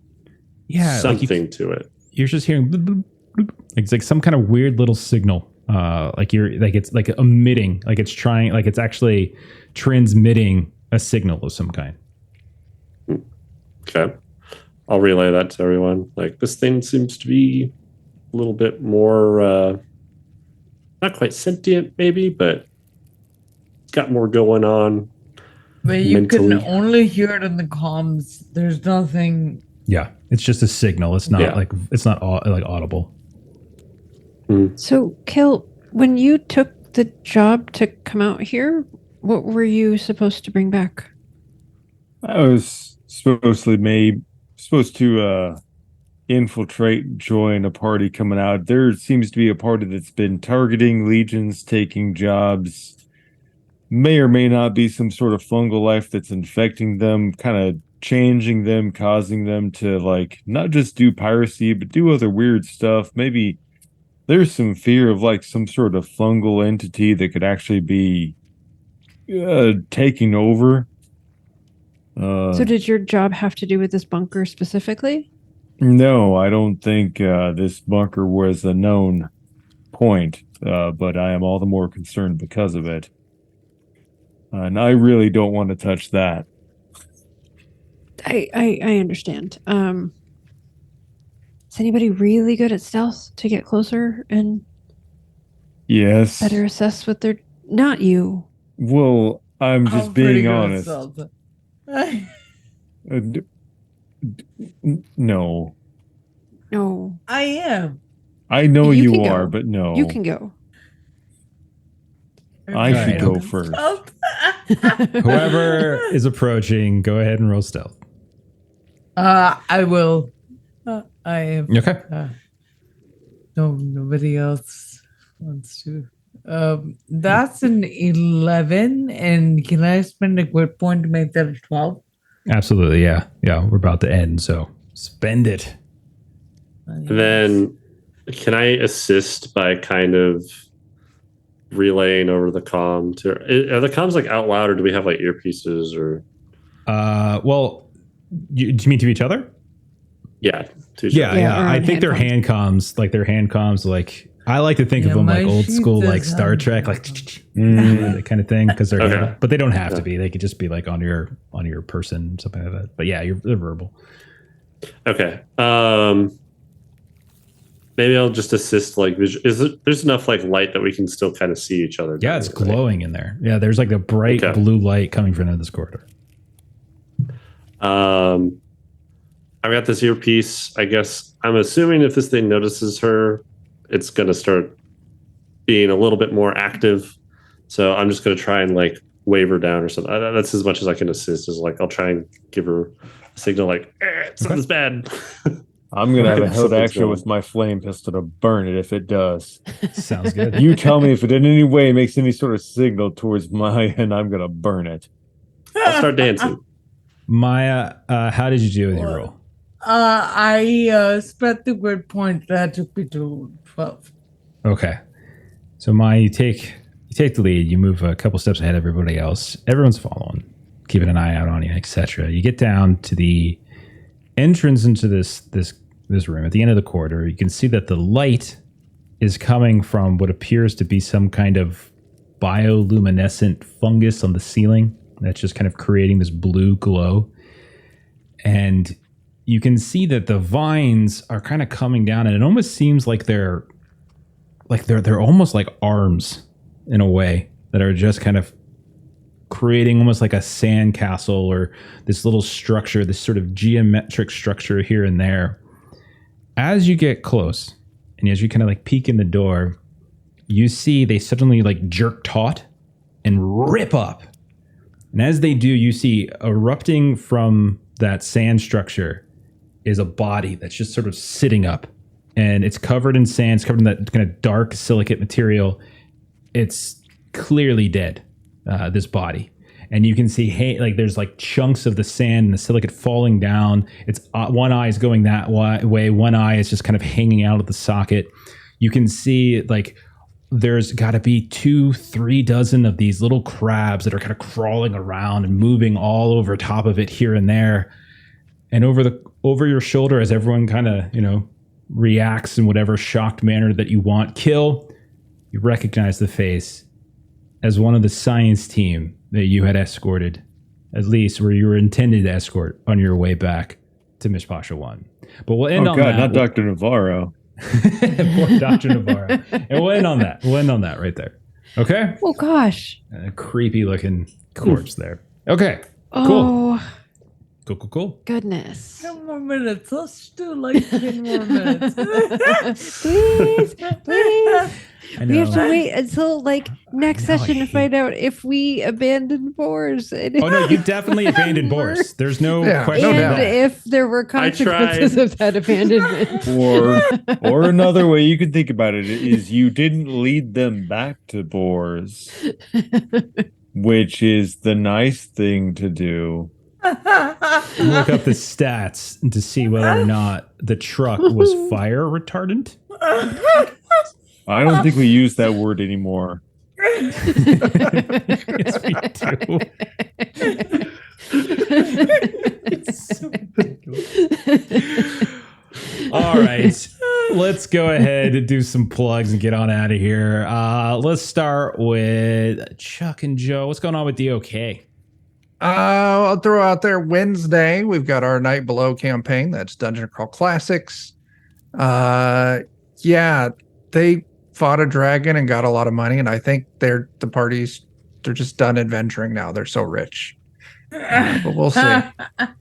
something to it. You're just hearing bloop, bloop, bloop. It's like some kind of weird little signal like it's like emitting, like it's trying, like it's actually transmitting a signal of some kind. Okay. I'll relay that to everyone. Like, this thing seems to be a little bit more, not quite sentient, maybe, but it's got more going on. But you mentally. can only hear it in the comms. There's nothing. Yeah, it's just a signal. It's not like it's not like audible. So, Kill, when you took the job to come out here, what were you supposed to bring back? I was supposed to infiltrate and join a party coming out. There seems to be a party that's been targeting legions, taking jobs. May or may not be some sort of fungal life that's infecting them, kind of changing them, causing them to like not just do piracy, but do other weird stuff. Maybe there's some fear of like some sort of fungal entity that could actually be taking over. So did your job have to do with this bunker specifically? No, I don't think this bunker was a known point, but I am all the more concerned because of it. And I really don't want to touch that. I understand. Is anybody really good at stealth to get closer and Yes. better assess what they're... Not you. Well, I'm just being honest. No. No. I am. I know You you can are, go. but no. You can go. I should go first. Whoever is approaching, go ahead and roll stealth. I will. I am. Okay. Nobody else wants to. That's an 11, and can I spend a good point to make that a 12? Absolutely, yeah. Yeah, we're about to end, so spend it. And then can I assist by kind of relaying over the comm to... Are the comms like out loud, or do we have like earpieces or... Well, do you mean to each other? Yeah. Yeah. I think they're hand comms, like I like to think of them like old school, like Star Trek, like that kind of thing. Because they're, but they don't have to be. They could just be like on your person, something like that. But yeah, they're verbal. Okay. Maybe I'll just assist. Like, there's enough like light that we can still kind of see each other. Yeah, it's glowing in there. Yeah, there's like a bright blue light coming from the end of this corridor. I've got this earpiece. I guess I'm assuming if this thing notices her, it's going to start being a little bit more active. So I'm just going to try and like wave her down or something. That's as much as I can assist. Is like I'll try and give her a signal like something's bad. I'm going to have a held action with my flame pistol to burn it if it does. Sounds good. You tell me if it in any way makes any sort of signal towards my, and I'm going to burn it. I'll start dancing. Maya, how did you do with your roll? I spent the good point that took me to 12. Okay. So Maya, you take the lead. You move a couple steps ahead of everybody else. Everyone's following, keeping an eye out on you, etc. You get down to the entrance into this room at the end of the corridor. You can see that the light is coming from what appears to be some kind of bioluminescent fungus on the ceiling that's just kind of creating this blue glow. And you can see that the vines are kind of coming down, and it almost seems like they're almost like arms in a way that are just kind of creating almost like a sand castle or this little structure, this sort of geometric structure here and there. As you get close and as you kind of like peek in the door, you see they suddenly like jerk taut and rip up. And as they do, you see erupting from that sand structure is a body that's just sort of sitting up, and it's covered in sand. It's covered in that kind of dark silicate material. It's clearly dead, this body. And you can see, like there's like chunks of the sand and the silicate falling down. It's one eye is going that way. One eye is just kind of hanging out of the socket. You can see like there's got to be 2-3 dozen of these little crabs that are kind of crawling around and moving all over top of it here and there. And over your shoulder, as everyone kind of, reacts in whatever shocked manner that you want, Kill, you recognize the face as one of the science team that you had escorted, at least where you were intended to escort on your way back to Mishpasha 1. But we'll end on that. Not Dr. Navarro. Poor Dr. Navarro. And we'll end on that. We'll end on that right there. Okay? Oh, gosh. A creepy looking corpse there. Okay. Oh, Cool. goodness. 10 more minutes. Let's do like 10 more minutes. Please. I know. We have to wait until like next I session to hate- find out if we abandoned Boars. Oh, no, you definitely abandoned Boris. There's no question And about it. if there were consequences of that abandonment. Or another way you could think about it is you didn't lead them back to Boars, which is the nice thing to do. Look up the stats to see whether or not the truck was fire retardant. I don't think we use that word anymore. Yes, we do. It's so ridiculous. All right. Let's go ahead and do some plugs and get on out of here. Let's start with Chuck and Joe. What's going on with DOK? I'll throw out there Wednesday. We've got our Night Below campaign. That's Dungeon Crawl Classics. Yeah, they fought a dragon and got a lot of money, and I think they're just done adventuring now. They're so rich. But we'll see.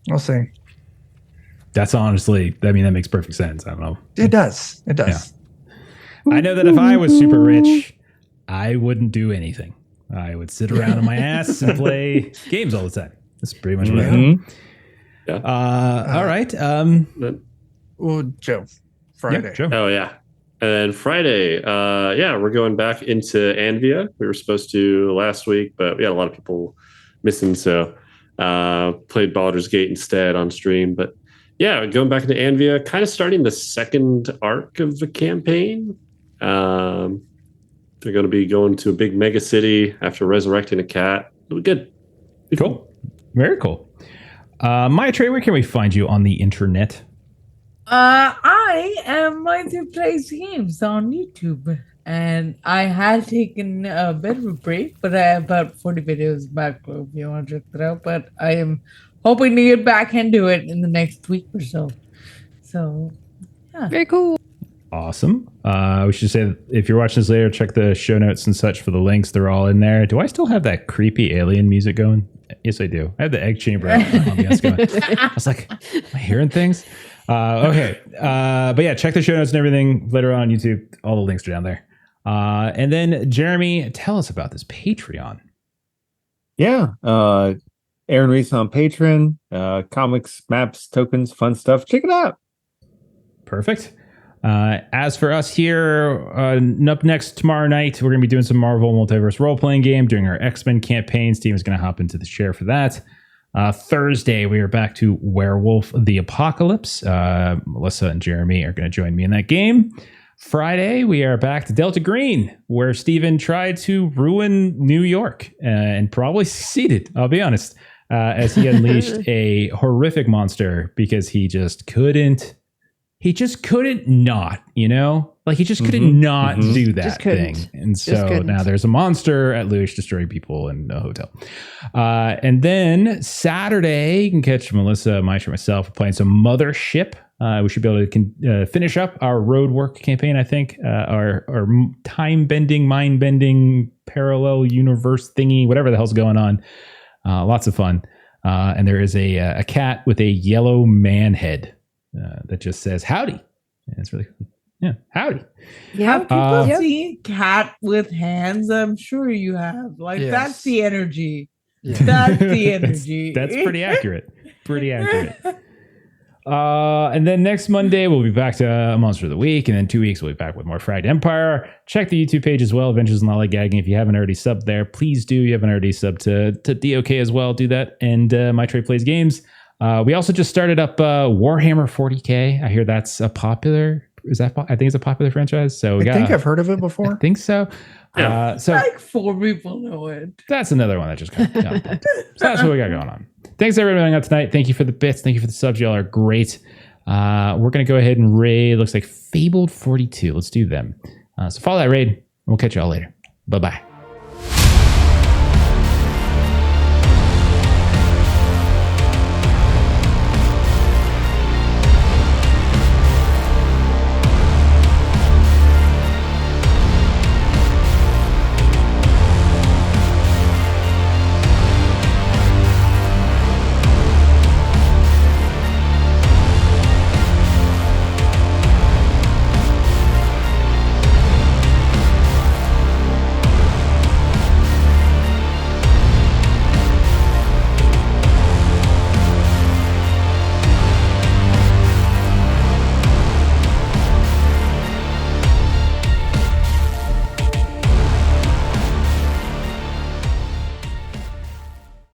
We'll see. That's honestly, I mean, that makes perfect sense. I don't know. It does. It does. I know that if I was super rich, I wouldn't do anything. I would sit around on my ass and play games all the time. That's pretty much what I do. Yeah. All right. Well, Joe, Friday. Yeah, Joe. Oh yeah. And Friday, we're going back into Anvia. We were supposed to last week, but we had a lot of people missing, so played Baldur's Gate instead on stream. But yeah, going back into Anvia, kind of starting the second arc of the campaign. They're going to be going to a big mega city after resurrecting a cat. It'll be good. Cool. Very cool. Maya Trey, where can we find you on the internet? I am Mighty Plays Games on YouTube, and I had taken a bit of a break, but I have about 40 videos back if you want to check that out. But I am hoping to get back and do it in the next week or so. So, yeah. Very cool. Awesome. We should say that if you're watching this later, check the show notes and such for the links. They're all in there. Do I still have that creepy alien music going? Yes, I do. I have the egg chamber ambiance going. I was like, am I hearing things? Okay. But yeah, check the show notes and everything later on YouTube. All the links are down there. And then Jeremy, tell us about this Patreon. Yeah. Aaron Reese on Patreon. Comics, maps, tokens, fun stuff. Check it out. Perfect. As for us here, up next tomorrow night, we're going to be doing some Marvel Multiverse role-playing game, doing our X-Men campaign. Steve is going to hop into the chair for that. Thursday, we are back to Werewolf the Apocalypse. Melissa and Jeremy are going to join me in that game. Friday, we are back to Delta Green, where Steven tried to ruin New York and probably succeeded, I'll be honest, as he unleashed a horrific monster because he just couldn't not, you know? Like he just couldn't not do that thing. And so now there's a monster at Lewis destroying people in a hotel. And then Saturday, you can catch Melissa, Maisha, myself playing some Mothership. We should be able to finish up our road work campaign, I think. Our time-bending, mind-bending, parallel universe thingy, whatever the hell's going on. Lots of fun. And there is a cat with a yellow man head. That just says howdy. And it's really cool. Yeah, howdy. Yeah, people Yep. see cat with hands. I'm sure you have. Like Yes. that's the energy. Yeah. That's the energy. That's pretty accurate. Pretty accurate. And then next Monday, we'll be back to Monster of the Week. And then 2 weeks, we'll be back with more Fragged Empire. Check the YouTube page as well, Adventures in Lollygagging. If you haven't already subbed there, please do. You haven't already subbed to DOK as well, do that. And My Trade Plays Games. We also just started up Warhammer 40K. I hear that's a popular. I think it's a popular franchise. So I think I've heard of it before. I think so. Yeah. So like 4 people know it. that's another one that just got bumped. So that's what we got going on. Thanks everybody on tonight. Thank you for the bits. Thank you for the subs. Y'all are great. We're gonna go ahead and raid. Looks like Fabled 42. Let's do them. So follow that raid. We'll catch y'all later. Bye-bye.